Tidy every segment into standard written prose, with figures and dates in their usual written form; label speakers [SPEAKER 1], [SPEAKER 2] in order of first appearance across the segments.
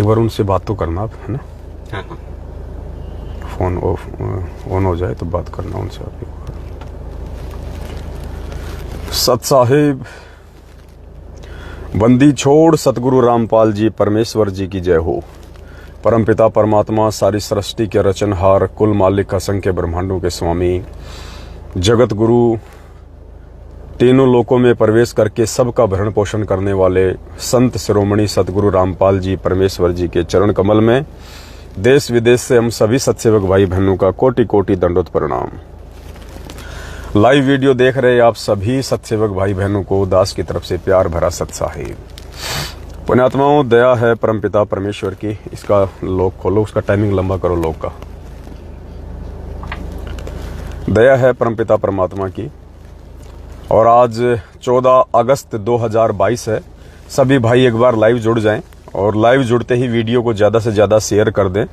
[SPEAKER 1] एक बार उनसे बात तो करना आप, है ना?
[SPEAKER 2] हाँ हाँ।
[SPEAKER 1] फोन ऑन हो जाए तो बात करना उनसे आप एक बार। सत साहिब, बंदी छोड़ सतगुरु रामपाल जी परमेश्वर जी की जय हो। परमपिता परमात्मा, सारी सृष्टि के रचनहार, कुल मालिक, असंख्य ब्रह्मांडों के स्वामी, जगत गुरु, तीनों लोकों में प्रवेश करके सबका भरण पोषण करने वाले संत शिरोमणि सतगुरु रामपाल जी परमेश्वर जी के चरण कमल में देश विदेश से हम सभी सत्सेवक भाई बहनों का कोटि कोटि दंडोत प्रणाम। लाइव वीडियो देख रहे आप सभी सत्सेवक भाई बहनों को दास की तरफ से प्यार भरा सत साहिब। पुण्यात्माओं, दया है परमपिता परमेश्वर की। इसका लॉक खोलो, उसका टाइमिंग लंबा करो लॉक का। दया है परमपिता परमात्मा की। और आज 14 अगस्त 2022 है। सभी भाई एक बार लाइव जुड़ जाएं और लाइव जुड़ते ही वीडियो को ज़्यादा से ज़्यादा शेयर कर दें।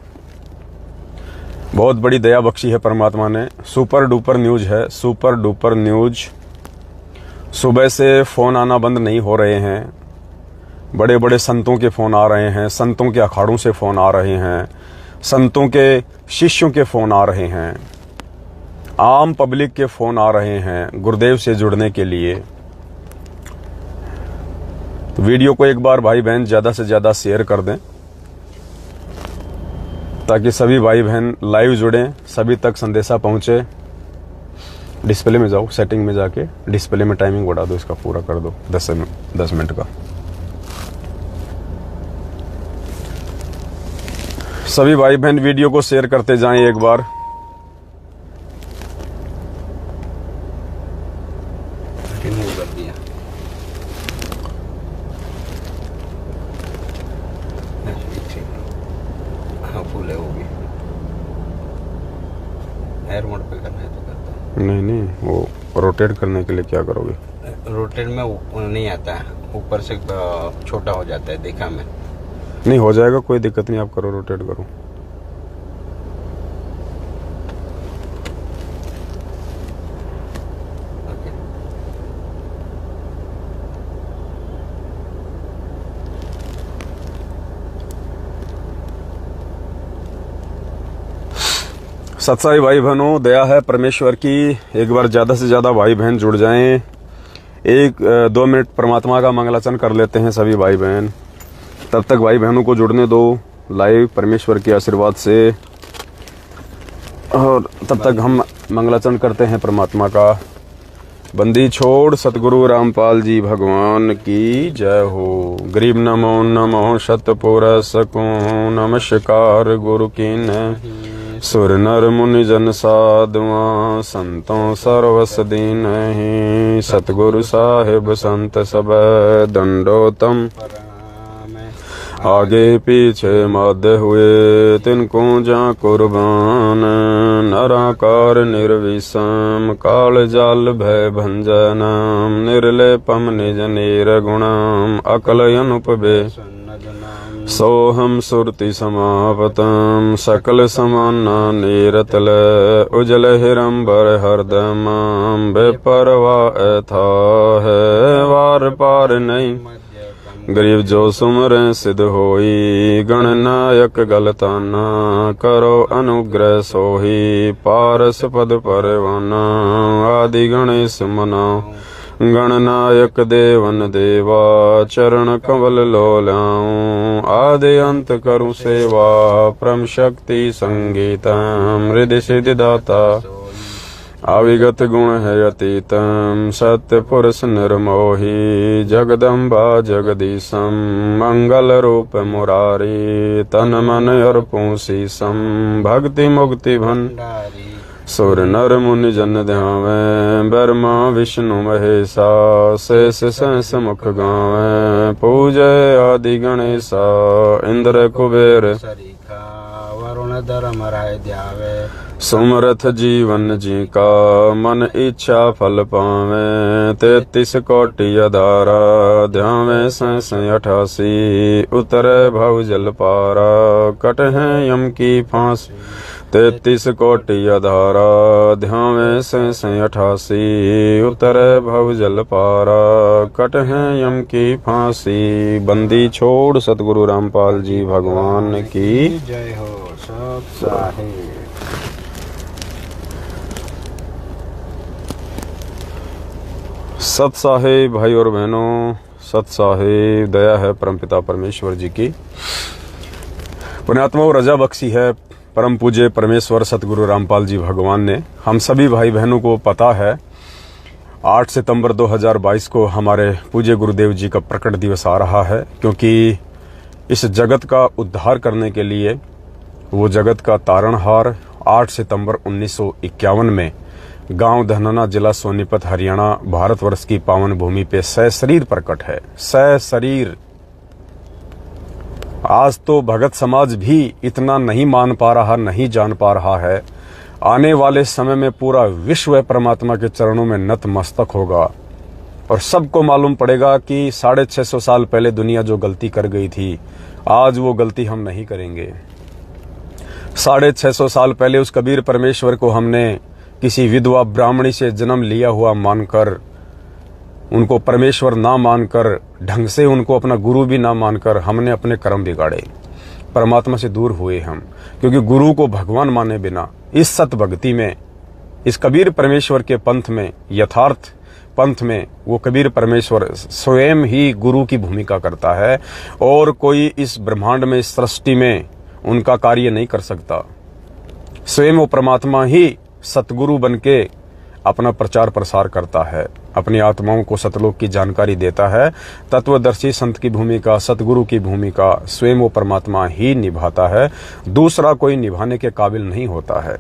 [SPEAKER 1] बहुत बड़ी दया बख्शी है परमात्मा ने। सुपर डुपर न्यूज है, सुपर डुपर न्यूज। सुबह से फ़ोन आना बंद नहीं हो रहे हैं। बड़े बड़े संतों के फ़ोन आ रहे हैं, संतों के अखाड़ों से फ़ोन आ रहे हैं, संतों के शिष्यों के फ़ोन आ रहे हैं, आम पब्लिक के फ़ोन आ रहे हैं गुरुदेव से जुड़ने के लिए। तो वीडियो को एक बार भाई बहन ज़्यादा से ज़्यादा शेयर कर दें ताकि सभी भाई बहन लाइव जुड़ें, सभी तक संदेशा पहुंचे। डिस्प्ले में जाओ, सेटिंग में जाके डिस्प्ले में टाइमिंग बढ़ा दो, इसका पूरा कर दो 10 मिनट का। सभी भाई बहन वीडियो को शेयर करते जाएं एक बार।
[SPEAKER 2] रिमूव कर दिया। हाँ, फुल है वो भी। एयर मोड पे करना है तो करता है।
[SPEAKER 1] नहीं, वो रोटेट करने के लिए क्या करोगे?
[SPEAKER 2] रोटेट में नहीं आता है, ऊपर से छोटा हो जाता है, देखा मैं।
[SPEAKER 1] नहीं, हो जाएगा, कोई दिक्कत नहीं। आप करो, रोटेट करो। सत्साई भाई बहनों, दया है परमेश्वर की। एक बार ज़्यादा से ज़्यादा भाई बहन जुड़ जाएं। 1-2 मिनट परमात्मा का मंगलाचरण कर लेते हैं सभी भाई बहन। तब तक भाई बहनों को जुड़ने दो लाइव परमेश्वर के आशीर्वाद से, और तब तक हम मंगलाचरण करते हैं परमात्मा का। बंदी छोड़ सतगुरु रामपाल जी भगवान की जय हो। गरीब नमो नमो शतपुरुष को नमस्कार गुरु कीन। सुर नर मुनि जन साधुआ संतों सर्वस दीनहि। सतगुरु साहिब संत सब दंडोतम। आगे पीछे मध्य हुए तिनको जा कुर्बान। नराकार निर्विषम काल जाल भय भंजनम। निर्लेपम निज निर्गुणम अकल अनुपबे। सोहम सुरति समापतम सकल समाना नीरतल। उजल हिरंबर हरदम बेपरवा था है वार पार नहीं। गरीब जो सुमरें सिद्ध होई। गणनायक गलताना करो अनुग्रह सोही। पारस पद परवाना आदि गणेश मनाओ। गणनायक देवन देवा चरण कमल लोलाऊं। आदि अंत करूं सेवा परम शक्ति संगीतम। हृदय सिद्धि दाता अविगत गुण है अतीतम। सत्य पुरुष निर्मोही जगदम्बा जगदीशम। मंगल रूप मुरारी तन मन अर्पूं शीसम। भक्ति मुक्ति भंडारी सुर नर मुनि जन ध्यावे। ब्रह्मा विष्णु महेशा शेष सहस मुख गावे। पूजय आदि गणेशा इंद्र कुबेर वरुण धर्म राय ध्यावे। सुमरथ जीवन जी का मन इच्छा फल पावे 33 कोटि अधारा ध्यावे 88 उतरे भव जल पारा कट है यम की फांस 33 कोटि अधारा ध्यावे 88 उतरे भव जल पारा कट है यम की फांसी। बंदी छोड़ सतगुरु रामपाल जी भगवान की
[SPEAKER 2] जय हो। सब साहेब
[SPEAKER 1] सत साहेब भाई और बहनों, सत साहेब दया है परमपिता परमेश्वर जी की। पुण्यात्मा रजा बख्शी है परम पूज्य परमेश्वर सतगुरु रामपाल जी भगवान ने। हम सभी भाई बहनों को पता है 8 सितंबर 2022 को हमारे पूज्य गुरुदेव जी का प्रकट दिवस आ रहा है, क्योंकि इस जगत का उद्धार करने के लिए वो जगत का तारणहार 8 सितंबर 1951 में गांव धनाना, जिला सोनीपत, हरियाणा, भारतवर्ष की पावन भूमि पे सशरीर प्रकट है। सशरीर। आज तो भगत समाज भी इतना नहीं मान पा रहा, नहीं जान पा रहा है। आने वाले समय में पूरा विश्व परमात्मा के चरणों में नतमस्तक होगा और सबको मालूम पड़ेगा कि 650 साल पहले दुनिया जो गलती कर गई थी, आज वो गलती हम नहीं करेंगे। 650 साल पहले उस कबीर परमेश्वर को हमने किसी विधवा ब्राह्मणी से जन्म लिया हुआ मानकर, उनको परमेश्वर ना मानकर, ढंग से उनको अपना गुरु भी ना मानकर हमने अपने कर्म बिगाड़े, परमात्मा से दूर हुए हम। क्योंकि गुरु को भगवान माने बिना इस सत भक्ति में, इस कबीर परमेश्वर के पंथ में, यथार्थ पंथ में, वो कबीर परमेश्वर स्वयं ही गुरु की भूमिका करता है और कोई इस ब्रह्मांड में, इस सृष्टि में उनका कार्य नहीं कर सकता। स्वयं वो परमात्मा ही सतगुरु बनके अपना प्रचार प्रसार करता है, अपनी आत्माओं को सतलोक की जानकारी देता है। तत्वदर्शी संत की भूमिका, सतगुरु की भूमिका स्वयं वो परमात्मा ही निभाता है, दूसरा कोई निभाने के काबिल नहीं होता है।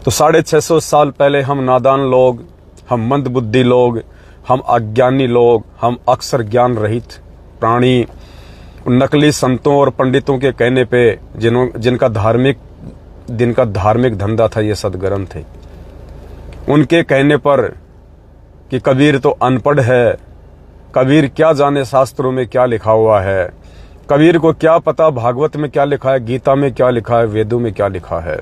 [SPEAKER 1] तो 650 साल पहले हम नादान लोग, हम मंद बुद्धि लोग, हम अज्ञानी लोग, हम अक्सर ज्ञान रहित प्राणी नकली संतों और पंडितों के कहने पे, जिनका धार्मिक धंधा था ये सदग्रंथ थे, उनके कहने पर कि कबीर तो अनपढ़ है, कबीर क्या जाने शास्त्रों में क्या लिखा हुआ है, कबीर को क्या पता भागवत में क्या लिखा है, गीता में क्या लिखा है, वेदों में क्या लिखा है।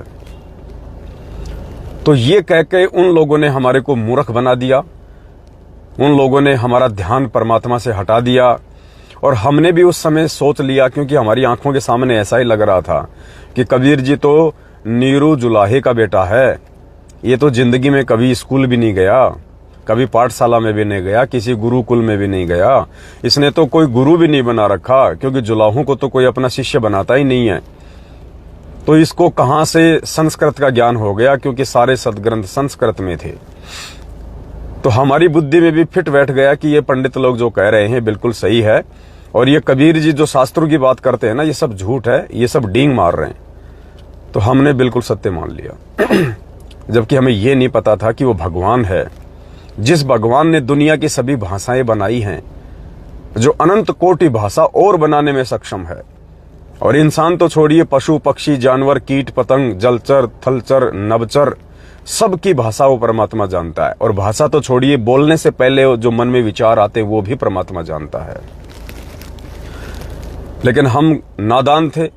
[SPEAKER 1] तो ये कह के उन लोगों ने हमारे को मूर्ख बना दिया, उन लोगों ने हमारा ध्यान परमात्मा से हटा दिया। और हमने भी उस समय सोच लिया, क्योंकि हमारी आंखों के सामने ऐसा ही लग रहा था कि कबीर जी तो नीरू जुलाहे का बेटा है, ये तो जिंदगी में कभी स्कूल भी नहीं गया, कभी पाठशाला में भी नहीं गया, किसी गुरुकुल में भी नहीं गया, इसने तो कोई गुरु भी नहीं बना रखा, क्योंकि जुलाहों को तो कोई अपना शिष्य बनाता ही नहीं है। तो इसको कहां से संस्कृत का ज्ञान हो गया, क्योंकि सारे सदग्रंथ संस्कृत में थे। तो हमारी बुद्धि में भी फिट बैठ गया कि ये पंडित लोग जो कह रहे हैं बिल्कुल सही है, और ये कबीर जी जो शास्त्रों की बात करते हैं ना, ये सब झूठ है, ये सब डींग मार रहे हैं। तो हमने बिल्कुल सत्य मान लिया जबकि हमें ये नहीं पता था कि वो भगवान है, जिस भगवान ने दुनिया की सभी भाषाएं बनाई हैं, जो अनंत कोटि भाषा और बनाने में सक्षम है। और इंसान तो छोड़िए, पशु पक्षी जानवर कीट पतंग जलचर थलचर नभचर सबकी भाषा वो परमात्मा जानता है। और भाषा तो छोड़िए, बोलने से पहले जो मन में विचार आते वो भी परमात्मा जानता है। लेकिन हम नादान थे,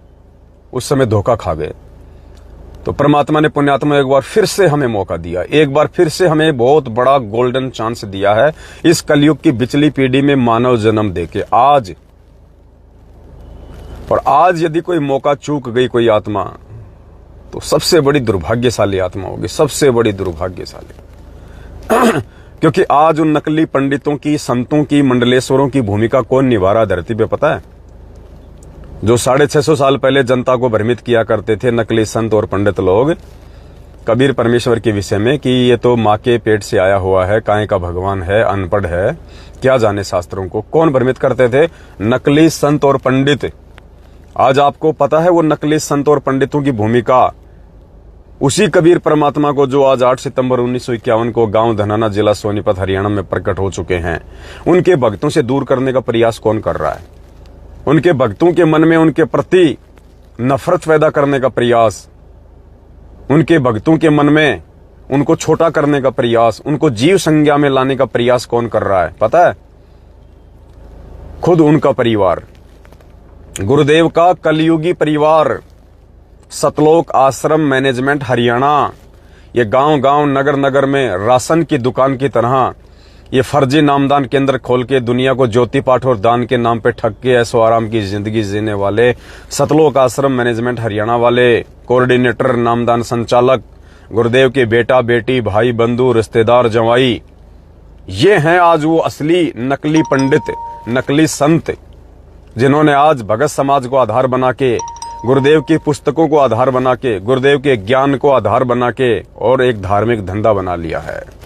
[SPEAKER 1] उस समय धोखा खा गए। तो परमात्मा ने पुण्यात्मा एक बार फिर से हमें मौका दिया, एक बार फिर से हमें बहुत बड़ा गोल्डन चांस दिया है इस कलयुग की बिचली पीढ़ी में मानव जन्म देके आज। और आज यदि कोई मौका चूक गई कोई आत्मा, तो सबसे बड़ी दुर्भाग्यशाली आत्मा होगी, सबसे बड़ी दुर्भाग्यशाली क्योंकि आज उन नकली पंडितों की, संतों की, मंडलेश्वरों की भूमिका कौन निभा रहा धरती पे पता है? जो 650 साल पहले जनता को भ्रमित किया करते थे नकली संत और पंडित लोग कबीर परमेश्वर के विषय में कि ये तो माँ के पेट से आया हुआ है, काहे का भगवान है, अनपढ़ है, क्या जाने शास्त्रों को। कौन भ्रमित करते थे? नकली संत और पंडित। आज आपको पता है वो नकली संत और पंडितों की भूमिका उसी कबीर परमात्मा को जो आज 8 सितंबर 1951 को गांव धनाना, जिला सोनीपत, हरियाणा में प्रकट हो चुके हैं, उनके भक्तों से दूर करने का प्रयास कौन कर रहा है? उनके भक्तों के मन में उनके प्रति नफरत पैदा करने का प्रयास उनके भक्तों के मन में उनको छोटा करने का प्रयास, उनको जीव संज्ञा में लाने का प्रयास कौन कर रहा है पता है? खुद उनका परिवार, गुरुदेव का कलयुगी परिवार, सतलोक आश्रम मैनेजमेंट हरियाणा। ये गांव-गांव, नगर-नगर में राशन की दुकान की तरह ये फर्जी नामदान केंद्र खोल के दुनिया को ज्योति पाठ और दान के नाम पे ठग के ऐसो आराम की जिंदगी जीने वाले सतलोक आश्रम मैनेजमेंट हरियाणा वाले कोऑर्डिनेटर, नामदान संचालक, गुरुदेव के बेटा बेटी, भाई बंधु, रिश्तेदार, जवाई, ये हैं आज वो असली नकली पंडित, नकली संत, जिन्होंने आज भगत समाज को आधार बना के, गुरुदेव की पुस्तकों को आधार बना के, गुरुदेव के ज्ञान को आधार बना के और एक धार्मिक धंधा बना लिया है।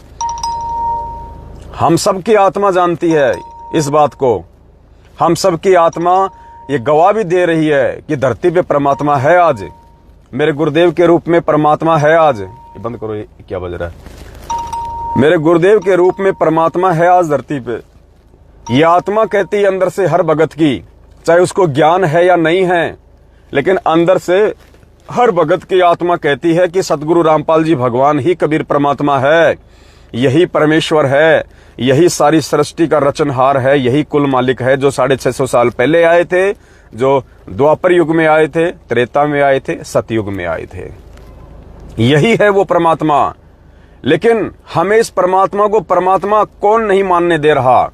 [SPEAKER 1] हम सबकी आत्मा जानती है इस बात को। हम सबकी आत्मा ये गवाह भी दे रही है कि धरती पे परमात्मा है आज, मेरे गुरुदेव के रूप में परमात्मा है आज। ये बंद करो, ये क्या बज रहा है? मेरे गुरुदेव के रूप में परमात्मा है आज धरती पे। ये आत्मा कहती है अंदर से हर भगत की, चाहे उसको ज्ञान है या नहीं है, लेकिन अंदर से हर भगत की आत्मा कहती है कि सतगुरु रामपाल जी भगवान ही कबीर परमात्मा है, यही परमेश्वर है, यही सारी सृष्टि का रचनहार है, यही कुल मालिक है, जो 650 साल पहले आए थे, जो द्वापर युग में आए थे, त्रेता में आए थे, सतयुग में आए थे। यही है वो परमात्मा। लेकिन हमें इस परमात्मा को परमात्मा कौन नहीं मानने दे रहा?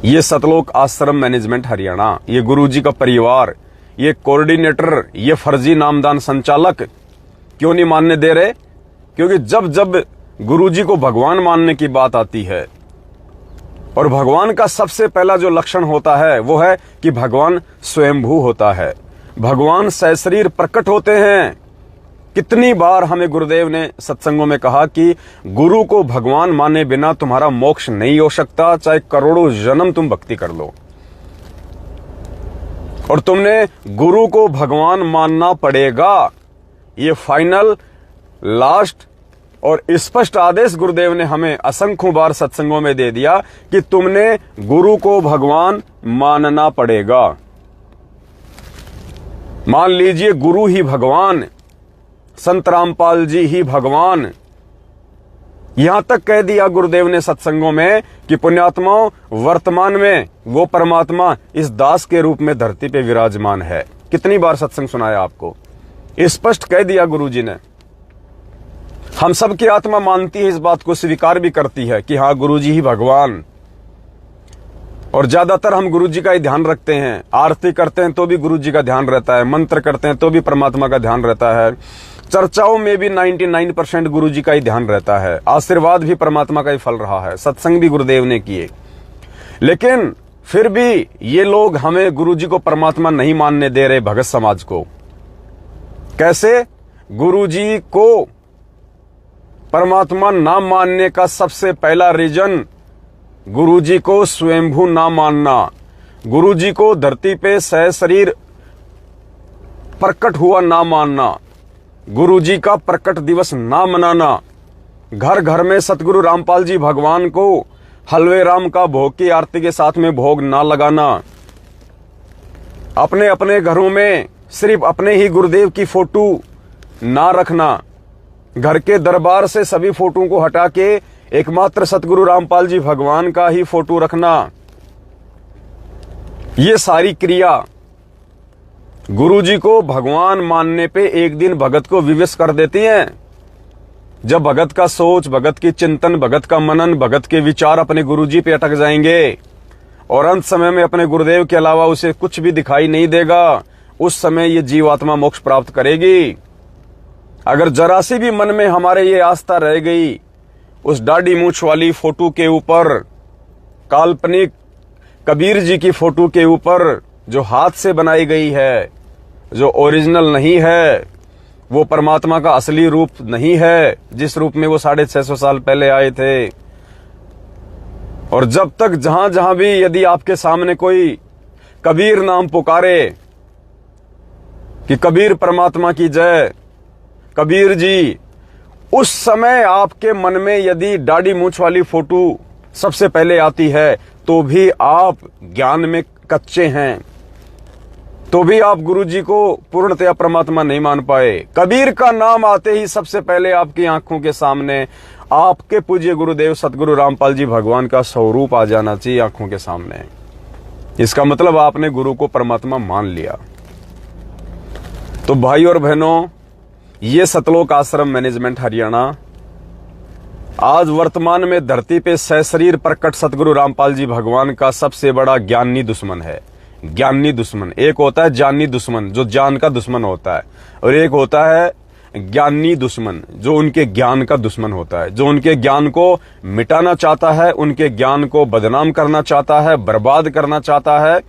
[SPEAKER 1] ये सतलोक आश्रम मैनेजमेंट हरियाणा, ये गुरुजी का परिवार, ये कोऑर्डिनेटर, ये फर्जी नामदान संचालक क्यों नहीं मानने दे रहे? क्योंकि जब जब गुरुजी को भगवान मानने की बात आती है, और भगवान का सबसे पहला जो लक्षण होता है वो है कि भगवान स्वयंभू होता है, भगवान सशरीर प्रकट होते हैं। कितनी बार हमें गुरुदेव ने सत्संगों में कहा कि गुरु को भगवान माने बिना तुम्हारा मोक्ष नहीं हो सकता, चाहे करोड़ों जन्म तुम भक्ति कर लो। और तुमने गुरु को भगवान मानना पड़ेगा, ये फाइनल, लास्ट और स्पष्ट आदेश गुरुदेव ने हमें असंख्यों बार सत्संगों में दे दिया कि तुमने गुरु को भगवान मानना पड़ेगा। मान लीजिए गुरु ही भगवान, संत रामपाल जी ही भगवान, यहां तक कह दिया गुरुदेव ने सत्संगों में कि पुण्यात्माओं, वर्तमान में वो परमात्मा इस दास के रूप में धरती पे विराजमान है। कितनी बार सत्संग सुनाया आपको? स्पष्ट कह दिया गुरुजी ने। हम सबकी आत्मा मानती है, इस बात को स्वीकार भी करती है कि हाँ गुरुजी ही भगवान। और ज्यादातर हम गुरुजी का ही ध्यान रखते हैं, आरती करते हैं तो भी गुरुजी का ध्यान रहता है, मंत्र करते हैं तो भी परमात्मा का ध्यान रहता है, चर्चाओं में भी 99% गुरुजी का ही ध्यान रहता है, आशीर्वाद भी परमात्मा का ही फल रहा है, सत्संग भी गुरुदेव ने किए। लेकिन फिर भी ये लोग हमें गुरुजी को परमात्मा नहीं मानने दे रहे, भगत समाज को। कैसे? गुरुजी को परमात्मा ना मानने का सबसे पहला रीजन, गुरुजी को स्वयंभू ना मानना, गुरुजी को धरती पे सशरीर प्रकट हुआ ना मानना, गुरुजी का प्रकट दिवस ना मनाना, घर घर में सतगुरु रामपाल जी भगवान को हलवे राम का भोग की आरती के साथ में भोग ना लगाना, अपने अपने घरों में सिर्फ अपने ही गुरुदेव की फोटो ना रखना, घर के दरबार से सभी फोटो को हटा के एकमात्र सतगुरु रामपाल जी भगवान का ही फोटो रखना, ये सारी क्रिया गुरुजी को भगवान मानने पे एक दिन भगत को विवश कर देती हैं। जब भगत का सोच, भगत की चिंतन, भगत का मनन, भगत के विचार अपने गुरुजी पे अटक जाएंगे और अंत समय में अपने गुरुदेव के अलावा उसे कुछ भी दिखाई नहीं देगा, उस समय ये जीवात्मा मोक्ष प्राप्त करेगी। अगर जरा सी भी मन में हमारे ये आस्था रह गई उस दाढ़ी मूंछ वाली फोटो के ऊपर, काल्पनिक कबीर जी की फोटो के ऊपर, जो हाथ से बनाई गई है, जो ओरिजिनल नहीं है, वो परमात्मा का असली रूप नहीं है, जिस रूप में वो 650 साल पहले आए थे। और जब तक जहां जहां भी यदि आपके सामने कोई कबीर नाम पुकारे कि कबीर परमात्मा की जय, कबीर जी, उस समय आपके मन में यदि दाढ़ी मूंछ वाली फोटो सबसे पहले आती है तो भी आप ज्ञान में कच्चे हैं, तो भी आप गुरु जी को पूर्णतया परमात्मा नहीं मान पाए। कबीर का नाम आते ही सबसे पहले आपकी आंखों के सामने आपके पूज्य गुरुदेव सतगुरु रामपाल जी भगवान का स्वरूप आ जाना चाहिए आंखों के सामने। इसका मतलब आपने गुरु को परमात्मा मान लिया। तो भाई और बहनों, ये सतलोक आश्रम मैनेजमेंट हरियाणा आज वर्तमान में धरती पे सशरीर प्रकट सतगुरु रामपाल जी भगवान का सबसे बड़ा ज्ञानी दुश्मन है। ज्ञानी दुश्मन, एक होता है जानी दुश्मन जो जान का दुश्मन होता है, और एक होता है ज्ञानी दुश्मन जो उनके ज्ञान का दुश्मन होता है, जो उनके ज्ञान को मिटाना चाहता है, उनके ज्ञान को बदनाम करना चाहता है, बर्बाद करना चाहता है,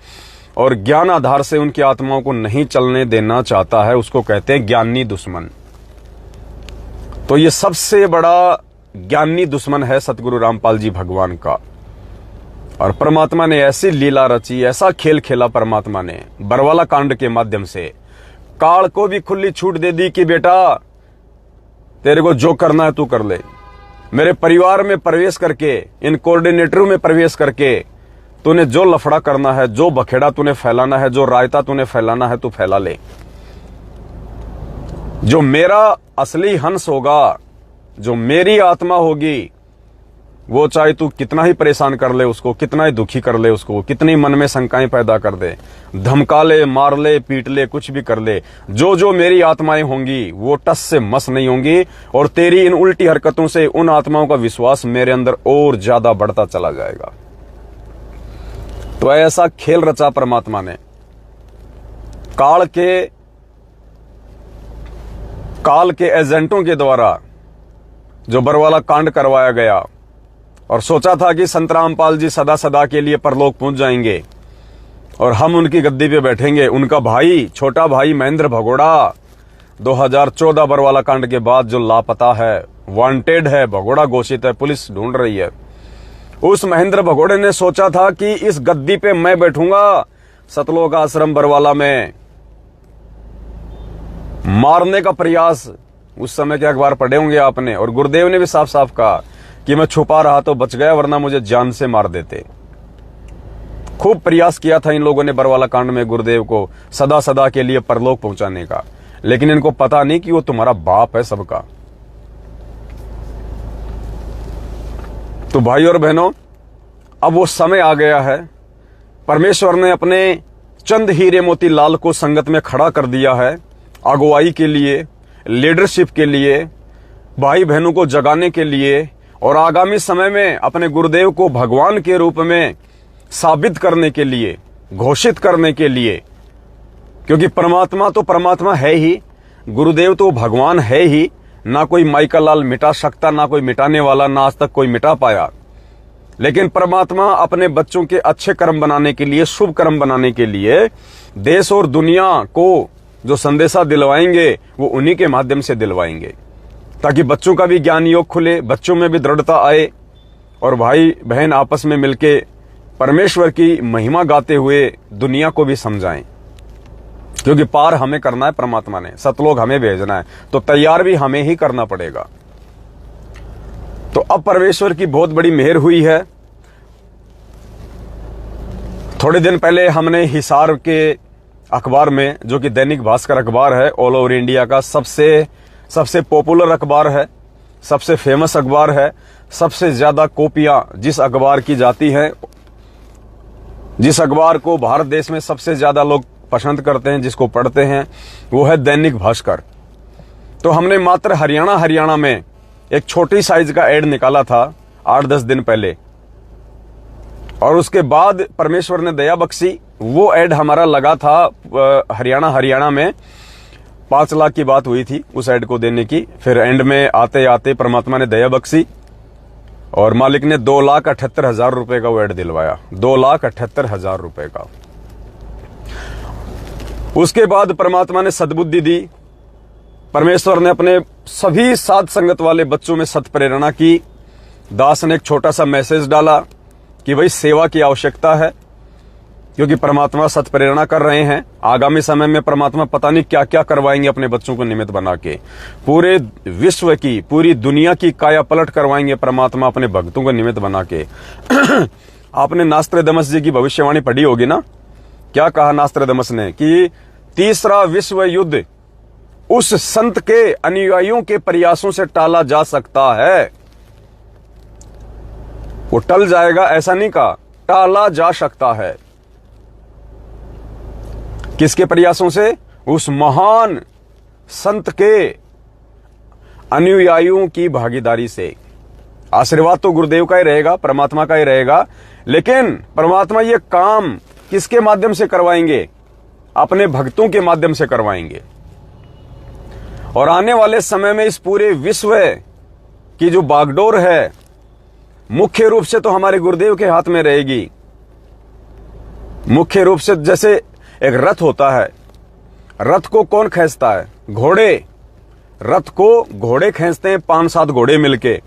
[SPEAKER 1] और ज्ञान आधार से उनकी आत्माओं को नहीं चलने देना चाहता है। उसको कहते हैं ज्ञानी दुश्मन। तो ये सबसे बड़ा ज्ञानी दुश्मन है सतगुरु रामपाल जी भगवान का। और परमात्मा ने ऐसी लीला रची, ऐसा खेल खेला परमात्मा ने बरवाला कांड के माध्यम से। काल को भी खुली छूट दे दी कि बेटा तेरे को जो करना है तू कर ले। मेरे परिवार में प्रवेश करके, इन कोऑर्डिनेटरों में प्रवेश करके तूने जो लफड़ा करना है, जो बखेड़ा तूने फैलाना है, जो रायता तूने फैलाना है, तू फैला ले। जो मेरा असली हंस होगा, जो मेरी आत्मा होगी, वो चाहे तू कितना ही परेशान कर ले उसको, कितना ही दुखी कर ले उसको, कितनी मन में शंकाएं पैदा कर दे, धमका ले, मार ले, पीट ले, कुछ भी कर ले, जो जो मेरी आत्माएं होंगी वो टस से मस नहीं होंगी। और तेरी इन उल्टी हरकतों से उन आत्माओं का विश्वास मेरे अंदर और ज्यादा बढ़ता चला जाएगा। तो ऐसा खेल रचा परमात्मा ने। काल के एजेंटों के द्वारा जो बरवाला कांड करवाया गया, और सोचा था कि संत रामपाल जी सदा सदा के लिए परलोक पहुंच जाएंगे और हम उनकी गद्दी पे बैठेंगे। उनका भाई, छोटा भाई महेंद्र भगोड़ा 2014 बरवाला कांड के बाद जो लापता है, वांटेड है, भगोड़ा घोषित है, पुलिस ढूंढ रही है। उस महेंद्र भगोड़े ने सोचा था कि इस गद्दी पे मैं बैठूंगा सतलोक आश्रम बरवाला में। मारने का प्रयास, उस समय के अखबार पढ़े होंगे आपने, और गुरुदेव ने भी साफ साफ कहा कि मैं छुपा रहा तो बच गया, वरना मुझे जान से मार देते। खूब प्रयास किया था इन लोगों ने बरवाला कांड में गुरुदेव को सदा सदा के लिए परलोक पहुंचाने का, लेकिन इनको पता नहीं कि वो तुम्हारा बाप है सबका। तो भाई और बहनों, अब वो समय आ गया है। परमेश्वर ने अपने चंद हीरे मोती लाल को संगत में खड़ा कर दिया है, अगुवाई के लिए, लीडरशिप के लिए, भाई बहनों को जगाने के लिए, और आगामी समय में अपने गुरुदेव को भगवान के रूप में साबित करने के लिए, घोषित करने के लिए। क्योंकि परमात्मा तो परमात्मा है ही, गुरुदेव तो भगवान है ही, ना कोई माइकल लाल मिटा सकता, ना कोई मिटाने वाला, ना आज तक कोई मिटा पाया। लेकिन परमात्मा अपने बच्चों के अच्छे कर्म बनाने के लिए, शुभ कर्म बनाने के लिए देश और दुनिया को जो संदेशा दिलवाएंगे वो उन्हीं के माध्यम से दिलवाएंगे, ताकि बच्चों का भी ज्ञान योग खुले, बच्चों में भी दृढ़ता आए, और भाई बहन आपस में मिलके परमेश्वर की महिमा गाते हुए दुनिया को भी समझाएं। क्योंकि पार हमें करना है, परमात्मा ने सतलोक हमें भेजना है, तो तैयार भी हमें ही करना पड़ेगा। तो अब परमेश्वर की बहुत बड़ी मेहर हुई है। थोड़े दिन पहले हमने हिसार के अखबार में, जो कि दैनिक भास्कर अखबार है, ऑल ओवर इंडिया का सबसे पॉपुलर अखबार है, सबसे फेमस अखबार है, सबसे ज्यादा कॉपियां जिस अखबार की जाती हैं, जिस अखबार को भारत देश में सबसे ज्यादा लोग पसंद करते हैं, जिसको पढ़ते हैं, वो है दैनिक भास्कर। तो हमने मात्र हरियाणा में एक छोटी साइज का एड निकाला था 8-10 दिन पहले, और उसके बाद परमेश्वर ने दया बख्शी, वो एड हमारा लगा था हरियाणा में 5 लाख की बात हुई थी उस एड को देने की। फिर एंड में आते आते परमात्मा ने दया बख्शी और मालिक ने 2,78,000 रुपए का वो एड दिलवाया, 2,78,000 रुपए का। उसके बाद परमात्मा ने सद्बुद्धि दी, परमेश्वर ने अपने सभी साध संगत वाले बच्चों में सत्प्रेरणा की। दास ने एक छोटा सा मैसेज डाला कि भाई सेवा की आवश्यकता है, क्योंकि परमात्मा सत्प्रेरणा कर रहे हैं। आगामी समय में परमात्मा पता नहीं क्या क्या करवाएंगे अपने बच्चों को निमित्त बना के, पूरे विश्व की, पूरी दुनिया की काया पलट करवाएंगे परमात्मा अपने भक्तों को निमित्त बना के। आपने नास्ट्रेडमस जी की भविष्यवाणी पढ़ी होगी ना, क्या कहा नास्त्रदमस ने कि तीसरा विश्व युद्ध उस संत के अनुयायियों के प्रयासों से टाला जा सकता है। वो टल जाएगा ऐसा नहीं कहा, टाला जा सकता है। किसके प्रयासों से? उस महान संत के अनुयायियों की भागीदारी से। आशीर्वाद तो गुरुदेव का ही रहेगा, परमात्मा का ही रहेगा, लेकिन परमात्मा ये काम किसके माध्यम से करवाएंगे? अपने भक्तों के माध्यम से करवाएंगे। और आने वाले समय में इस पूरे विश्व की जो बागडोर है मुख्य रूप से तो हमारे गुरुदेव के हाथ में रहेगी। मुख्य रूप से जैसे एक रथ होता है, रथ को कौन खींचता है? घोड़े। रथ को घोड़े खींचते हैं, 5-7 घोड़े मिलके,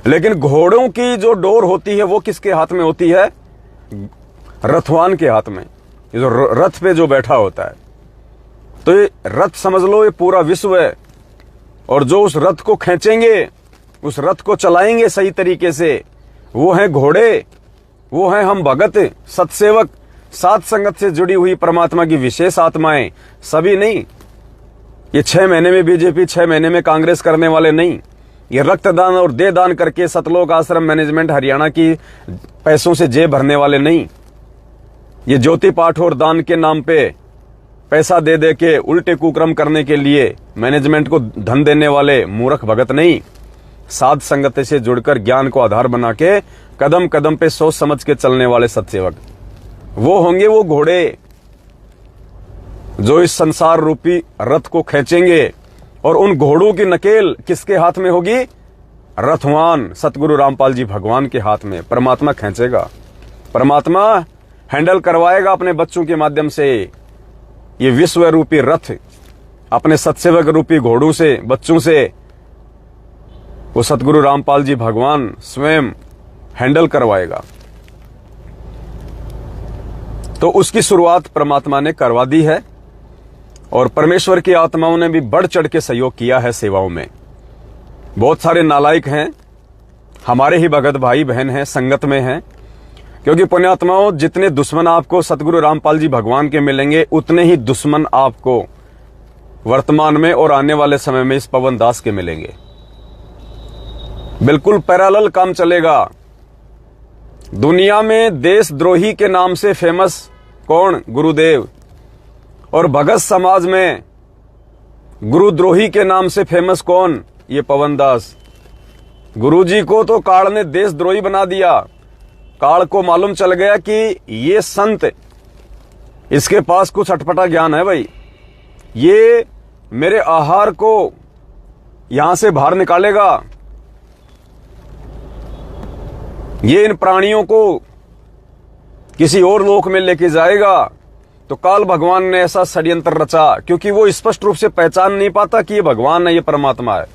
[SPEAKER 1] लेकिन घोड़ों की जो डोर होती है वो किसके हाथ में होती है? रथवान के हाथ में, ये जो रथ पे जो बैठा होता है। तो ये रथ समझ लो ये पूरा विश्व है, और जो उस रथ को खींचेंगे, उस रथ को चलाएंगे सही तरीके से, वो हैं घोड़े, वो हैं हम भगत, सत्सेवक, सात संगत से जुड़ी हुई परमात्मा की विशेष आत्माएं। सभी नहीं, ये 6 महीने में बीजेपी, 6 महीने में कांग्रेस करने वाले नहीं। ये रक्तदान और देह दान करके सतलोक आश्रम मैनेजमेंट हरियाणा की पैसों से जेब भरने वाले नहीं। ये ज्योति पाठ और दान के नाम पे पैसा दे दे के उल्टे कुक्रम करने के लिए मैनेजमेंट को धन देने वाले मूर्ख भगत नहीं। साध संगत से जुड़कर ज्ञान को आधार बना के कदम कदम पे सोच समझ के चलने वाले सत्सेवक, वो होंगे वो घोड़े जो इस संसार रूपी रथ को खींचेंगे। और उन घोड़ों की नकेल किसके हाथ में होगी? रथवान सतगुरु रामपाल जी भगवान के हाथ में। परमात्मा खींचेगा, परमात्मा हैंडल करवाएगा अपने बच्चों के माध्यम से ये विश्व रूपी रथ, अपने सत्सेवक रूपी घोड़ों से, बच्चों से वो सतगुरु रामपाल जी भगवान स्वयं हैंडल करवाएगा। तो उसकी शुरुआत परमात्मा ने करवा दी है, और परमेश्वर की आत्माओं ने भी बढ़ चढ़ के सहयोग किया है सेवाओं में। बहुत सारे नालायक हैं, हमारे ही भगत भाई बहन हैं, संगत में हैं, क्योंकि पुण्यात्माओं जितने दुश्मन आपको सतगुरु रामपाल जी भगवान के मिलेंगे, उतने ही दुश्मन आपको वर्तमान में और आने वाले समय में इस पवन दास के मिलेंगे। बिल्कुल पैरेलल काम चलेगा। दुनिया में देशद्रोही के नाम से फेमस कौन? गुरुदेव। और भगत समाज में गुरुद्रोही के नाम से फेमस कौन? ये पवन दास। गुरुजी को तो काल ने देशद्रोही बना दिया। काल को मालूम चल गया कि ये संत, इसके पास कुछ अटपटा ज्ञान है भाई, ये मेरे आहार को यहां से बाहर निकालेगा, ये इन प्राणियों को किसी और लोक में लेके जाएगा। तो काल भगवान ने ऐसा षड्यंत्र रचा, क्योंकि वो स्पष्ट रूप से पहचान नहीं पाता कि ये भगवान है, ये परमात्मा है,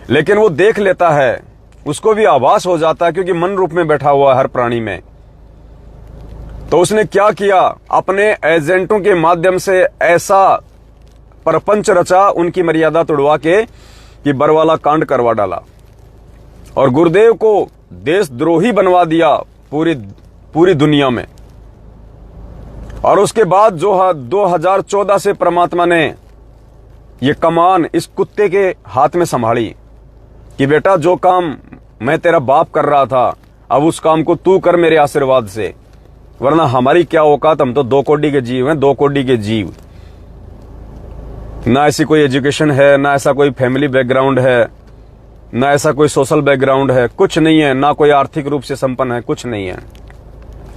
[SPEAKER 1] लेकिन वो देख लेता है, उसको भी आभास हो जाता है, क्योंकि मन रूप में बैठा हुआ है हर प्राणी में। तो उसने क्या किया? अपने एजेंटों के माध्यम से ऐसा परपंच रचा, उनकी मर्यादा तोड़वा के कि बरवाला कांड करवा डाला, और गुरुदेव को देशद्रोही बनवा दिया पूरी दुनिया में। और उसके बाद जो 2014 से परमात्मा ने ये कमान इस कुत्ते के हाथ में संभाली कि बेटा जो काम मैं तेरा बाप कर रहा था, अब उस काम को तू कर मेरे आशीर्वाद से, वरना हमारी क्या औकात, हम तो 2 कोटि के जीव हैं, 2 कोटि के जीव। ना ऐसी कोई एजुकेशन है, ना ऐसा कोई फैमिली बैकग्राउंड है, ना ऐसा कोई सोशल बैकग्राउंड है, कुछ नहीं है, ना कोई आर्थिक रूप से संपन्न है, कुछ नहीं है,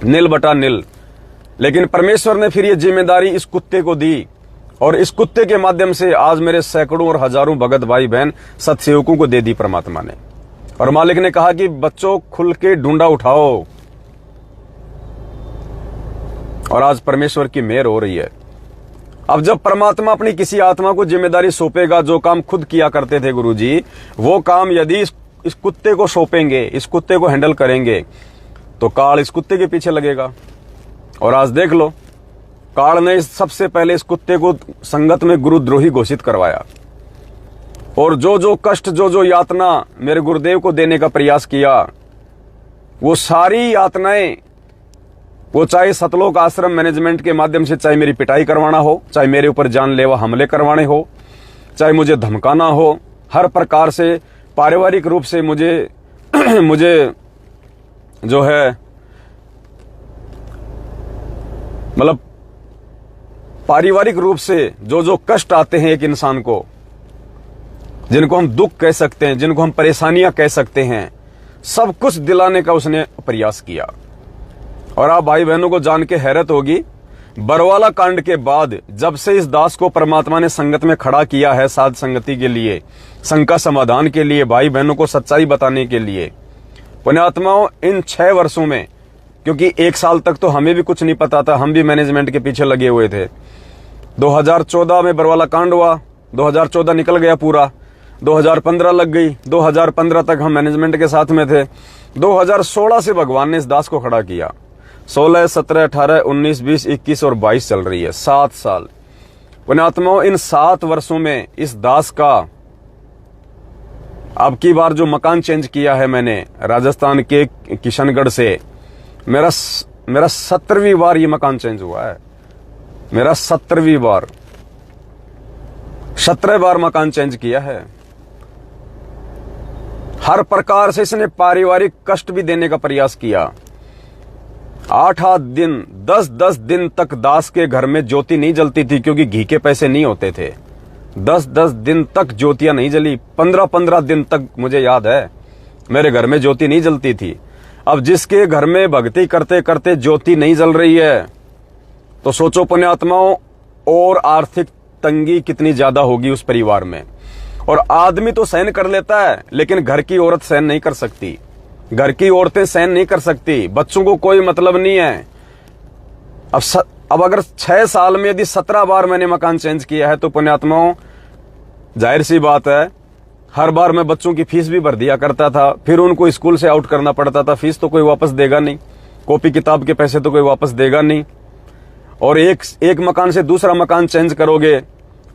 [SPEAKER 1] नील बटा नील। लेकिन परमेश्वर ने फिर ये जिम्मेदारी इस कुत्ते को दी, और इस कुत्ते के माध्यम से आज मेरे सैकड़ों और हजारों भगत भाई बहन सत्सेवकों को दे दी परमात्मा ने। और मालिक ने कहा कि बच्चों खुल के ढूंढा उठाओ, और आज परमेश्वर की मेहर हो रही है। अब जब परमात्मा अपनी किसी आत्मा को जिम्मेदारी सौंपेगा, जो काम खुद किया करते थे गुरुजी, वो काम यदि इस कुत्ते को सौंपेंगे, इस कुत्ते को हैंडल करेंगे, तो काल इस कुत्ते के पीछे लगेगा। और आज देख लो, काल ने सबसे पहले इस कुत्ते को संगत में गुरुद्रोही घोषित करवाया, और जो जो कष्ट, जो जो यातना मेरे गुरुदेव को देने का प्रयास किया, वो सारी यातनाएं वो चाहे सतलोक आश्रम मैनेजमेंट के माध्यम से चाहे मेरी पिटाई करवाना हो, चाहे मेरे ऊपर जानलेवा हमले करवाने हो, चाहे मुझे धमकाना हो, हर प्रकार से पारिवारिक रूप से मुझे मुझे जो है मतलब पारिवारिक रूप से जो जो कष्ट आते हैं एक इंसान को, जिनको हम दुख कह सकते हैं, जिनको हम परेशानियां कह सकते हैं, सब कुछ दिलाने का उसने प्रयास किया। और आप भाई बहनों को जान के हैरत होगी, बरवाला कांड के बाद जब से इस दास को परमात्मा ने संगत में खड़ा किया है, साध संगति के लिए, शंका समाधान के लिए, भाई बहनों को सच्चाई बताने के लिए, पुण्यात्माओं इन 6 वर्षों में, क्योंकि 1 साल तक तो हमें भी कुछ नहीं पता था, हम भी मैनेजमेंट के पीछे लगे हुए थे। 2014 में बरवाला कांड हुआ, 2014 निकल गया पूरा, 2015 लग गई, 2015 तक हम मैनेजमेंट के साथ में थे। 2016 से भगवान ने इस दास को खड़ा किया। 16, 17, 18, 19, 20, 21 और 22 चल रही है, 7 साल। पुण्यात्माओं इन 7 वर्षों में इस दास का अब की बार जो मकान चेंज किया है मैंने राजस्थान के किशनगढ़ से, मेरा 17वीं बार ये मकान चेंज हुआ है। मेरा 17वीं बार, 17 बार मकान चेंज किया है। हर प्रकार से इसने पारिवारिक कष्ट भी देने का प्रयास किया। 8-8 दिन, 10-10 दिन तक दास के घर में ज्योति नहीं जलती थी, क्योंकि घी के पैसे नहीं होते थे। 10-10 दिन तक ज्योतियां नहीं जली। 15-15 दिन तक मुझे याद है मेरे घर में ज्योति नहीं जलती थी। अब जिसके घर में भक्ति करते करते ज्योति नहीं जल रही है, तो सोचो पुण्यात्माओं और आर्थिक तंगी कितनी ज्यादा होगी उस परिवार में। और आदमी तो सहन कर लेता है, लेकिन घर की औरत सहन नहीं कर सकती, घर की औरतें सहन नहीं कर सकती। बच्चों को कोई मतलब नहीं है। अब अगर 6 साल में यदि 17 बार मैंने मकान चेंज किया है, तो पुण्यात्माओं जाहिर सी बात है, हर बार मैं बच्चों की फीस भी भर दिया करता था, फिर उनको स्कूल से आउट करना पड़ता था। फीस तो कोई वापस देगा नहीं, कॉपी किताब के पैसे तो कोई वापस देगा नहीं। और एक मकान से दूसरा मकान चेंज करोगे,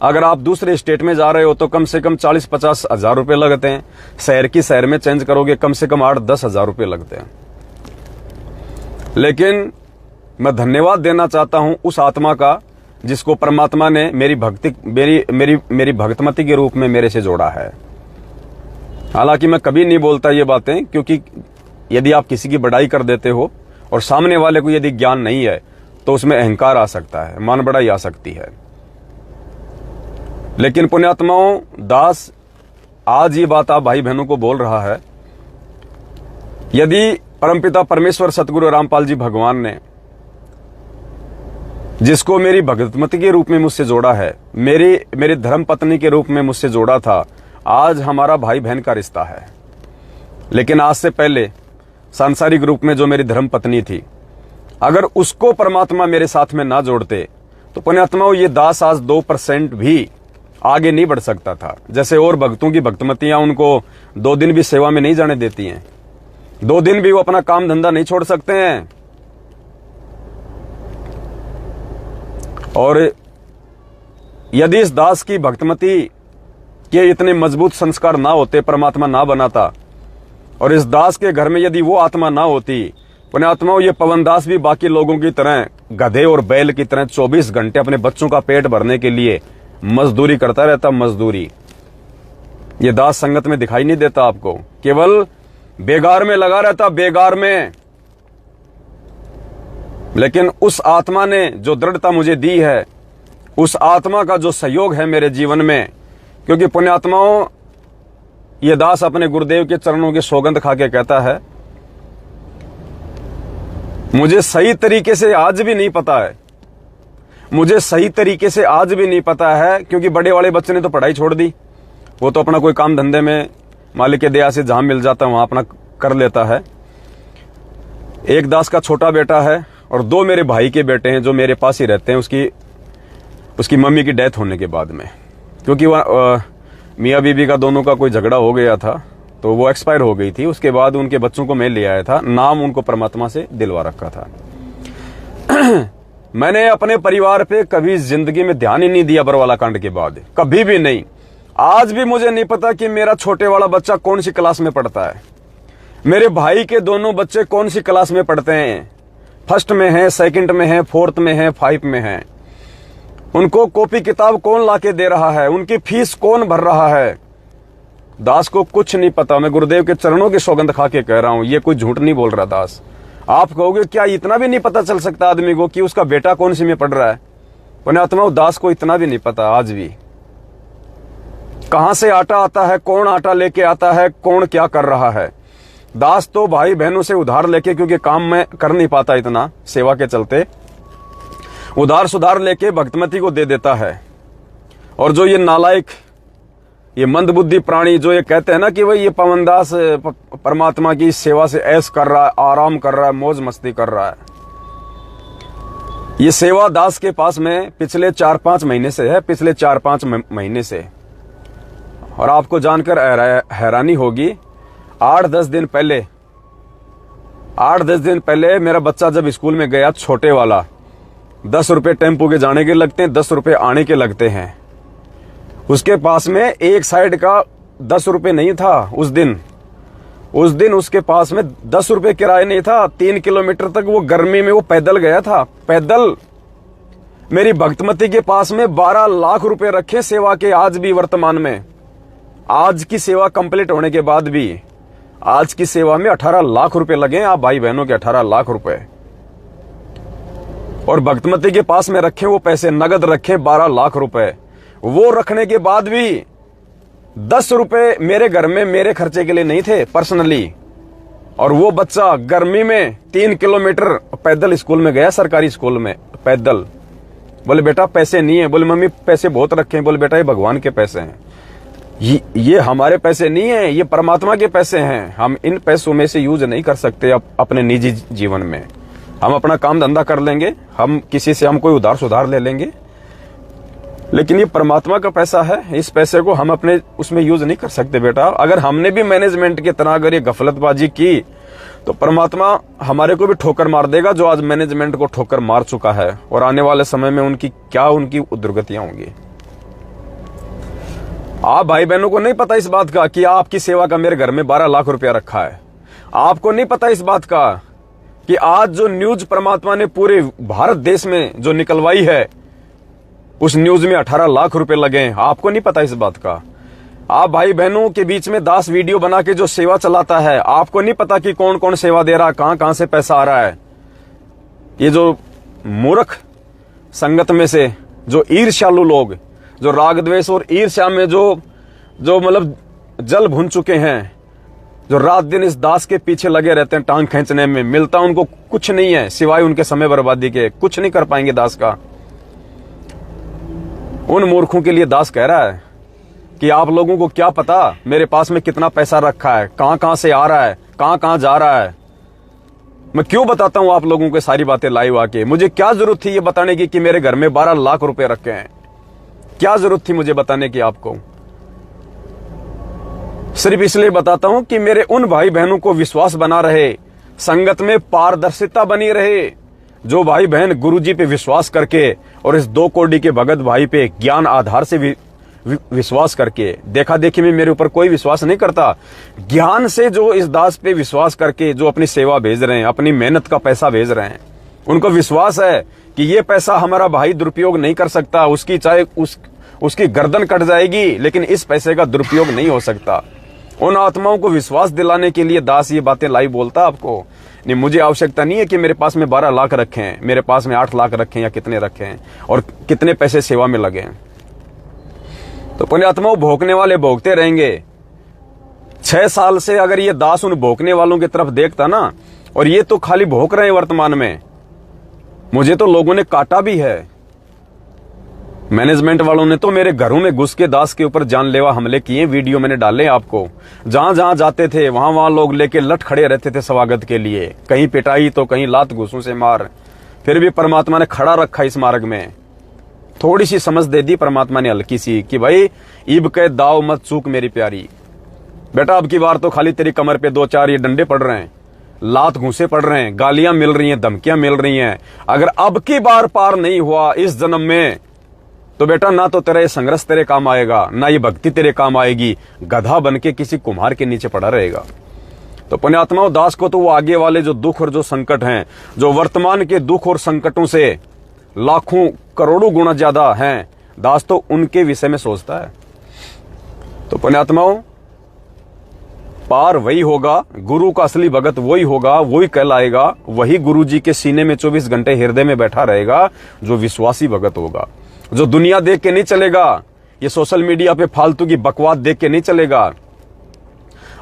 [SPEAKER 1] अगर आप दूसरे स्टेट में जा रहे हो तो कम से कम 40-50 हजार रुपए लगते हैं। शहर की शहर में चेंज करोगे कम से कम 8-10 हजार रुपए लगते हैं। लेकिन मैं धन्यवाद देना चाहता हूं उस आत्मा का जिसको परमात्मा ने मेरी भक्तमती के रूप में मेरे से जोड़ा है। हालांकि मैं कभी नहीं बोलता ये बातें, क्योंकि यदि आप किसी की बड़ाई कर देते हो और सामने वाले को यदि ज्ञान नहीं है, तो उसमें अहंकार आ सकता है, मान बढ़ाई आ सकती है। लेकिन पुण्यात्माओं, दास आज ये बात आप भाई बहनों को बोल रहा है। यदि परमपिता परमेश्वर सतगुरु रामपाल जी भगवान ने, जिसको मेरी भगतमती के रूप में मुझसे जोड़ा है, मेरी धर्म पत्नी के रूप में मुझसे जोड़ा था, आज हमारा भाई बहन का रिश्ता है। लेकिन आज से पहले सांसारिक रूप में जो मेरी धर्म पत्नी थी, अगर उसको परमात्मा मेरे साथ में ना जोड़ते, तो पुण्यात्माओं ये दास आज 2% भी आगे नहीं बढ़ सकता था। जैसे और भक्तों की भक्तमतियां उनको 2 दिन भी सेवा में नहीं जाने देती हैं, 2 दिन भी वो अपना काम धंधा नहीं छोड़ सकते हैं। और यदि इस दास की भक्तमती के इतने मजबूत संस्कार ना होते, परमात्मा ना बनाता, और इस दास के घर में यदि वो आत्मा ना होती, पुण्यात्माओं ये पवन दास भी बाकी लोगों की तरह गधे और बैल की तरह 24 घंटे अपने बच्चों का पेट भरने के लिए मजदूरी करता रहता। मजदूरी ये दास संगत में दिखाई नहीं देता आपको, केवल बेगार में लगा रहता, बेगार में। लेकिन उस आत्मा ने जो दृढ़ता मुझे दी है, उस आत्मा का जो सहयोग है मेरे जीवन में, क्योंकि पुण्यात्माओं ये दास अपने गुरुदेव के चरणों की सौगंध खा के कहता है, मुझे सही तरीके से आज भी नहीं पता है, मुझे सही तरीके से आज भी नहीं पता है, क्योंकि बड़े वाले बच्चे ने तो पढ़ाई छोड़ दी, वो तो अपना कोई काम धंधे में मालिक के दया से जहां मिल जाता है वहां अपना कर लेता है। एक दास का छोटा बेटा है और 2 मेरे भाई के बेटे हैं जो मेरे पास ही रहते हैं, उसकी मम्मी की डेथ होने के बाद में, क्योंकि वह मियाँ बीबी का दोनों का कोई झगड़ा हो गया था, तो वो एक्सपायर हो गई थी। उसके बाद उनके बच्चों को मैं ले आया था, नाम उनको परमात्मा से दिलवा रखा था। मैंने अपने परिवार पे कभी जिंदगी में ध्यान ही नहीं दिया बरवाला कांड के बाद, कभी भी नहीं। आज भी मुझे नहीं पता कि मेरा छोटे वाला बच्चा कौन सी क्लास में पढ़ता है, मेरे भाई के दोनों बच्चे कौन सी क्लास में पढ़ते हैं, फर्स्ट में हैं, सेकंड में हैं, फोर्थ में हैं, 5 में हैं। उनको कॉपी किताब कौन लाके दे रहा है, उनकी फीस कौन भर रहा है, दास को कुछ नहीं पता। मैं गुरुदेव के चरणों की सौगंध खा के कह रहा हूं, ये कोई झूठ नहीं बोल रहा दास। आप कहोगे क्या इतना भी नहीं पता चल सकता आदमी को कि उसका बेटा कौन सी में पढ़ रहा है? पुण्यात्मा, दास को इतना भी नहीं पता आज भी। कहां से आटा आता है, कौन आटा लेके आता है, कौन क्या कर रहा है। दास तो भाई बहनों से उधार लेके, क्योंकि काम में कर नहीं पाता इतना सेवा के चलते, उधार सुधार लेके भक्तमती को दे देता है। और जो ये नालायक, ये मंदबुद्धि प्राणी जो ये कहते हैं ना कि भाई ये पवनदास परमात्मा की सेवा से ऐश कर रहा है, आराम कर रहा है, मौज मस्ती कर रहा है, ये सेवा दास के पास में पिछले 4-5 महीने से है, पिछले 4-5 महीने से। और आपको जानकर हैरानी होगी, 8-10 दिन पहले मेरा बच्चा जब स्कूल में गया, छोटे वाला, 10 रुपए टेम्पो के जाने के लगते हैं, 10 रुपए आने के लगते हैं। उसके पास में एक साइड का 10 रुपए नहीं था उस दिन उसके पास में 10 रुपए किराया नहीं था। 3 किलोमीटर तक वो गर्मी में वो पैदल गया था, पैदल। मेरी भक्तमती के पास में 12 लाख रुपए रखे सेवा के, आज भी वर्तमान में, आज की सेवा कंप्लीट होने के बाद भी, आज की सेवा में 18 लाख रुपए लगे। आप भाई बहनों के 18 लाख रुपए। और भक्तमती के पास में रखे वो पैसे, नगद रखे 12 लाख रुपए। वो रखने के बाद भी 10 रुपए मेरे घर में मेरे खर्चे के लिए नहीं थे पर्सनली। और वो बच्चा गर्मी में 3 किलोमीटर पैदल स्कूल में गया, सरकारी स्कूल में पैदल। बोले बेटा पैसे नहीं है। बोले मम्मी पैसे बहुत रखे हैं। बोले बेटा ये भगवान के पैसे हैं, ये हमारे पैसे नहीं है, ये परमात्मा के पैसे हैं। हम इन पैसों में से यूज नहीं कर सकते अपने निजी जीवन में। हम अपना काम धंधा कर लेंगे, हम किसी से हम कोई उधार सुधार ले लेंगे, लेकिन ये परमात्मा का पैसा है, इस पैसे को हम अपने उसमें यूज नहीं कर सकते बेटा। अगर हमने भी मैनेजमेंट की तरह अगर ये गफलतबाजी की तो परमात्मा हमारे को भी ठोकर मार देगा, जो आज मैनेजमेंट को ठोकर मार चुका है। और आने वाले समय में उनकी दुर्गतियां होंगी। आप भाई बहनों को नहीं पता इस बात का कि आपकी सेवा का मेरे घर में 12 लाख रुपया रखा है। आपको नहीं पता इस बात का कि आज जो न्यूज परमात्मा ने पूरे भारत देश में जो निकलवाई है, उस न्यूज में 18 लाख रुपए लगे हैं। आपको नहीं पता इस बात का। आप भाई बहनों के बीच में दास वीडियो बना के जो सेवा चलाता है, आपको नहीं पता कि कौन कौन सेवा दे रहा है, कहां कहां से पैसा आ रहा है। ये जो मूर्ख संगत में से जो ईर्ष्यालु लोग, जो राग द्वेष और ईर्ष्या में जो मतलब जल भुन चुके हैं, जो रात दिन इस दास के पीछे लगे रहते हैं, टांग खींचने में, मिलता उनको कुछ नहीं है सिवाय उनके समय बर्बादी के। कुछ नहीं कर पाएंगे दास का। उन मूर्खों के लिए दास कह रहा है कि आप लोगों को क्या पता मेरे पास में कितना पैसा रखा है, कहां कहां से आ रहा है, कहां कहां जा रहा है। मैं क्यों बताता हूं आप लोगों को सारी बातें लाइव आके? मुझे क्या जरूरत थी ये बताने की कि मेरे घर में 12 लाख रुपए रखे हैं? क्या जरूरत थी मुझे बताने की आपको? सिर्फ इसलिए बताता हूं कि मेरे उन भाई बहनों को विश्वास बना रहे, संगत में पारदर्शिता बनी रहे। जो भाई बहन गुरुजी पे विश्वास करके और इस 2 कोड़ी के भगत भाई पे ज्ञान आधार से विश्वास करके, देखा देखी में मेरे ऊपर कोई विश्वास नहीं करता, ज्ञान से जो इस दास पे विश्वास करके जो अपनी सेवा भेज रहे हैं, अपनी मेहनत का पैसा भेज रहे हैं, उनको विश्वास है कि ये पैसा हमारा भाई दुरुपयोग नहीं कर सकता। उसकी चाहे उसकी गर्दन कट जाएगी, लेकिन इस पैसे का दुरुपयोग नहीं हो सकता। उन आत्माओं को विश्वास दिलाने के लिए दास ये बातें लाई बोलता आपको। नहीं, मुझे आवश्यकता नहीं है कि मेरे पास में 12 लाख रखे हैं, मेरे पास में 8 लाख रखे हैं या कितने रखे हैं और कितने पैसे सेवा में लगे हैं। तो पुण्यात्माओं, भोंकने वाले भोंकते रहेंगे। 6 साल से अगर ये दास उन भोंकने वालों की तरफ देखता ना, और ये तो खाली भोंक रहे हैं वर्तमान में, मुझे तो लोगों ने काटा भी है। मैनेजमेंट वालों ने तो मेरे घरों में घुस के दास के ऊपर जानलेवा हमले किए। वीडियो मैंने डाले आपको। जहां जहां जाते थे वहां लोग लेके लट खड़े रहते थे स्वागत के लिए। कहीं पिटाई तो कहीं लात घूसों से मार। फिर भी परमात्मा ने खड़ा रखा इस मार्ग में। थोड़ी सी समझ दे दी परमात्मा ने, हल्की सी, कि भाई ईब के दाव मत चूक मेरी प्यारी। बेटा अब की बार तो खाली तेरी कमर पे 2-4 ये डंडे पड़ रहे हैं, लात घूसे पड़ रहे हैं, गालियां मिल रही हैं, धमकियां मिल रही हैं। अगर अब की बार पार नहीं हुआ इस जन्म में, तो बेटा ना तो तेरा ये संघर्ष तेरे काम आएगा, ना ये भक्ति तेरे काम आएगी। गधा बन के किसी कुम्हार के नीचे पड़ा रहेगा। तो पुण्यात्माओं, दास को तो वो आगे वाले जो दुख और जो संकट हैं, जो वर्तमान के दुख और संकटों से लाखों करोड़ों गुना ज्यादा हैं, दास तो उनके विषय में सोचता है। तो पुण्यात्माओं, पार वही होगा, गुरु का असली भगत वही होगा, वही कहलाएगा, वही गुरु जी के सीने में 24 घंटे हृदय में बैठा रहेगा, जो विश्वासी भगत होगा, जो दुनिया देख के नहीं चलेगा, ये सोशल मीडिया पे फालतू की बकवाद देख के नहीं चलेगा।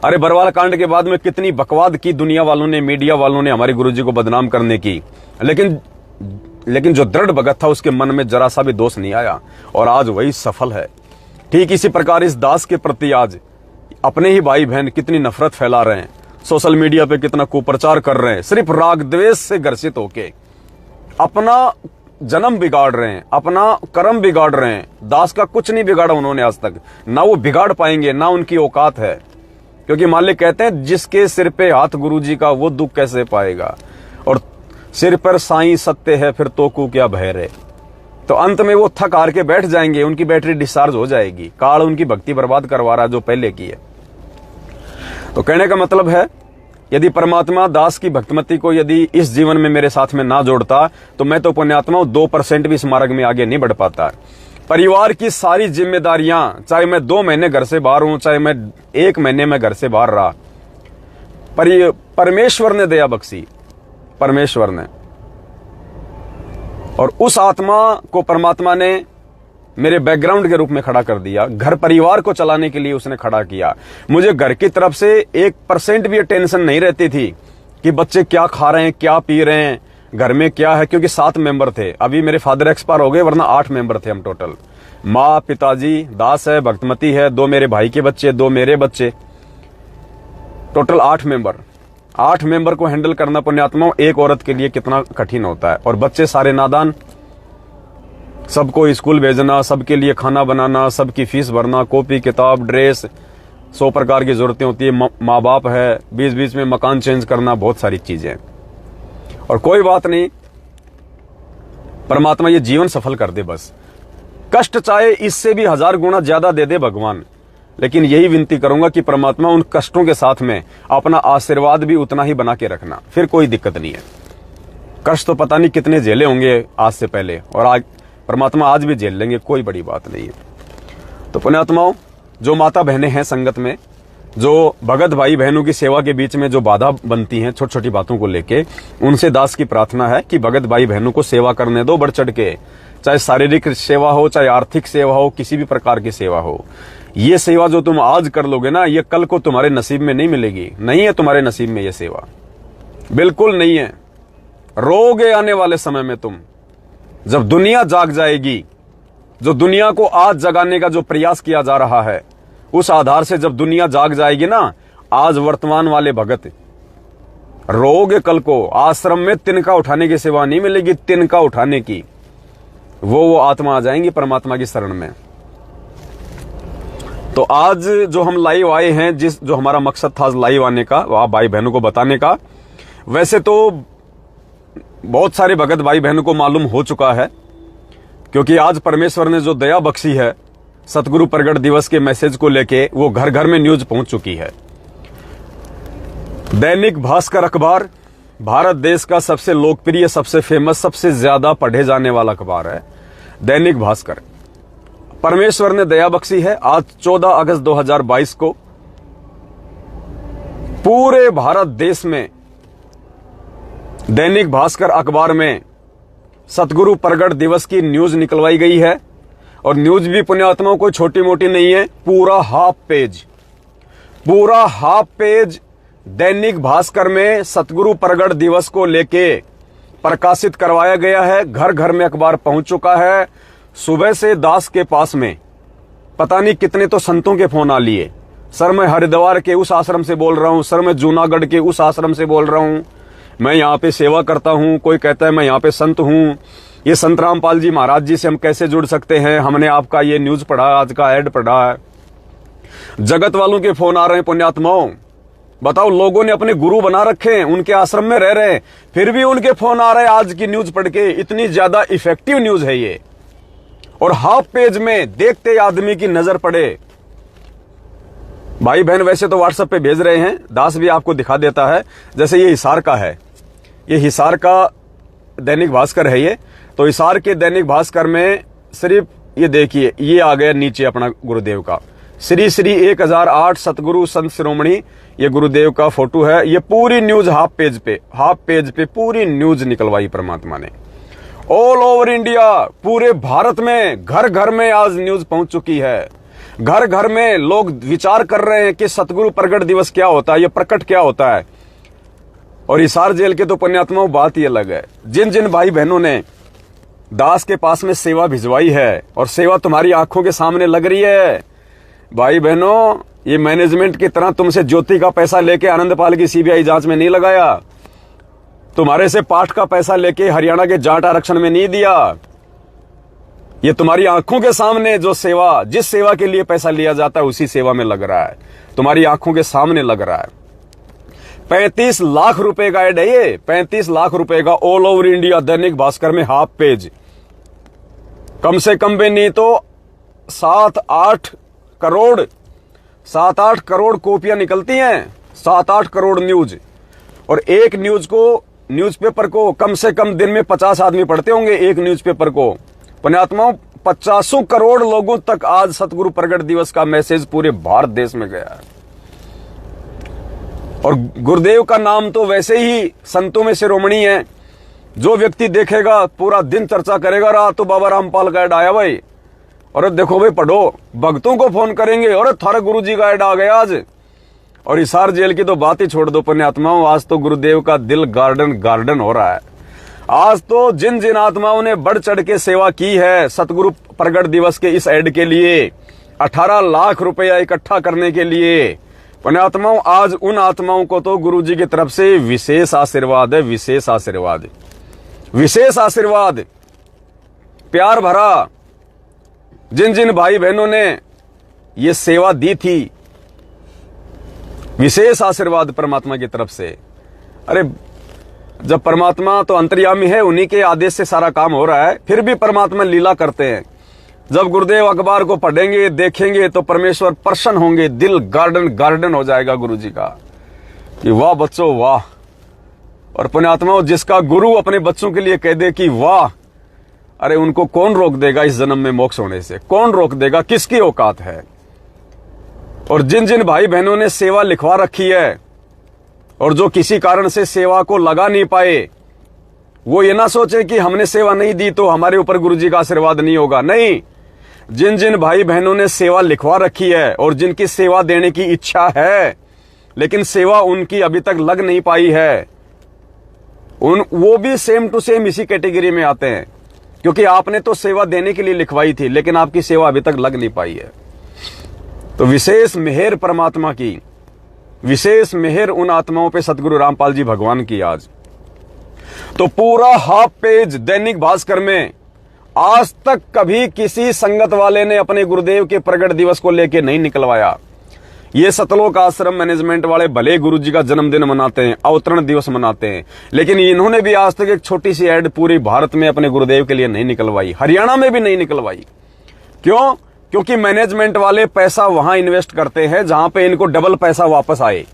[SPEAKER 1] अरे बरवाला कांड के बाद में कितनी बकवाद की दुनिया वालों ने, मीडिया वालों ने हमारे गुरु जी को बदनाम करने की, लेकिन जो दृढ़ भगत था उसके मन में जरा सा भी दोष नहीं आया, और आज वही सफल है। ठीक इसी प्रकार इस दास के प्रति आज अपने ही भाई बहन कितनी नफरत फैला रहे हैं, सोशल मीडिया पे कितना कुप्रचार कर रहे हैं, सिर्फ राग द्वेष से ग्रसित होके अपना जन्म बिगाड़ रहे हैं, अपना कर्म बिगाड़ रहे हैं। दास का कुछ नहीं बिगाड़ा उन्होंने आज तक, ना वो बिगाड़ पाएंगे, ना उनकी औकात है, क्योंकि मालिक कहते हैं जिसके सिर पे हाथ गुरु जी का वो दुख कैसे पाएगा, और सिर पर साईं सत्य है फिर तो को क्या भय रे। तो अंत में वो थक हार के बैठ जाएंगे, उनकी बैटरी डिस्चार्ज हो जाएगी, काल उनकी भक्ति बर्बाद करवा रहा है जो पहले की है। तो कहने का मतलब है, यदि परमात्मा दास की भक्तिमती को यदि इस जीवन में मेरे साथ में ना जोड़ता, तो मैं तो पुण्यात्मा 2% भी इस मार्ग में आगे नहीं बढ़ पाता। परिवार की सारी जिम्मेदारियां, चाहे मैं 2 महीने घर से बाहर हूं, चाहे मैं 1 महीने में घर से बाहर रहा, परमेश्वर ने दया बख्शी, परमेश्वर ने, और उस आत्मा को परमात्मा ने मेरे बैकग्राउंड के रूप में खड़ा कर दिया। घर परिवार को चलाने के लिए उसने खड़ा किया। मुझे घर की तरफ से 1% भी टेंशन नहीं रहती थी कि बच्चे क्या खा रहे हैं, क्या पी रहे हैं, घर में क्या है, क्योंकि 7 मेंबर थे। अभी मेरे फादर एक्सपायर हो गए, वरना 8 मेंबर थे हम टोटल। माँ, पिताजी, दास है, भक्तमती है, 2 मेरे भाई के बच्चे, 2 मेरे बच्चे, टोटल 8 मेंबर। 8 मेंबर को हैंडल करना पुण्यात्माओं एक औरत के लिए कितना कठिन होता है। और बच्चे सारे नादान, सबको स्कूल भेजना, सबके लिए खाना बनाना, सबकी फीस भरना, कॉपी किताब ड्रेस, 100 प्रकार की जरूरतें होती है। माँ बाप है, बीच बीच में मकान चेंज करना, बहुत सारी चीजें। और कोई बात नहीं, परमात्मा ये जीवन सफल कर दे बस। कष्ट चाहे इससे भी 1000 गुना ज्यादा दे दे भगवान, लेकिन यही विनती करूंगा कि परमात्मा उन कष्टों के साथ में अपना आशीर्वाद भी उतना ही बना के रखना, फिर कोई दिक्कत नहीं है। कष्ट तो पता नहीं कितने झेले होंगे आज से पहले, और आज परमात्मा आज भी झेल लेंगे, कोई बड़ी बात नहीं है। तो पुण्यात्माओं, जो माता बहनें हैं संगत में, जो भगत भाई बहनों की सेवा के बीच में जो बाधा बनती हैं छोटी छोटी बातों को लेके, उनसे दास की प्रार्थना है कि भगत भाई बहनों को सेवा करने दो बढ़ चढ़ के, चाहे शारीरिक सेवा हो, चाहे आर्थिक सेवा हो, किसी भी प्रकार की सेवा हो। ये सेवा जो तुम आज कर लोगे ना, ये कल को तुम्हारे नसीब में नहीं मिलेगी। नहीं है तुम्हारे नसीब में ये सेवा, बिल्कुल नहीं है। रोगे आने वाले समय में तुम, जब दुनिया जाग जाएगी, जो दुनिया को आज जगाने का जो प्रयास किया जा रहा है, उस आधार से जब दुनिया जाग जाएगी ना, आज वर्तमान वाले भगत रोगे कल को आश्रम में तिनका उठाने की सेवा नहीं मिलेगी, तिनका उठाने की। वो आत्मा आ जाएंगी परमात्मा की शरण में। तो आज जो हम लाइव आए हैं, जो हमारा मकसद था लाइव आने का, आप भाई बहनों को बताने का, वैसे तो बहुत सारे भगत भाई बहनों को मालूम हो चुका है, क्योंकि आज परमेश्वर ने जो दया बख्शी है सतगुरु प्रगट दिवस के मैसेज को लेके, वो घर घर में न्यूज पहुंच चुकी है। दैनिक भास्कर अखबार भारत देश का सबसे लोकप्रिय, सबसे फेमस, सबसे ज्यादा पढ़े जाने वाला अखबार है दैनिक भास्कर। परमेश्वर ने दया बख्शी है, आज 14 अगस्त 2022 को पूरे भारत देश में दैनिक भास्कर अखबार में सतगुरु प्रगट दिवस की न्यूज निकलवाई गई है। और न्यूज भी पुण्यात्माओं कोई छोटी मोटी नहीं है, पूरा हाफ पेज दैनिक भास्कर में सतगुरु प्रगट दिवस को लेके प्रकाशित करवाया गया है। घर घर में अखबार पहुंच चुका है। सुबह से दास के पास में पता नहीं कितने तो संतों के फोन आ लिए, सर मैं हरिद्वार के उस आश्रम से बोल रहा हूं, सर मैं जूनागढ़ के उस आश्रम से बोल रहा हूं, मैं यहाँ पे सेवा करता हूं, कोई कहता है मैं यहाँ पे संत हूं, ये संत रामपाल जी महाराज जी से हम कैसे जुड़ सकते हैं, हमने आपका ये न्यूज पढ़ा, आज का ऐड पढ़ा है। जगत वालों के फोन आ रहे हैं पुण्यात्माओं। बताओ, लोगों ने अपने गुरु बना रखे हैं, उनके आश्रम में रह रहे हैं, फिर भी उनके फोन आ रहे हैं आज की न्यूज पढ़ के। इतनी ज्यादा इफेक्टिव न्यूज है ये। और हाफ पेज में देखते आदमी की नजर पड़े भाई बहन वैसे तो व्हाट्सएप पे भेज रहे हैं, दास भी आपको दिखा देता है। जैसे ये हिसार का है, ये हिसार का दैनिक भास्कर है ये। तो हिसार के दैनिक भास्कर में सिर्फ ये देखिए, ये आ गया नीचे अपना गुरुदेव का श्री श्री 1008 सतगुरु संत शिरोमणि, ये गुरुदेव का फोटो है। ये पूरी न्यूज हाफ पेज पे पूरी न्यूज निकलवाई परमात्मा ने। ऑल ओवर इंडिया, पूरे भारत में घर घर में आज न्यूज पहुंच चुकी है। घर घर में लोग विचार कर रहे हैं कि सतगुरु प्रगट दिवस क्या होता है, ये प्रकट क्या होता है। और हिसार जेल के तो पुण्यात्माओं बात ही अलग है। जिन जिन भाई बहनों ने दास के पास में सेवा भिजवाई है और सेवा तुम्हारी आंखों के सामने लग रही है, भाई बहनों, ये मैनेजमेंट की तरह तुमसे ज्योति का पैसा लेके आनंदपाल की सीबीआई जांच में नहीं लगाया, तुम्हारे से पाठ का पैसा लेके हरियाणा के जाट आरक्षण में नहीं दिया। ये तुम्हारी आंखों के सामने जो सेवा, जिस सेवा के लिए पैसा लिया जाता है उसी सेवा में लग रहा है, तुम्हारी आंखों के सामने लग रहा है। 35 लाख रुपए का एड है ये, 35 लाख रुपए का all over India Dainik Bhaskar में हाफ पेज। कम से कम भी नहीं तो 7-8 करोड़ कॉपियां निकलती हैं, 7-8 करोड़ न्यूज। और एक न्यूज़पेपर को कम से कम दिन में 50 आदमी पढ़ते होंगे एक न्यूज़पेपर को। पुण्यात्माओं, 50 करोड़ लोगों तक आज सतगुरु प्रगट दिवस का मैसेज पूरे भारत देश में गया है। और गुरुदेव का नाम तो वैसे ही संतों में शिरोमणि है। जो व्यक्ति देखेगा पूरा दिन चर्चा करेगा, रात तो बाबा रामपाल का ऐड आया भाई, और देखो भाई पढ़ो, भक्तों को फोन करेंगे और थारा गुरु जी का ऐड आ गया आज। और हिसार जेल की तो बात ही छोड़ दो पुण्यात्माओं, आज तो गुरुदेव का दिल गार्डन हो रहा है। आज तो जिन जिन आत्माओं ने बढ़ चढ़ के सेवा की है सतगुरु प्रगट दिवस के इस ऐड के लिए, 18 लाख रुपया इकट्ठा करने के लिए, पुण्यात्माओं, आज उन आत्माओं को तो गुरु जी की तरफ से विशेष आशीर्वाद है, विशेष आशीर्वाद, प्यार भरा। जिन जिन भाई बहनों ने ये सेवा दी थी, विशेष आशीर्वाद परमात्मा की तरफ से। अरे जब परमात्मा तो अंतर्यामी है, उन्हीं के आदेश से सारा काम हो रहा है, फिर भी परमात्मा लीला करते हैं। जब गुरुदेव अखबार को पढ़ेंगे, देखेंगे तो परमेश्वर प्रसन्न होंगे, दिल गार्डन हो जाएगा गुरु जी का कि वाह बच्चों वाह। और पुण्यात्माओं, जिसका गुरु अपने बच्चों के लिए कह दे कि वाह, अरे उनको कौन रोक देगा इस जन्म में मोक्ष होने से, कौन रोक देगा, किसकी औकात है। और जिन जिन भाई बहनों ने सेवा लिखवा रखी है और जो किसी कारण से सेवा को लगा नहीं पाए, वो ये ना सोचे कि हमने सेवा नहीं दी तो हमारे ऊपर गुरुजी का आशीर्वाद नहीं होगा। नहीं, जिन जिन भाई बहनों ने सेवा लिखवा रखी है और जिनकी सेवा देने की इच्छा है लेकिन सेवा उनकी अभी तक लग नहीं पाई है, वो भी सेम टू सेम इसी कैटेगरी में आते हैं, क्योंकि आपने तो सेवा देने के लिए लिखवाई थी लेकिन आपकी सेवा अभी तक लग नहीं पाई है। तो विशेष मेहर परमात्मा की, विशेष मेहर उन आत्माओं पे सतगुरु रामपाल जी भगवान की आज। तो पूरा हाफ पेज दैनिक भास्कर में आज तक कभी किसी संगत वाले ने अपने गुरुदेव के प्रगट दिवस को लेके नहीं निकलवाया। ये सतलोक आश्रम मैनेजमेंट वाले भले गुरु जी का जन्मदिन मनाते हैं, अवतरण दिवस मनाते हैं, लेकिन इन्होंने भी आज तक एक छोटी सी ऐड पूरी भारत में अपने गुरुदेव के लिए नहीं निकलवाई, हरियाणा में भी नहीं निकलवाई। क्यों? क्योंकि मैनेजमेंट वाले पैसा वहां इन्वेस्ट करते हैं जहां पे इनको डबल पैसा वापस आए।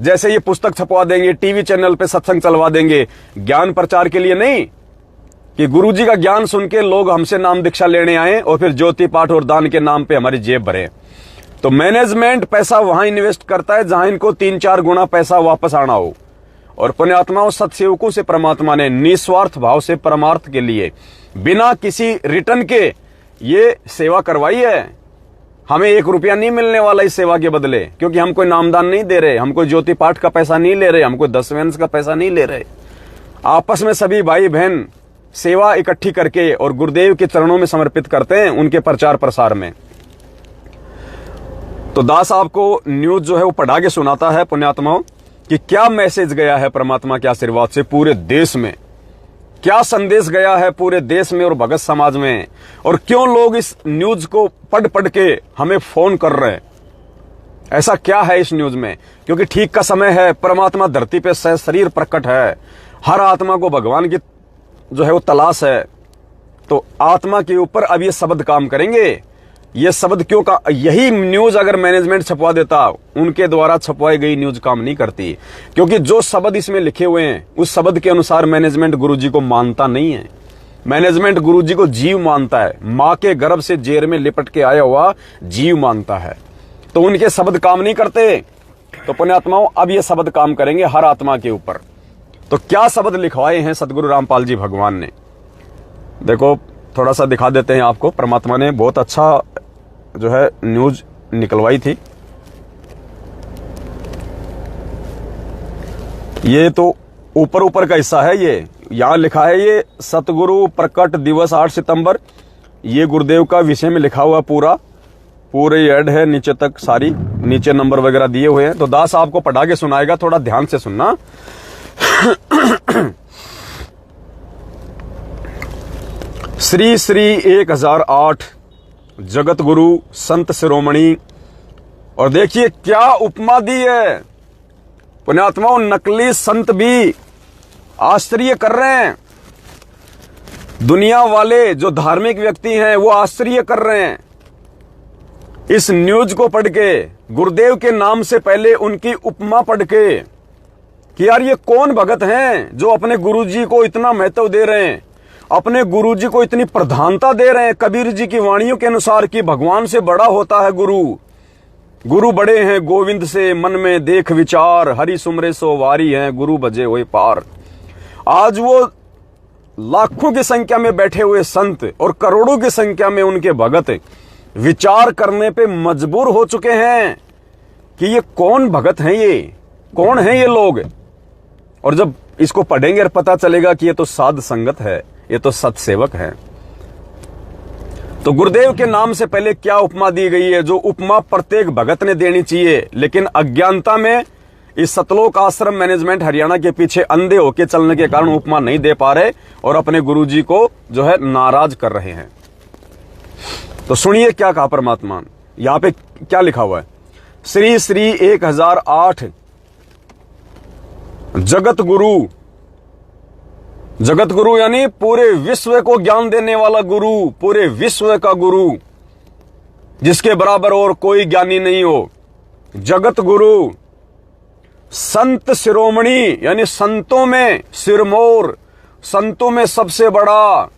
[SPEAKER 1] जैसे ये पुस्तक छपवा देंगे, टीवी चैनल पे सत्संग चलवा देंगे, ज्ञान प्रचार के लिए नहीं कि गुरुजी का ज्ञान सुन के लोग हमसे नाम दीक्षा लेने आए और फिर ज्योति पाठ और दान के नाम पे हमारी जेब भरे। तो मैनेजमेंट पैसा वहां इन्वेस्ट करता है जहां इनको 3-4 गुना पैसा वापस आना हो। और पुण्यात्माओं, सत्सेवकों से परमात्मा ने निस्वार्थ भाव से परमार्थ के लिए बिना किसी रिटर्न के ये सेवा करवाई है। हमें 1 रुपया नहीं मिलने वाला इस सेवा के बदले, क्योंकि हम कोई नामदान नहीं दे रहे, हम कोई ज्योति पाठ का पैसा नहीं ले रहे, हम कोई 10 वेंस का पैसा नहीं ले रहे। आपस में सभी भाई बहन सेवा इकट्ठी करके और गुरुदेव के चरणों में समर्पित करते हैं उनके प्रचार प्रसार में। तो दास आपको न्यूज जो है वो पढ़ा के सुनाता है पुण्यात्माओं कि क्या मैसेज गया है परमात्मा के आशीर्वाद से पूरे देश में, क्या संदेश गया है पूरे देश में और भगत समाज में, और क्यों लोग इस न्यूज को पढ़ के हमें फोन कर रहे हैं। ऐसा क्या है इस न्यूज में? क्योंकि ठीक का समय है, परमात्मा धरती पे शरीर प्रकट है, हर आत्मा को भगवान की जो है वो तलाश है। तो आत्मा के ऊपर अब ये शब्द काम करेंगे ये शब्द क्यों का, यही न्यूज अगर मैनेजमेंट छपवा देता, उनके द्वारा छपवाई गई न्यूज काम नहीं करती, क्योंकि जो शब्द इसमें लिखे हुए हैं उस शब्द के अनुसार मैनेजमेंट गुरुजी को मानता नहीं है। मैनेजमेंट गुरुजी को जीव मानता है, मां के गर्भ से जेर में लिपट के आया हुआ जीव मानता है, तो उनके शब्द काम नहीं करते। तो पुण्यात्माओं, अब ये शब्द काम करेंगे हर आत्मा के ऊपर। तो क्या शब्द लिखवाए हैं सतगुरु रामपाल जी भगवान ने, देखो थोड़ा सा दिखा देते हैं आपको। परमात्मा ने बहुत अच्छा जो है न्यूज निकलवाई थी। ये तो ऊपर ऊपर का हिस्सा है, ये यहां लिखा है ये सतगुरु प्रकट दिवस 8 सितंबर, ये गुरुदेव का विषय में लिखा हुआ पूरे ऐड है, नीचे तक सारी, नीचे नंबर वगैरह दिए हुए हैं। तो दास आपको पढ़ा के सुनाएगा, थोड़ा ध्यान से सुनना। श्री श्री 1008 जगत गुरु संत शिरोमणि, और देखिए क्या उपमा दी है पुण्यात्माओं, नकली संत भी आश्चर्य कर रहे हैं। दुनिया वाले जो धार्मिक व्यक्ति हैं वो आश्चर्य कर रहे हैं इस न्यूज को पढ़ के, गुरुदेव के नाम से पहले उनकी उपमा पढ़ के, कि यार ये कौन भगत हैं जो अपने गुरुजी को इतना महत्व दे रहे हैं, अपने गुरुजी को इतनी प्रधानता दे रहे हैं। कबीर जी की वाणियों के अनुसार कि भगवान से बड़ा होता है गुरु, गुरु बड़े हैं गोविंद से, मन में देख विचार, हरि सुमरे सो वारी हैं, गुरु बजे हुए पार। आज वो लाखों की संख्या में बैठे हुए संत और करोड़ों की संख्या में उनके भगत विचार करने पे मजबूर हो चुके हैं कि ये कौन भगत हैं, ये कौन है ये लोग। और जब इसको पढ़ेंगे और पता चलेगा कि ये तो साध संगत है, ये तो सत्सेवक है। तो गुरुदेव के नाम से पहले क्या उपमा दी गई है, जो उपमा प्रत्येक भगत ने देनी चाहिए, लेकिन अज्ञानता में इस सतलोक आश्रम मैनेजमेंट हरियाणा के पीछे अंधे होके चलने के कारण उपमा नहीं दे पा रहे और अपने गुरुजी को जो है नाराज कर रहे हैं। तो सुनिए क्या कहा परमात्मा, यहां पे क्या लिखा हुआ है। श्री श्री 1008 जगत गुरु, जगत गुरु यानी पूरे विश्व को ज्ञान देने वाला गुरु, पूरे विश्व का गुरु, जिसके बराबर और कोई ज्ञानी नहीं हो। जगत गुरु संत शिरोमणि यानी संतों में सिरमौर, संतों में सबसे बड़ा,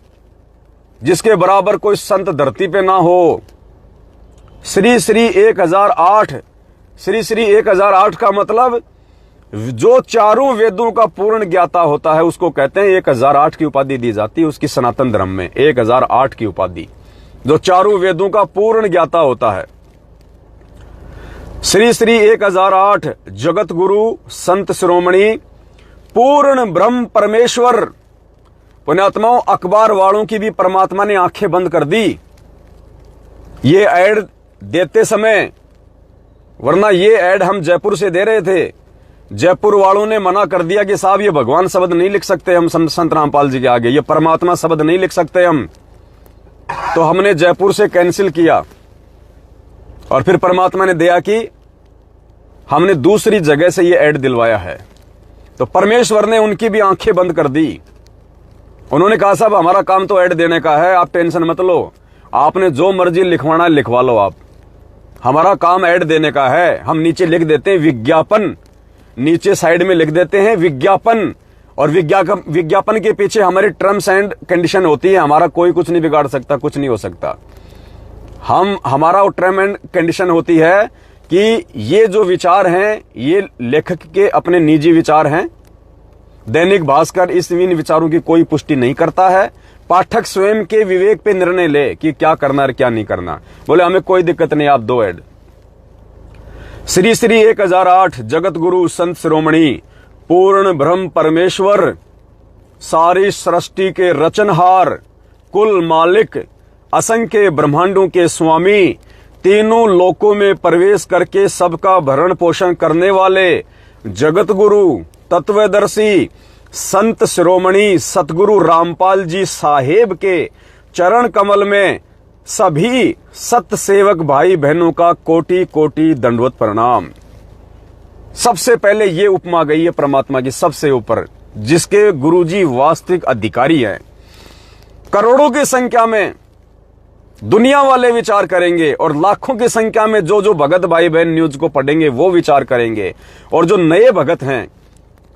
[SPEAKER 1] जिसके बराबर कोई संत धरती पे ना हो। श्री श्री 1008, श्री श्री 1008 का मतलब जो चारों वेदों का पूर्ण ज्ञाता होता है उसको कहते हैं 1008 की उपाधि दी जाती है उसकी सनातन धर्म में, 1008 की उपाधि, जो चारों वेदों का पूर्ण ज्ञाता होता है। श्री श्री 1008 जगत गुरु संत शिरोमणि पूर्ण ब्रह्म परमेश्वर। पुण्यात्माओं, अखबार वालों की भी परमात्मा ने आंखें बंद कर दी ये ऐड देते समय, वरना ये ऐड हम जयपुर से दे रहे थे। जयपुर वालों ने मना कर दिया कि साहब ये भगवान शब्द नहीं लिख सकते हम संत रामपाल जी के आगे, ये परमात्मा शब्द नहीं लिख सकते हम। तो हमने जयपुर से कैंसिल किया और फिर परमात्मा ने दया की, हमने दूसरी जगह से ये ऐड दिलवाया है। तो परमेश्वर ने उनकी भी आंखें बंद कर दी। उन्होंने कहा साहब हमारा काम तो ऐड देने का है, आप टेंशन मत लो, आपने जो मर्जी लिखवाना है लिखवा लो आप, हमारा काम ऐड देने का है। हम नीचे लिख देते हैं विज्ञापन, नीचे साइड में लिख देते हैं विज्ञापन, और विज्ञापन के पीछे हमारी टर्म्स एंड कंडीशन होती है, हमारा कोई कुछ नहीं बिगाड़ सकता, कुछ नहीं हो सकता। हमारा टर्म एंड कंडीशन होती है कि ये जो विचार हैं ये लेखक के अपने निजी विचार हैं। दैनिक भास्कर इन विचारों की कोई पुष्टि नहीं करता है। पाठक स्वयं के विवेक पे निर्णय ले कि क्या करना और क्या नहीं करना। बोले हमें कोई दिक्कत नहीं, आप दो ऐड। श्री श्री 1008 जगत गुरु संत शिरोमणि पूर्ण ब्रह्म परमेश्वर, सारी सृष्टि के रचनहार, कुल मालिक, असंख्य ब्रह्मांडों के स्वामी, तीनों लोकों में प्रवेश करके सबका भरण पोषण करने वाले जगत गुरु तत्वदर्शी संत शिरोमणि सतगुरु रामपाल जी साहेब के चरण कमल में सभी सत सेवक भाई बहनों का कोटि कोटि दंडवत प्रणाम। सबसे पहले ये उपमा गई है परमात्मा की सबसे ऊपर, जिसके गुरुजी वास्तविक अधिकारी हैं। करोड़ों की संख्या में दुनिया वाले विचार करेंगे, और लाखों की संख्या में जो जो भगत भाई बहन न्यूज को पढ़ेंगे वो विचार करेंगे। और जो नए भगत हैं,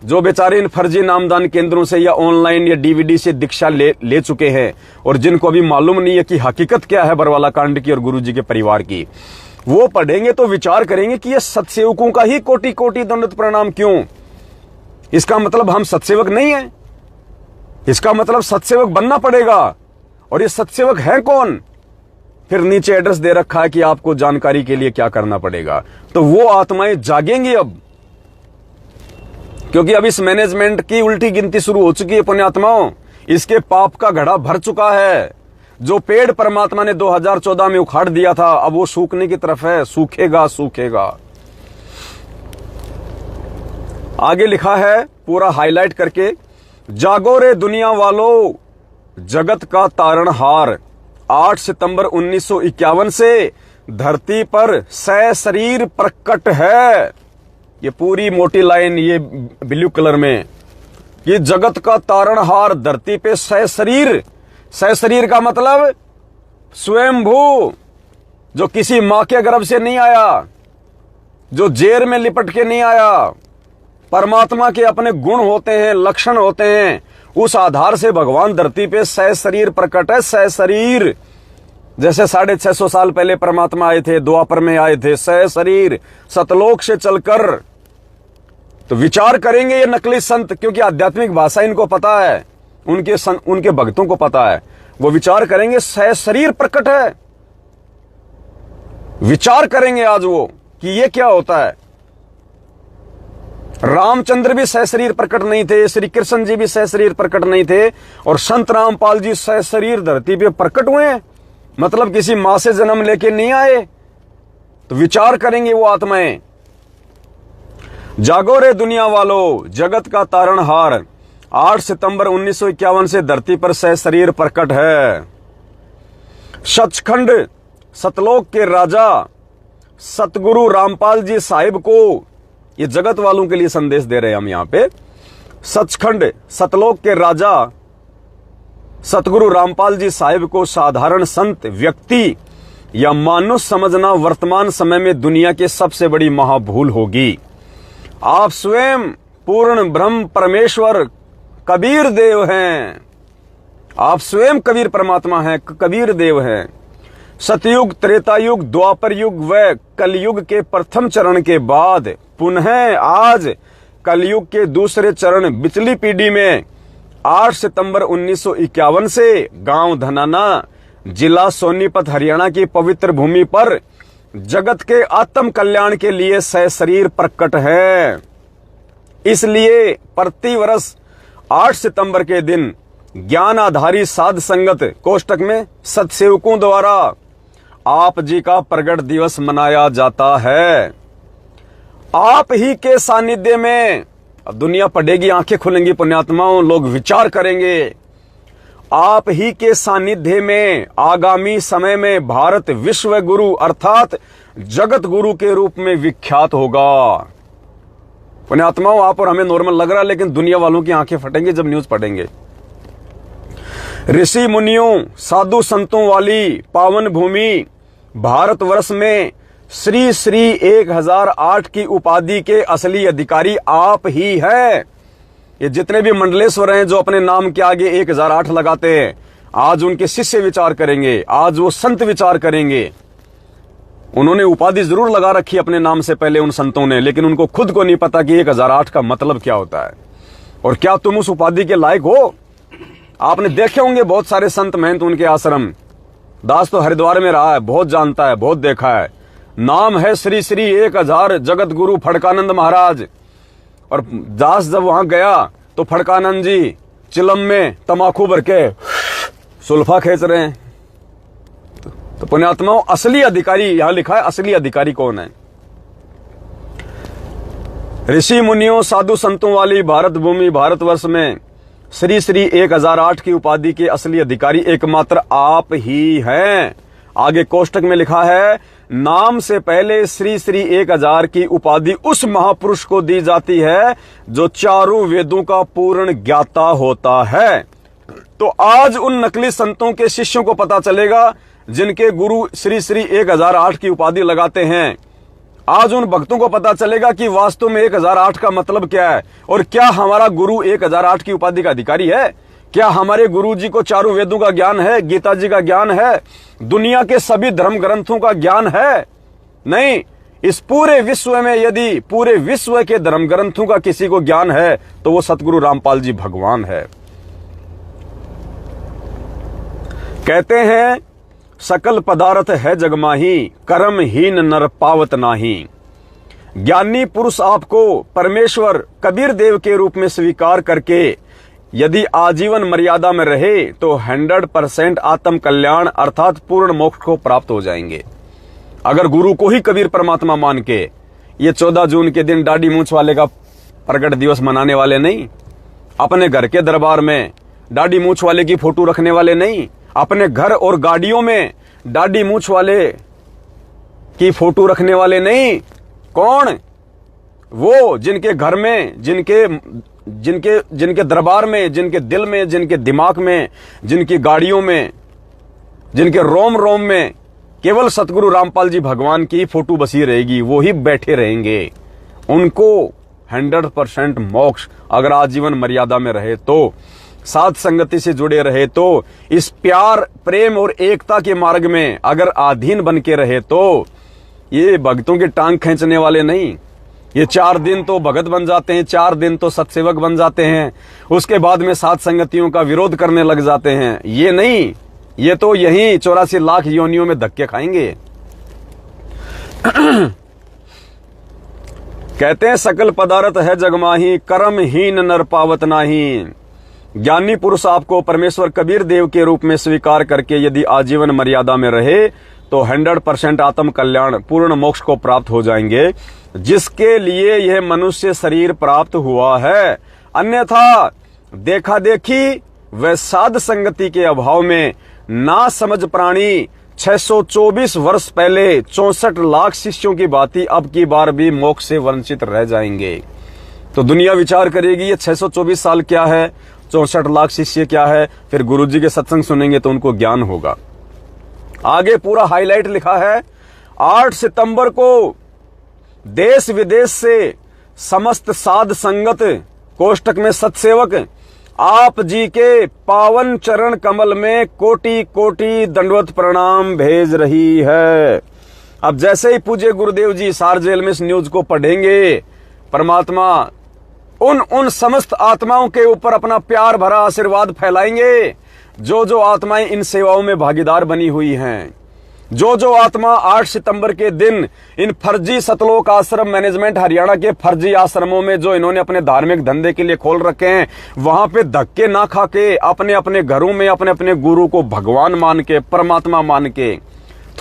[SPEAKER 1] जो बेचारे इन फर्जी नामदान केंद्रों से या ऑनलाइन या डीवीडी से दीक्षा ले चुके हैं, और जिनको अभी मालूम नहीं है कि हकीकत क्या है बरवाला कांड की और गुरुजी के परिवार की, वो पढ़ेंगे तो विचार करेंगे कि ये सत्सेवकों का ही कोटि कोटि दंडवत प्रणाम क्यों। इसका मतलब हम सत्सेवक नहीं है, इसका मतलब सत्सेवक बनना पड़ेगा। और ये सत्सेवक है कौन? फिर नीचे एड्रेस दे रखा है कि आपको जानकारी के लिए क्या करना पड़ेगा। तो वो आत्माएं जागेंगी अब, क्योंकि अब इस मैनेजमेंट की उल्टी गिनती शुरू हो चुकी है पुण्यात्माओं। इसके पाप का घड़ा भर चुका है। जो पेड़ परमात्मा ने 2014 में उखाड़ दिया था, अब वो सूखने की तरफ है, सूखेगा सूखेगा। आगे लिखा है पूरा हाईलाइट करके, जागो रे दुनिया वालों, जगत का तारणहार 8 सितंबर 1951 से धरती पर सशरीर प्रकट है। ये पूरी मोटी लाइन ये ब्लू कलर में, ये जगत का तारणहार धरती पे सशरीर। सशरीर का मतलब स्वयंभू, जो किसी मां के गर्भ से नहीं आया, जो जेर में लिपट के नहीं आया। परमात्मा के अपने गुण होते हैं, लक्षण होते हैं, उस आधार से भगवान धरती पे सशरीर प्रकट है। सशरीर जैसे 650 साल पहले परमात्मा आए थे, द्वापर में आए थे, सशरीर सतलोक से चलकर। तो विचार करेंगे ये नकली संत, क्योंकि आध्यात्मिक भाषा इनको पता है, उनके भक्तों को पता है। वो विचार करेंगे सशरीर प्रकट है। विचार करेंगे आज वो कि ये क्या होता है। रामचंद्र भी सशरीर प्रकट नहीं थे, श्री कृष्ण जी भी सशरीर प्रकट नहीं थे, और संत रामपाल जी सशरीर धरती पे प्रकट हुए हैं, मतलब किसी मां से जन्म लेके नहीं आए। तो विचार करेंगे वो आत्माएं। जागो रे दुनिया वालों, जगत का तारणहार 8 सितंबर 1951 से धरती पर सशरीर प्रकट है। सचखंड सतलोक के राजा सतगुरु रामपाल जी साहिब को, ये जगत वालों के लिए संदेश दे रहे हैं हम यहां पे। सचखंड सतलोक के राजा सतगुरु रामपाल जी साहिब को साधारण संत व्यक्ति या मानुष समझना वर्तमान समय में दुनिया के सबसे बड़ी महाभूल होगी। आप स्वयं पूर्ण ब्रह्म परमेश्वर कबीर देव हैं। आप स्वयं कबीर परमात्मा हैं, कबीर देव हैं। सतयुग, त्रेता युग, द्वापर युग व कलयुग के प्रथम चरण के बाद पुनः आज कलयुग के दूसरे चरण बिचली पीढ़ी में 8 सितंबर 1951 से गांव धनाना, जिला सोनीपत, हरियाणा की पवित्र भूमि पर जगत के आत्म कल्याण के लिए सशरीर प्रकट है। इसलिए प्रतिवर्ष 8 सितंबर के दिन ज्ञान आधारी साध संगत कोष्टक में सत्सेवकों द्वारा आप जी का प्रगट दिवस मनाया जाता है। आप ही के सानिध्य में अब दुनिया पढ़ेगी, आंखें खुलेंगी पुण्यात्माओं, लोग विचार करेंगे। आप ही के सानिध्य में आगामी समय में भारत विश्व गुरु अर्थात जगत गुरु के रूप में विख्यात होगा। पुण्यात्माओं, आप और हमें नॉर्मल लग रहा है, लेकिन दुनिया वालों की आंखें फटेंगी जब न्यूज पढ़ेंगे। ऋषि मुनियों, साधु संतों वाली पावन भूमि भारतवर्ष में श्री श्री 1008 की उपाधि के असली अधिकारी आप ही हैं। ये जितने भी मंडलेश्वर हैं जो अपने नाम के आगे 1008 लगाते हैं, आज उनके शिष्य विचार करेंगे, आज वो संत विचार करेंगे। उन्होंने उपाधि जरूर लगा रखी अपने नाम से पहले उन संतों ने, लेकिन उनको खुद को नहीं पता कि 1008 का मतलब क्या होता है और क्या तुम उस उपाधि के लायक हो। आपने देखे होंगे बहुत सारे संत महंत, उनके आश्रम। दास तो हरिद्वार में रहा है, बहुत जानता है, बहुत देखा है। नाम है श्री श्री 1000 जगत गुरु फड़कानंद महाराज। और दास जब वहां गया तो फड़कानंद जी चिलम में तमाकू भर के सुल्फा खींच रहे हैं। तो पुण्यात्माओं, असली अधिकारी यहां लिखा है, असली अधिकारी कौन है? ऋषि मुनियों, साधु संतों वाली भारत भूमि भारतवर्ष में श्री श्री 1008 की उपाधि के असली अधिकारी एकमात्र आप ही हैं। आगे कोष्टक में लिखा है, नाम से पहले श्री श्री 1000 की उपाधि उस महापुरुष को दी जाती है जो चारों वेदों का पूर्ण ज्ञाता होता है। तो आज उन नकली संतों के शिष्यों को पता चलेगा जिनके गुरु श्री श्री 1008 की उपाधि लगाते हैं, आज उन भक्तों को पता चलेगा कि वास्तव में 1008 का मतलब क्या है और क्या हमारा गुरु 1008 की उपाधि का अधिकारी है। क्या हमारे गुरु जी को चारों वेदों का ज्ञान है, गीता जी का ज्ञान है, दुनिया के सभी धर्म ग्रंथों का ज्ञान है? नहीं। इस पूरे विश्व में यदि पूरे विश्व के धर्म ग्रंथों का किसी को ज्ञान है तो वो सतगुरु रामपाल जी भगवान है। कहते हैं सकल पदार्थ है जगमाही, कर्महीन नर पावत नाही। ज्ञानी पुरुष आपको परमेश्वर कबीर देव के रूप में स्वीकार करके यदि आजीवन मर्यादा में रहे तो 100% आत्म कल्याण अर्थात पूर्ण मोक्ष को प्राप्त हो जाएंगे। अगर गुरु को ही कबीर परमात्मा मान के ये 14 जून के दिन दाढ़ी मूंछ वाले का प्रकट दिवस मनाने वाले नहीं, अपने घर के दरबार में दाढ़ी मूंछ वाले की फोटो रखने वाले नहीं, अपने घर और गाड़ियों में दाढ़ी मूंछ वाले की फोटो रखने वाले नहीं। कौन? वो जिनके घर में, जिनके दरबार में, जिनके दिल में, जिनके दिमाग में, जिनकी गाड़ियों में, जिनके रोम रोम में केवल सतगुरु रामपाल जी भगवान की फोटो बसी रहेगी, वो ही बैठे रहेंगे। उनको 100% मोक्ष, अगर आजीवन मर्यादा में रहे तो, साथ संगति से जुड़े रहे तो, इस प्यार प्रेम और एकता के मार्ग में अगर अधीन बन के रहे तो, ये भक्तों की टांग खींचने वाले नहीं। ये 4 दिन तो भगत बन जाते हैं, 4 दिन तो सत्सेवक बन जाते हैं, उसके बाद में साथ संगतियों का विरोध करने लग जाते हैं। ये नहीं, ये तो यही 84 लाख योनियों में धक्के खाएंगे। कहते हैं सकल पदार्थ है जगमाही, कर्महीन नर पावत नाही। ज्ञानी पुरुष आपको परमेश्वर कबीर देव के रूप में स्वीकार करके यदि आजीवन मर्यादा में रहे तो 100% आत्म कल्याण पूर्ण मोक्ष को प्राप्त हो जाएंगे, जिसके लिए यह मनुष्य शरीर प्राप्त हुआ है। अन्यथा देखा देखी व साध संगति के अभाव में ना समझ प्राणी 624 वर्ष पहले 64 लाख शिष्यों की भांति अब की बार भी मोक्ष से वंचित रह जाएंगे। तो दुनिया विचार करेगी ये 624 साल क्या है, 64 लाख शिष्य क्या है। फिर गुरुजी के सत्संग सुनेंगे तो उनको ज्ञान होगा। आगे पूरा हाईलाइट लिखा है, 8 सितंबर को देश विदेश से समस्त साध संगत कोष्टक में सत्सेवक आप जी के पावन चरण कमल में कोटि कोटि दंडवत प्रणाम भेज रही है। अब जैसे ही पूज्य गुरुदेव जी सार जेल में इस न्यूज को पढ़ेंगे, परमात्मा उन समस्त आत्माओं के ऊपर अपना प्यार भरा आशीर्वाद फैलाएंगे जो आत्माएं इन सेवाओं में भागीदार बनी हुई हैं। जो आत्मा 8 सितंबर के दिन इन फर्जी सतलोक आश्रम मैनेजमेंट हरियाणा के फर्जी आश्रमों में जो इन्होंने अपने धार्मिक धंधे के लिए खोल रखे हैं, वहां पे धक्के ना खा के अपने अपने घरों में अपने अपने गुरु को भगवान मान के, परमात्मा मान के,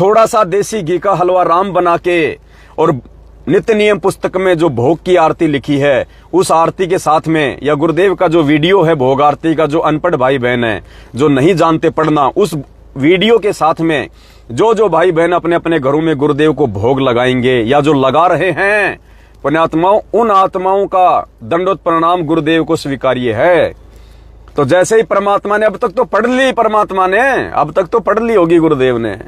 [SPEAKER 1] थोड़ा सा देसी घी का हलवा राम बना के और नित्य नियम पुस्तक में जो भोग की आरती लिखी है उस आरती के साथ में, या गुरुदेव का जो वीडियो है भोग आरती का, जो अनपढ़ भाई बहन है जो नहीं जानते पढ़ना, उस वीडियो के साथ में जो भाई बहन अपने अपने घरों में गुरुदेव को भोग लगाएंगे या जो लगा रहे हैं पुण्यात्माओं, उन आत्माओं का दंडोत प्रणाम गुरुदेव को स्वीकार्य है। तो जैसे ही परमात्मा ने अब तक तो पढ़ ली, परमात्मा ने अब तक तो पढ़ ली होगी गुरुदेव ने,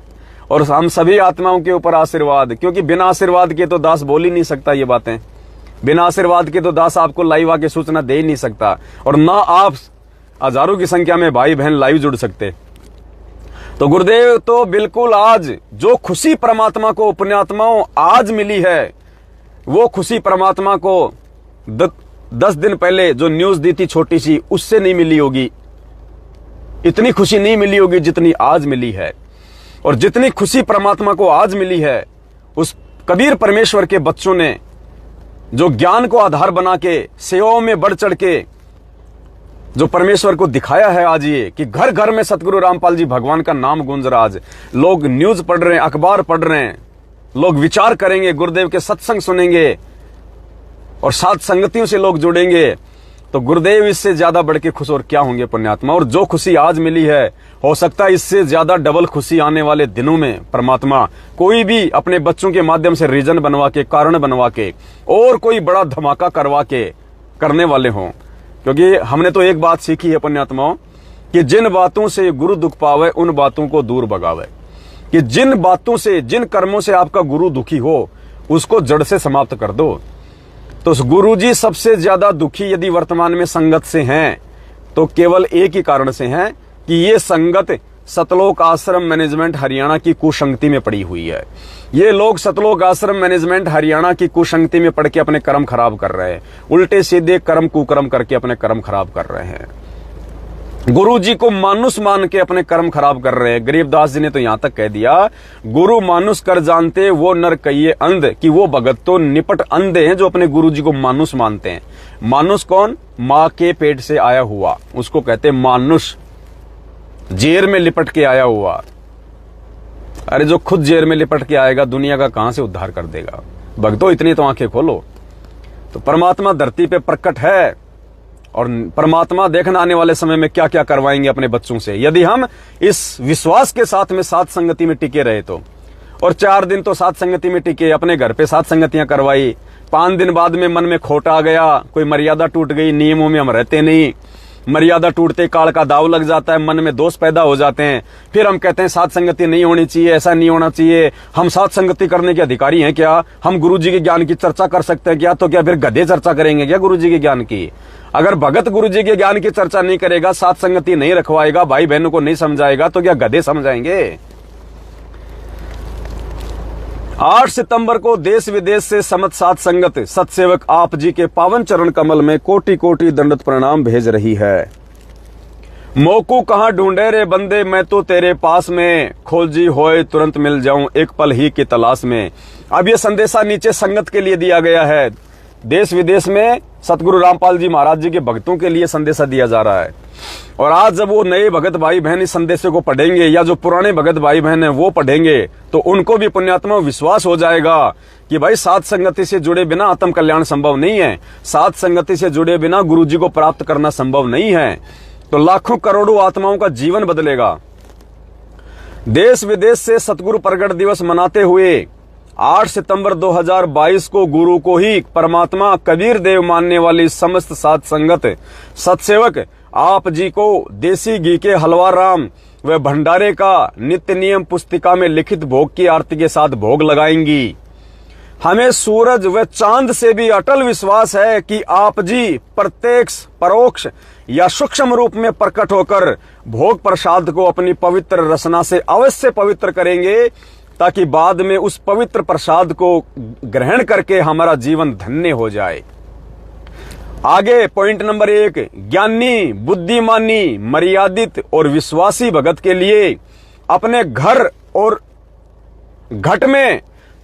[SPEAKER 1] और हम सभी आत्माओं के ऊपर आशीर्वाद, क्योंकि बिना आशीर्वाद के तो दास बोल ही नहीं सकता ये बातें। बिना आशीर्वाद के तो दास आपको लाइव आके सूचना दे ही नहीं सकता, और ना आप हजारों की संख्या में भाई बहन लाइव जुड़ सकते। तो गुरुदेव तो बिल्कुल आज जो खुशी परमात्मा को पुण्यात्माओं आज मिली है, वो खुशी परमात्मा को 10 दिन पहले जो न्यूज दी थी छोटी सी, उससे नहीं मिली होगी। इतनी खुशी नहीं मिली होगी जितनी आज मिली है। और जितनी खुशी परमात्मा को आज मिली है, उस कबीर परमेश्वर के बच्चों ने जो ज्ञान को आधार बना के सेवाओं में बढ़ चढ़ के जो परमेश्वर को दिखाया है आज, ये कि घर घर में सतगुरु रामपाल जी भगवान का नाम गूंज रहा। आज लोग न्यूज पढ़ रहे हैं, अखबार पढ़ रहे हैं, लोग विचार करेंगे, गुरुदेव के सत्संग सुनेंगे और साथ संगतियों से लोग जुड़ेंगे। तो गुरुदेव इससे ज्यादा बढ़ के खुश और क्या होंगे पुण्यात्मा। और जो खुशी आज मिली है, हो सकता है इससे ज्यादा डबल खुशी आने वाले दिनों में परमात्मा कोई भी अपने बच्चों के माध्यम से रीजन बनवा के, कारण बनवा के और कोई बड़ा धमाका करवा के करने वाले हों। क्योंकि हमने तो एक बात सीखी है पुण्यात्माओं कि जिन बातों से गुरु दुख पावे उन बातों को दूर भगावे। कि जिन बातों से, जिन कर्मों से आपका गुरु दुखी हो उसको जड़ से समाप्त कर दो। तो गुरु जी सबसे ज्यादा दुखी यदि वर्तमान में संगत से हैं तो केवल एक ही कारण से हैं कि ये संगत सतलोक आश्रम मैनेजमेंट हरियाणा की कुसंगति में पड़ी हुई है। ये लोग सतलोक आश्रम मैनेजमेंट हरियाणा की कुसंगति में पड़ के अपने कर्म खराब कर रहे हैं, उल्टे सीधे कर्म कुकर्म करके अपने कर्म खराब कर रहे हैं, गुरु जी को मानुष मान के अपने कर्म खराब कर रहे हैं। गरीबदास जी ने तो यहां तक कह दिया, गुरु मानुष कर जानते वो नर कहिए अंध, कि वो भगत तो निपट अंधे हैं जो अपने गुरु जी को मानुष मानते हैं। मानुष कौन? मां के पेट से आया हुआ, उसको कहते हैं मानुष, जेर में लिपट के आया हुआ। अरे जो खुद जेर में लिपट के आएगा दुनिया का कहां से उद्धार कर देगा? भक्तों इतनी तो आंखें खोलो। तो परमात्मा धरती पे प्रकट है और परमात्मा देखना आने वाले समय में क्या क्या करवाएंगे अपने बच्चों से, यदि हम इस विश्वास के साथ में साथ संगति में टिके रहे तो। और 4 दिन तो साथ संगति में टिके, अपने घर पे साथ संगतियां करवाई, 5 दिन बाद में मन में खोट आ गया, कोई मर्यादा टूट गई, नियमों में हम रहते नहीं, मर्यादा टूटते काल का दाव लग जाता है, मन में दोष पैदा हो जाते हैं, फिर हम कहते हैं साथ संगति नहीं होनी चाहिए, ऐसा नहीं होना चाहिए, हम साथ संगति करने के अधिकारी हैं क्या? हम गुरु जी के ज्ञान की चर्चा कर सकते हैं क्या? तो क्या फिर गधे चर्चा करेंगे क्या गुरु जी के ज्ञान की? अगर भगत गुरु जी के ज्ञान की चर्चा नहीं करेगा, साथ संगति नहीं रखवाएगा, भाई बहनों को नहीं समझाएगा, तो क्या गधे समझाएंगे? 8 सितंबर को देश विदेश से समत साथ संगत सत्सेवक आप जी के पावन चरण कमल में कोटि कोटि दंडवत प्रणाम भेज रही है। मोकू कहां ढूंढे रे बंदे, मैं तो तेरे पास में, खोजी होए तुरंत मिल जाऊं एक पल ही की तलाश में। अब यह संदेशा नीचे संगत के लिए दिया गया है। देश विदेश में सतगुरु रामपाल जी महाराज जी के भक्तों के लिए संदेशा दिया जा रहा है। और आज जब वो नए भगत भाई बहन इस संदेशे को पढ़ेंगे या जो पुराने भगत भाई बहन हैं वो पढ़ेंगे तो उनको भी पुण्यात्मा विश्वास हो जाएगा कि भाई साथ संगति से जुड़े बिना आत्म कल्याण संभव नहीं है, साथ संगति से जुड़े बिना गुरु जी को प्राप्त करना संभव नहीं है। तो लाखों करोड़ों आत्माओं का जीवन बदलेगा। देश विदेश से सतगुरु प्रगट दिवस मनाते हुए 8 सितंबर 2022 को गुरु को ही परमात्मा कबीर देव मानने वाली समस्त साथ संगत सत्सेवक आप जी को देसी घी के हलवा राम व भंडारे का नित्य नियम पुस्तिका में लिखित भोग की आरती के साथ भोग लगाएंगी। हमें सूरज व चांद से भी अटल विश्वास है कि आप जी प्रत्यक्ष परोक्ष या सूक्ष्म रूप में प्रकट होकर भोग प्रसाद को अपनी पवित्र रसना से अवश्य पवित्र करेंगे, ताकि बाद में उस पवित्र प्रसाद को ग्रहण करके हमारा जीवन धन्य हो जाए। आगे पॉइंट नंबर 1, ज्ञानी बुद्धिमानी मर्यादित और विश्वासी भगत के लिए अपने घर और घट में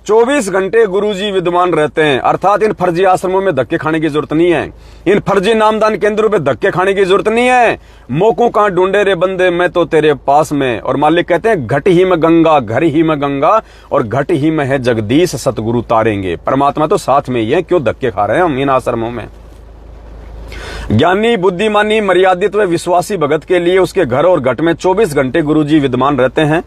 [SPEAKER 1] 24 घंटे गुरुजी विद्यमान रहते हैं। अर्थात इन फर्जी आश्रमों में धक्के खाने की जरूरत नहीं है, इन फर्जी नामदान केंद्रों पे धक्के खाने की जरूरत नहीं है। मोकू कहां ढूंढे रे बंदे, मैं तो तेरे पास में। और मालिक कहते हैं घट ही में गंगा, घर ही में गंगा और घट ही में है जगदीश सतगुरु तारेंगे। परमात्मा तो साथ में ही है, क्यों धक्के खा रहे हैं हम इन आश्रमों में। ज्ञानी बुद्धिमानी मर्यादित व विश्वासी भगत के लिए उसके घर और घट में 24 घंटे गुरुजी विद्यमान रहते हैं।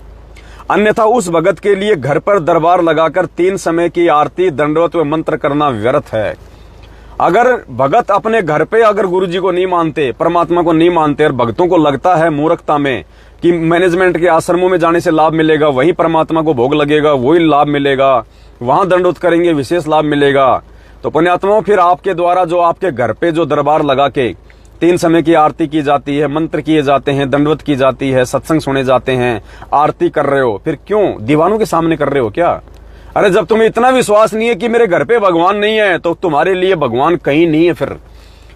[SPEAKER 1] अन्यथा उस भगत के लिए घर पर दरबार लगाकर 3 समय की आरती दंडवत व मंत्र करना व्यर्थ है। अगर भगत अपने घर पे अगर गुरुजी को नहीं मानते, परमात्मा को नहीं मानते और भक्तों को लगता है मूर्खता में कि मैनेजमेंट के आश्रमों में जाने से लाभ मिलेगा, वहीं परमात्मा को भोग लगेगा, वही लाभ मिलेगा, वहां दंडवत करेंगे विशेष लाभ मिलेगा, तो पुण्यात्माओं फिर आपके द्वारा जो आपके घर पे जो दरबार लगा के 3 समय की आरती की जाती है, मंत्र किए जाते हैं, दंडवत की जाती है, सत्संग सुने जाते हैं, आरती कर रहे हो, फिर क्यों दीवानों के सामने कर रहे हो क्या? अरे जब तुम्हें इतना विश्वास नहीं है कि मेरे घर पे भगवान नहीं है तो तुम्हारे लिए भगवान कहीं नहीं है फिर।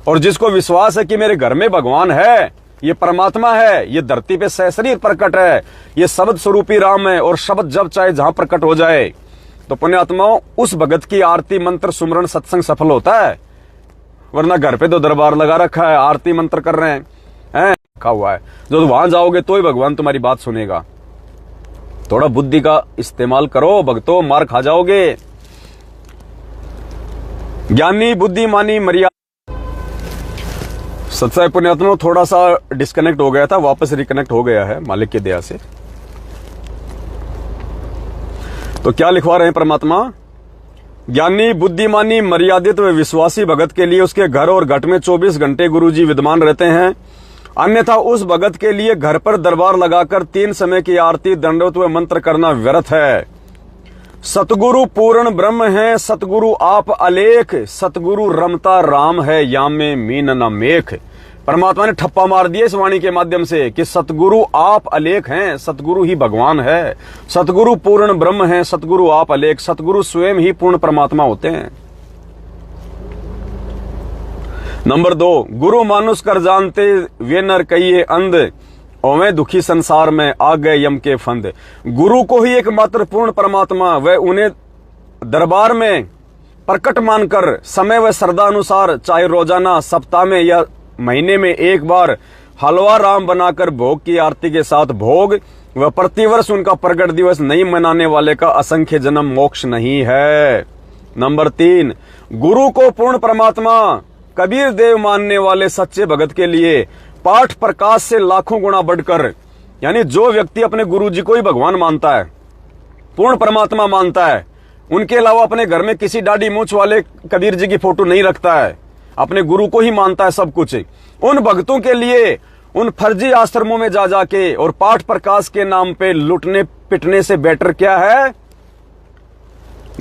[SPEAKER 1] और जिसको विश्वास है कि मेरे घर में भगवान है, ये परमात्मा है, ये धरती पे सशरीर प्रकट है, ये शब्द स्वरूपी राम है और शब्द जब चाहे जहां प्रकट हो जाए, तो पुण्यात्माओं उस भगत की आरती मंत्र सुमरण सत्संग सफल होता है। वरना घर पे तो दरबार लगा रखा है, आरती मंत्र कर रहे हैं रखा हुआ है, जो वहां जाओगे तो ही भगवान तुम्हारी बात सुनेगा। थोड़ा बुद्धि का इस्तेमाल करो भक्तों, मार खा जाओगे। ज्ञानी बुद्धिमानी मर्यादा। सत्साई पुण्यात्माओं थोड़ा सा डिस्कनेक्ट हो गया था, वापस रिकनेक्ट हो गया है मालिक की दया से। तो क्या लिखवा रहे हैं परमात्मा? ज्ञानी बुद्धिमानी मर्यादित व विश्वासी भगत के लिए उसके घर और घट में 24 घंटे गुरुजी विद्यमान रहते हैं। अन्यथा उस भगत के लिए घर पर दरबार लगाकर 3 समय की आरती, दंडवत व मंत्र करना व्यर्थ है। सतगुरु पूर्ण ब्रह्म है, सतगुरु आप अलेख, सतगुरु रमता राम है, यामे मीन न मेख। परमात्मा ने ठप्पा मार दिया इस वाणी के माध्यम से कि सतगुरु आप अलेख हैं, सतगुरु ही भगवान है, सतगुरु पूर्ण ब्रह्म है, सतगुरु आप अलेख, सतगुरु स्वयं ही पूर्ण परमात्मा होते हैं। नंबर 2, गुरु मानुष कर जानते वे नर कहिए अंध, ओवे दुखी संसार में आ गए यम के फंद। गुरु को ही एकमात्र पूर्ण परमात्मा व उन्हें दरबार में प्रकट मानकर समय व श्रद्धा अनुसार चाहे रोजाना, सप्ताह में या महीने में एक बार हलवा राम बनाकर भोग की आरती के साथ भोग व प्रतिवर्ष उनका प्रकट दिवस नहीं मनाने वाले का असंख्य जन्म मोक्ष नहीं है। नंबर 3, गुरु को पूर्ण परमात्मा कबीर देव मानने वाले सच्चे भगत के लिए पाठ प्रकाश से लाखों गुना बढ़कर, यानी जो व्यक्ति अपने गुरु जी को ही भगवान मानता है, पूर्ण परमात्मा मानता है, उनके अलावा अपने घर में किसी दाढ़ी मूंछ वाले कबीर जी की फोटो नहीं रखता है, अपने गुरु को ही मानता है सब कुछ, उन भक्तों के लिए उन फर्जी आश्रमों में जा जाके और पाठ प्रकाश के नाम पे लुटने पिटने से बेटर क्या है?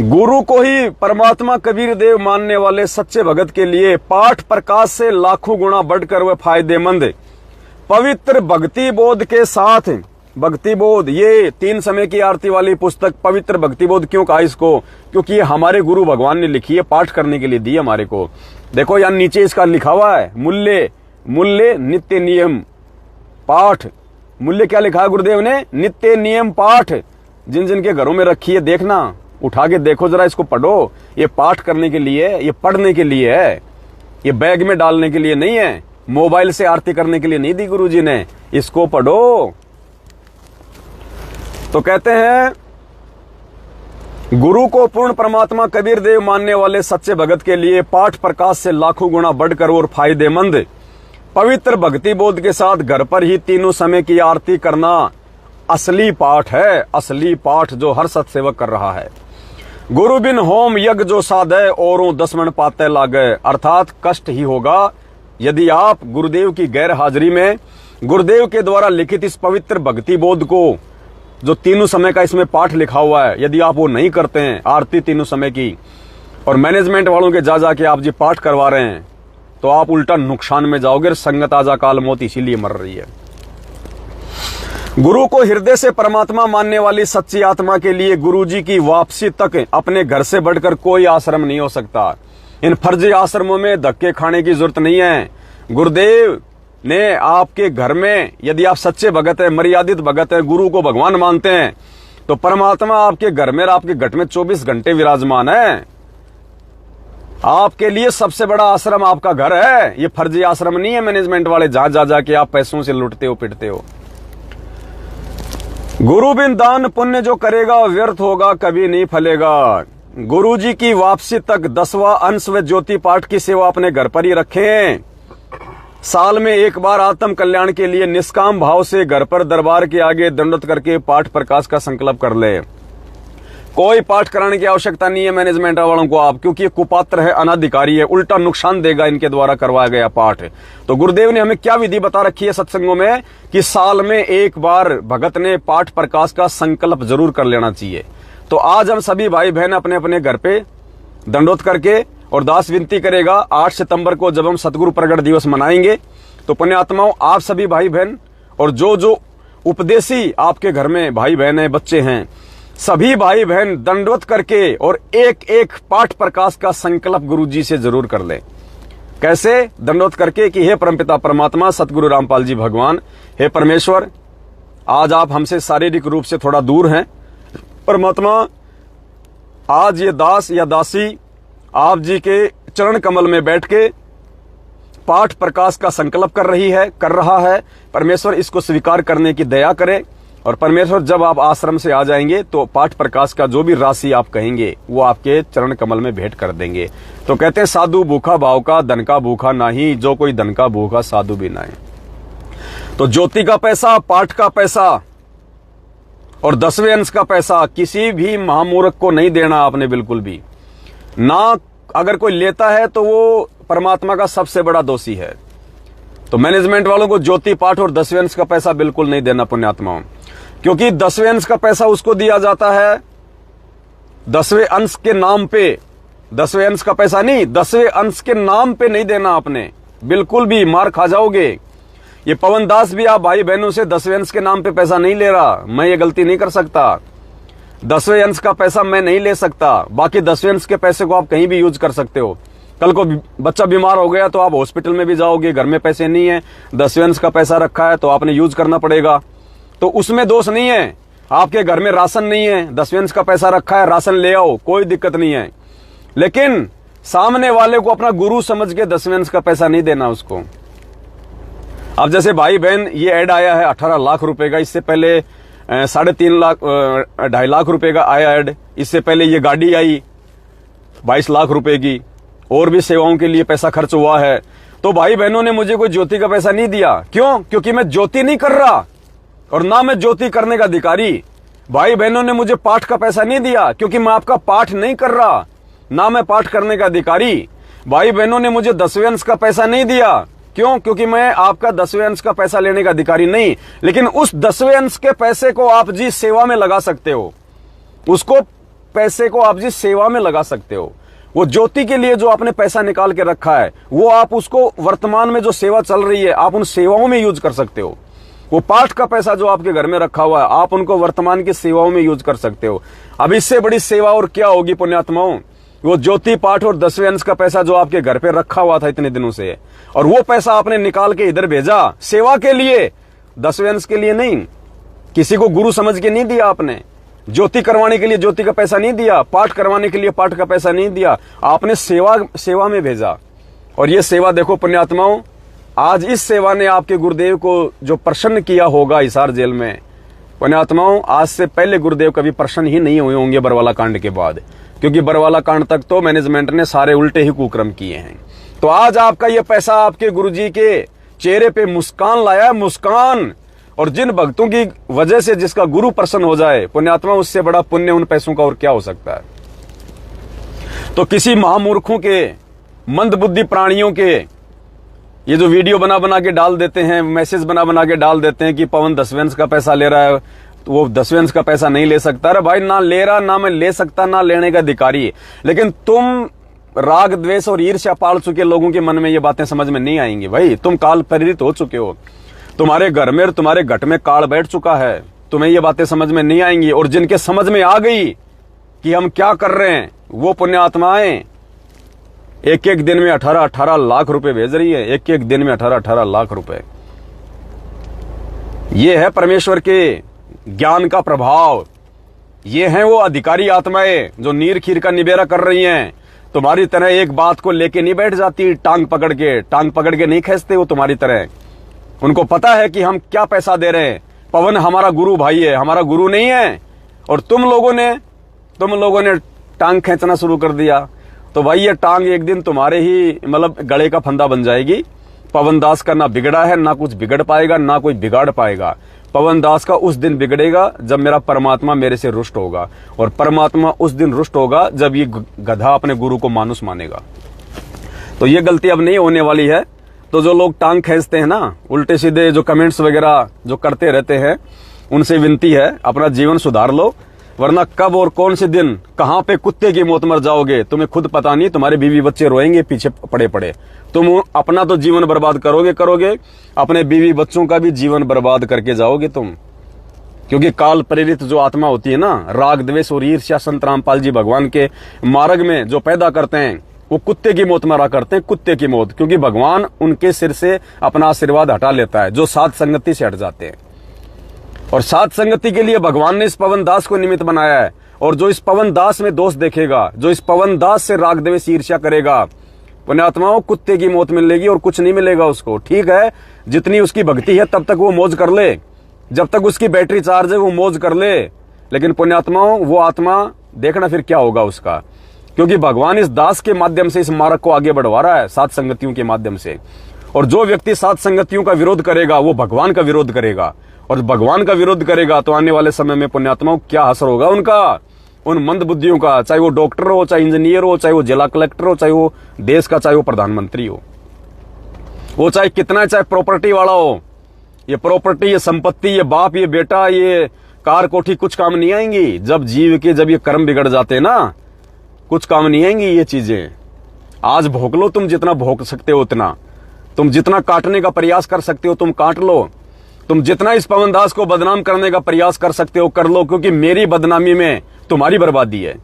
[SPEAKER 1] गुरु को ही परमात्मा कबीर देव मानने वाले सच्चे भगत के लिए पाठ प्रकाश से लाखों गुना बढ़कर वह फायदेमंद पवित्र भक्ति बोध के साथ, भक्ति बोध, ये 3 समय की आरती वाली पुस्तक पवित्र भक्ति बोध क्यों कहा इसको? क्योंकि ये हमारे गुरु भगवान ने लिखी है, पाठ करने के लिए दी हमारे को। देखो यहां नीचे इसका लिखा हुआ है, मूल्य, मूल्य नित्य नियम पाठ। मूल्य क्या लिखा है गुरुदेव ने? नित्य नियम पाठ। जिन जिन के घरों में रखी है देखना, उठा के देखो जरा, इसको पढ़ो। ये पाठ करने के लिए, ये पढ़ने के लिए है, ये बैग में डालने के लिए नहीं है, मोबाइल से आरती करने के लिए नहीं दी गुरुजी ने, इसको पढ़ो। तो कहते हैं गुरु को पूर्ण परमात्मा कबीर देव मानने वाले सच्चे भगत के लिए पाठ प्रकाश से लाखों गुना बढ़कर और फायदेमंद पवित्र भक्ति बोध के साथ घर पर ही 3 समय की आरती करना असली पाठ है, असली पाठ जो हर सत्सेवक कर रहा है। गुरु बिन होम यज्ञ जो साधे औरों 10 मन पाते लागे, अर्थात कष्ट ही होगा यदि आप गुरुदेव की गैर हाजिरी में गुरुदेव के द्वारा लिखित इस पवित्र भक्ति बोध को, जो 3 समय का इसमें पाठ लिखा हुआ है, यदि आप वो नहीं करते हैं आरती 3 समय की, और मैनेजमेंट वालों के जा जाके आप जी पाठ करवा रहे हैं, तो आप उल्टा नुकसान में जाओगे। संगत आजा काल मौत इसीलिए मर रही है। गुरु को हृदय से परमात्मा मानने वाली सच्ची आत्मा के लिए गुरुजी की वापसी तक अपने घर से बढ़कर कोई आश्रम नहीं हो सकता। इन फर्जी आश्रमों में धक्के खाने की जरूरत नहीं है। गुरुदेव ने आपके घर में, यदि आप सच्चे भगत हैं, मर्यादित भगत हैं, गुरु को भगवान मानते हैं, तो परमात्मा आपके घर में, आपके घट में 24 घंटे विराजमान है। आपके लिए सबसे बड़ा आश्रम आपका घर है, ये फर्जी आश्रम नहीं है मैनेजमेंट वाले जहां जा जाके आप पैसों से लुटते हो पिटते हो। गुरु बिन दान पुण्य जो करेगा व्यर्थ होगा, कभी नहीं फलेगा। गुरु जी की वापसी तक 10वां अंश व ज्योति पाठ की सेवा अपने घर पर ही रखें। साल में एक बार आत्म कल्याण के लिए निष्काम भाव से घर पर दरबार के आगे दंडवत करके पाठ प्रकाश का संकल्प कर ले। कोई पाठ कराने की आवश्यकता नहीं है मैनेजमेंट वालों को आप, क्योंकि ये कुपात्र है, अनाधिकारी है, उल्टा नुकसान देगा इनके द्वारा करवाया गया पाठ। तो गुरुदेव ने हमें क्या विधि बता रखी है सत्संगों में कि साल में एक बार भगत ने पाठ प्रकाश का संकल्प जरूर कर लेना चाहिए। तो आज हम सभी भाई बहन अपने अपने घर पे दंडवत करके और दास विनती करेगा 8 सितंबर को जब हम सतगुरु प्रगट दिवस मनाएंगे, तो पुण्यात्माओं आप सभी भाई बहन और जो जो उपदेशी आपके घर में भाई बहन है, बच्चे हैं, सभी भाई बहन दंडवत करके और एक एक पाठ प्रकाश का संकल्प गुरुजी से जरूर कर लें। कैसे? दंडवत करके कि हे परमपिता परमात्मा सतगुरु रामपाल जी भगवान, हे परमेश्वर, आज आप हमसे शारीरिक रूप से थोड़ा दूर हैं। परमात्मा, आज ये दास या दासी आप जी के चरण कमल में बैठ के पाठ प्रकाश का संकल्प कर रहा है। परमेश्वर इसको स्वीकार करने की दया करे, और परमेश्वर जब आप आश्रम से आ जाएंगे तो पाठ प्रकाश का जो भी राशि आप कहेंगे वो आपके चरण कमल में भेंट कर देंगे। तो कहते हैं साधु भूखा भाव का, धन का भूखा नहीं, जो कोई धन का भूखा साधु भी नहीं। तो ज्योति का पैसा, पाठ का पैसा और 10वें अंश का पैसा किसी भी महामूर्ख को नहीं देना आपने, बिल्कुल भी ना। अगर कोई लेता है तो वो परमात्मा का सबसे बड़ा दोषी है। तो मैनेजमेंट वालों को ज्योति पाठ और 10वें अंश का पैसा बिल्कुल नहीं देना पुण्यात्माओं, क्योंकि 10वें अंश का पैसा उसको दिया जाता है 10वें अंश के नाम पे। 10वें अंश का पैसा नहीं, 10वें अंश के नाम पे नहीं देना आपने, बिल्कुल भी मार खा जाओगे। ये पवन दास भी आप भाई बहनों से 10वें अंश के नाम पे पैसा नहीं ले रहा, मैं ये गलती नहीं कर सकता। 10वें अंश का पैसा मैं नहीं ले सकता, बाकी 10वें अंश के पैसे को आप कहीं भी यूज कर सकते हो। कल को बच्चा बीमार हो गया तो आप हॉस्पिटल में भी जाओगे, घर में पैसे नहीं है, 10वें अंश का पैसा रखा है तो आपने यूज करना पड़ेगा, तो उसमें दोष नहीं है। आपके घर में राशन नहीं है, 10वें अंश का पैसा रखा है, राशन ले आओ, कोई दिक्कत नहीं है। लेकिन सामने वाले को अपना गुरु समझ के 10वें अंश का पैसा नहीं देना उसको। अब जैसे भाई बहन ये ऐड आया है 18 लाख रुपए का, इससे पहले 3.5 लाख 2.5 लाख रुपए का आया ऐड, इससे पहले ये गाड़ी आई 22 लाख रुपए की, और भी सेवाओं के लिए पैसा खर्च हुआ है। तो भाई बहनों ने मुझे कोई ज्योति का पैसा नहीं दिया, क्यों? क्योंकि मैं ज्योति नहीं कर रहा और ना मैं ज्योति करने का अधिकारी। भाई बहनों ने मुझे पाठ का पैसा नहीं दिया, क्योंकि मैं आपका पाठ नहीं कर रहा, ना मैं पाठ करने का अधिकारी। भाई बहनों ने मुझे 10वें अंश का पैसा नहीं दिया, क्यों? क्योंकि मैं आपका 10वें अंश का पैसा लेने का अधिकारी नहीं। लेकिन उस 10वें अंश के पैसे को आप जी सेवा में लगा सकते हो, उसको पैसे को आप जी सेवा में लगा सकते हो। वो ज्योति के लिए जो आपने पैसा निकाल के रखा है, वो आप उसको वर्तमान में जो सेवा चल रही है आप उन सेवाओं में यूज कर सकते हो। वो पाठ का पैसा जो आपके घर में रखा हुआ है आप उनको वर्तमान की सेवाओं में यूज कर सकते हो। अब इससे बड़ी सेवा और क्या होगी पुण्यात्माओं? वो ज्योति पाठ और 10वें अंश का पैसा जो आपके घर पे रखा हुआ था इतने दिनों से, और वो पैसा आपने निकाल के इधर भेजा सेवा के लिए, 10वें अंश के लिए नहीं। किसी को गुरु समझ के नहीं दिया आपने, ज्योति करवाने के लिए ज्योति का पैसा नहीं दिया, पाठ करवाने के लिए पाठ का पैसा नहीं दिया, आपने सेवा में भेजा। और ये सेवा देखो पुण्यात्माओं, आज इस सेवा ने आपके गुरुदेव को जो प्रसन्न किया होगा हिसार जेल में, पुण्यात्माओं आज से पहले गुरुदेव कभी प्रसन्न ही नहीं हुए होंगे बरवाला कांड के बाद, क्योंकि बरवाला कांड तक तो मैनेजमेंट ने सारे उल्टे ही कुकर्म किए हैं। तो आज आपका ये पैसा आपके गुरुजी के चेहरे पे मुस्कान लाया है, मुस्कान। और जिन भक्तों की वजह से जिसका गुरु प्रसन्न हो जाए पुण्यात्मा, उससे बड़ा पुण्य उन पैसों का और क्या हो सकता है। तो किसी महामूर्खों के, मंदबुद्धि प्राणियों के ये जो वीडियो बना बना के डाल देते हैं, मैसेज बना बना के डाल देते हैं कि पवन 10वें अंश का पैसा ले रहा है, तो वो 10वें अंश का पैसा नहीं ले सकता। अरे भाई, ना ले रहा, ना मैं ले सकता, ना लेने का अधिकारी। लेकिन तुम राग द्वेष और ईर्ष्या पाल चुके लोगों के मन में ये बातें समझ में नहीं आएंगी। भाई तुम काल प्रेरित हो चुके हो, तुम्हारे घर में, तुम्हारे घट में काल बैठ चुका है, तुम्हें ये बातें समझ में नहीं आएंगी। और जिनके समझ में आ गई कि हम क्या कर रहे हैं, वो पुण्य आत्माएं एक एक दिन में 18-18 लाख रुपए भेज रही है, एक एक दिन में 18-18 लाख रुपए। ये है परमेश्वर के ज्ञान का प्रभाव। ये हैं वो अधिकारी आत्माएं जो नीर खीर का निबेरा कर रही हैं। तुम्हारी तरह एक बात को लेके नहीं बैठ जाती, टांग पकड़ के नहीं खींचते वो तुम्हारी तरह। उनको पता है कि हम क्या पैसा दे रहे हैं। पवन हमारा गुरु भाई है, हमारा गुरु नहीं है। और तुम लोगों ने टांग खींचना शुरू कर दिया, तो भाई ये टांग एक दिन तुम्हारे ही मतलब गले का फंदा बन जाएगी। पवन दास का ना बिगड़ा है, ना कुछ बिगड़ पाएगा, ना कोई बिगाड़ पाएगा। पवन दास का उस दिन बिगड़ेगा जब मेरा परमात्मा मेरे से रुष्ट होगा, और परमात्मा उस दिन रुष्ट होगा जब ये गधा अपने गुरु को मानुस मानेगा। तो ये गलती अब नहीं होने वाली है। तो जो लोग टांग खींचते हैं ना, उल्टे सीधे जो कमेंट्स वगैरह जो करते रहते हैं, उनसे विनती है अपना जीवन सुधार लो, वरना कब और कौन से दिन कहां पे कुत्ते की मौत मर जाओगे तुम्हें खुद पता नहीं। तुम्हारे बीवी बच्चे रोएंगे पीछे पड़े पड़े। तुम अपना तो जीवन बर्बाद करोगे, अपने बीवी बच्चों का भी जीवन बर्बाद करके जाओगे तुम। क्योंकि काल प्रेरित जो आत्मा होती है ना, राग द्वेष और ईर्ष्या संत रामपाल जी भगवान के मार्ग में जो पैदा करते हैं, वो कुत्ते की मौत मरा करते हैं, कुत्ते की मौत। क्योंकि भगवान उनके सिर से अपना आशीर्वाद हटा लेता है जो साध संगति से हट जाते हैं। और साध संगति के लिए भगवान ने इस पवन दास को निमित्त बनाया है। और जो इस पवन दास में दोष देखेगा, जो इस पवन दास से राग द्वेष ईर्ष्या करेगा, पुण्यात्माओं कुत्ते की मौत मिलेगी और कुछ नहीं मिलेगा उसको। ठीक है, जितनी उसकी भक्ति है तब तक वो मौज कर ले, जब तक उसकी बैटरी चार्ज है वो मौज कर ले। लेकिन पुण्यात्माओं वो आत्मा देखना फिर क्या होगा उसका। क्योंकि भगवान इस दास के माध्यम से इस मार्ग को आगे बढ़वा रहा है, साध संगतियों के माध्यम से। और जो व्यक्ति साध संगतियों का विरोध करेगा वो भगवान का विरोध करेगा, और भगवान का विरोध करेगा तो आने वाले समय में पुण्यात्माओं क्या असर होगा उनका, उन मंद बुद्धियों का। चाहे वो डॉक्टर हो, चाहे इंजीनियर हो, चाहे वो जिला कलेक्टर हो, चाहे वो देश का, चाहे वो प्रधानमंत्री हो। वो चाहे कितना, चाहे प्रॉपर्टी वाला हो, ये प्रॉपर्टी, ये संपत्ति, ये बाप, ये बेटा, ये कार कोठी कुछ काम नहीं आएंगी। जब जीव के जब ये कर्म बिगड़ जाते हैं ना, कुछ काम नहीं आएंगी ये चीजें। आज भोग लो तुम जितना भोग सकते हो उतना, तुम जितना काटने का प्रयास कर सकते हो तुम काट लो, तुम जितना इस पवन दास को बदनाम करने का प्रयास कर सकते हो कर लो, क्योंकि मेरी बदनामी में तुम्हारी बर्बादी है।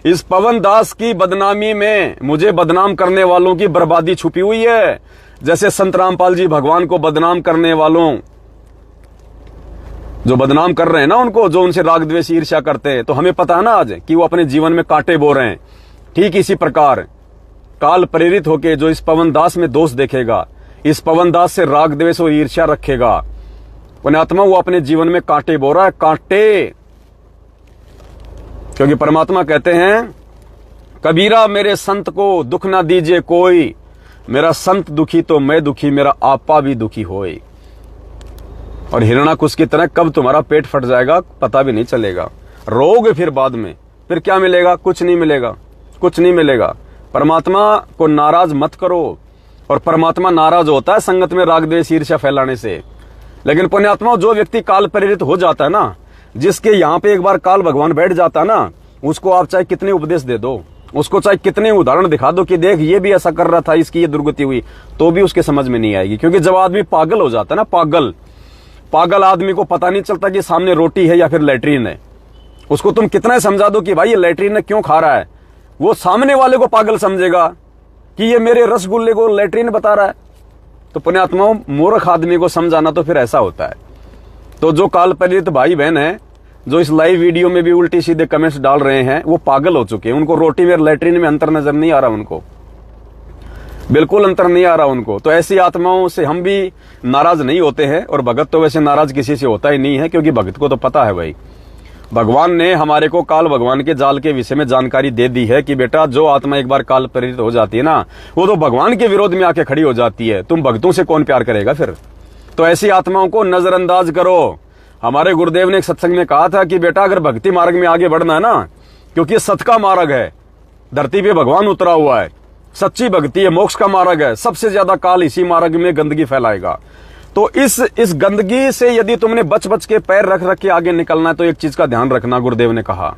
[SPEAKER 1] इस पवन दास की बदनामी में मुझे बदनाम करने वालों की बर्बादी छुपी हुई है। जैसे संत रामपाल जी भगवान को बदनाम करने वालों, जो बदनाम कर रहे हैं ना उनको, जो उनसे राग द्वेष ईर्ष्या करते हैं, तो हमें पता है ना आज कि वो अपने जीवन में कांटे बो रहे हैं। ठीक इसी प्रकार काल प्रेरित होके जो इस पवन दास में दोष देखेगा, इस पवन दास से राग द्वेष और ईर्ष्या रखेगा, पुण्यात्मा वो अपने जीवन में कांटे बो रहा है, कांटे। क्योंकि परमात्मा कहते हैं, कबीरा मेरे संत को दुख ना दीजिए कोई, मेरा संत दुखी तो मैं दुखी, मेरा आपा भी दुखी होए। और हिरणाकुश की तरह कब तुम्हारा पेट फट जाएगा पता भी नहीं चलेगा। रोग फिर बाद में, फिर क्या मिलेगा? कुछ नहीं मिलेगा, कुछ नहीं मिलेगा। परमात्मा को नाराज मत करो। और परमात्मा नाराज होता है संगत में राग द्वेष ईर्ष्या फैलाने से। लेकिन पुण्यात्मा, जो व्यक्ति काल प्रेरित हो जाता है ना, जिसके यहाँ पे एक बार काल भगवान बैठ जाता है ना, उसको आप चाहे कितने उपदेश दे दो, उसको चाहे कितने उदाहरण दिखा दो कि देख ये भी ऐसा कर रहा था, इसकी ये दुर्गति हुई, तो भी उसके समझ में नहीं आएगी। क्योंकि जब आदमी पागल हो जाता है ना, पागल आदमी को पता नहीं चलता कि सामने रोटी है या फिर लैट्रीन है। उसको तुम कितना समझा दो कि भाई ये लैट्रीन है क्यों खा रहा है, वो सामने वाले को पागल समझेगा कि ये मेरे रसगुल्ले को लैट्रीन बता रहा है। तो पुण्यात्माओं, मूर्ख आदमी को समझाना तो फिर ऐसा होता है। तो जो काल प्रेरित भाई बहन है, जो इस लाइव वीडियो में भी उल्टी सीधे कमेंट्स डाल रहे हैं, वो पागल हो चुके हैं। उनको रोटी में लैट्रीन में अंतर नजर नहीं आ रहा, उनको बिल्कुल अंतर नहीं आ रहा उनको। तो ऐसी आत्माओं से हम भी नाराज नहीं होते हैं। और भगत तो वैसे नाराज किसी से होता ही नहीं है, क्योंकि भगत को तो पता है भाई, भगवान ने हमारे को काल भगवान के जाल के विषय में जानकारी दे दी है कि बेटा जो आत्मा एक बार काल प्रेरित हो जाती है ना, वो तो भगवान के विरोध में आके खड़ी हो जाती है। तुम भक्तों से कौन प्यार करेगा फिर? तो ऐसी आत्माओं को नजरअंदाज करो। हमारे गुरुदेव ने एक सत्संग में कहा था कि बेटा अगर भक्ति मार्ग में आगे बढ़ना है ना, क्योंकि ये सत का मार्ग है, धरती पे भगवान उतरा हुआ है, सच्ची भक्ति है, मोक्ष का मार्ग है, सबसे ज्यादा काल इसी मार्ग में गंदगी फैलाएगा। तो इस गंदगी से यदि तुमने बच बच के पैर रख रख के आगे निकलना है, तो एक चीज का ध्यान रखना, गुरुदेव ने कहा।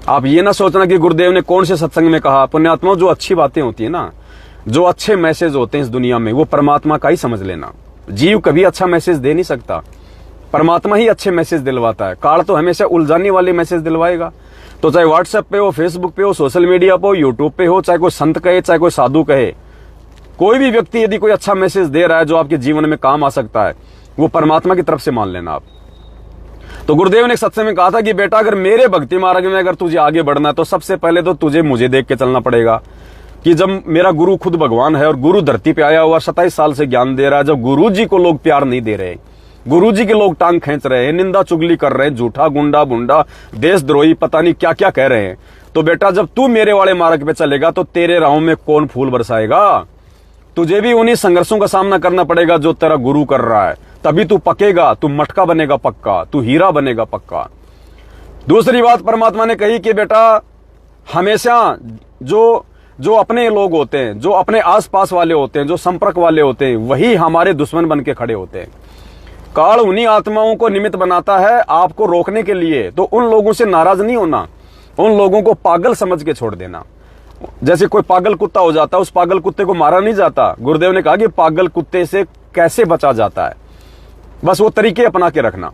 [SPEAKER 1] आप ये ना सोचना कि गुरुदेव ने कौन से सत्संग में कहा। पुण्यात्माओं, जो अच्छी बातें होती है ना, जो अच्छे मैसेज होते हैं इस दुनिया में, वो परमात्मा का ही समझ लेना। जीव कभी अच्छा मैसेज दे नहीं सकता, परमात्मा ही अच्छे मैसेज दिलवाता है। काल तो हमेशा उलझाने वाले मैसेज दिलवाएगा। तो चाहे व्हाट्सएप पे हो, फेसबुक पे हो, सोशल मीडिया पे हो, यूट्यूब पे हो, चाहे कोई संत कहे चाहे कोई साधु कहे, कोई भी व्यक्ति यदि कोई अच्छा मैसेज दे रहा है जो आपके जीवन में काम आ सकता है, वो परमात्मा की तरफ से मान लेना आप। तो गुरुदेव ने एक सत्संग में कहा था कि बेटा अगर मेरे भक्ति मार्ग में अगर तुझे आगे बढ़ना है, तो सबसे पहले तो तुझे मुझे देख के चलना पड़ेगा कि जब मेरा गुरु खुद भगवान है और गुरु धरती पे आया हुआ 27 साल से ज्ञान दे रहा है, जब गुरु जी को लोग प्यार नहीं दे रहे, गुरु जी के लोग टांग खींच रहे हैं, निंदा चुगली कर रहे हैं, झूठा गुंडा बुंडा देशद्रोही पता नहीं क्या क्या कह रहे हैं, तो बेटा जब तू मेरे वाले मार्ग पे चलेगा तो तेरे राहों में कौन फूल बरसाएगा? तुझे भी उन्हीं संघर्षों का सामना करना पड़ेगा जो तेरा गुरु कर रहा है। तभी तू पकेगा, तू मटका बनेगा पक्का, तू हीरा बनेगा पक्का। दूसरी बात परमात्मा ने कही कि बेटा हमेशा जो अपने लोग होते हैं, जो अपने आसपास वाले होते हैं, जो संपर्क वाले होते हैं, वही हमारे दुश्मन बन के खड़े होते हैं। काल उन्हीं आत्माओं को निमित्त बनाता है आपको रोकने के लिए। तो उन लोगों से नाराज नहीं होना, उन लोगों को पागल समझ के छोड़ देना। जैसे कोई पागल कुत्ता हो जाता है, उस पागल कुत्ते को मारा नहीं जाता। गुरुदेव ने कहा कि पागल कुत्ते से कैसे बचा जाता है, बस वो तरीके अपना के रखना।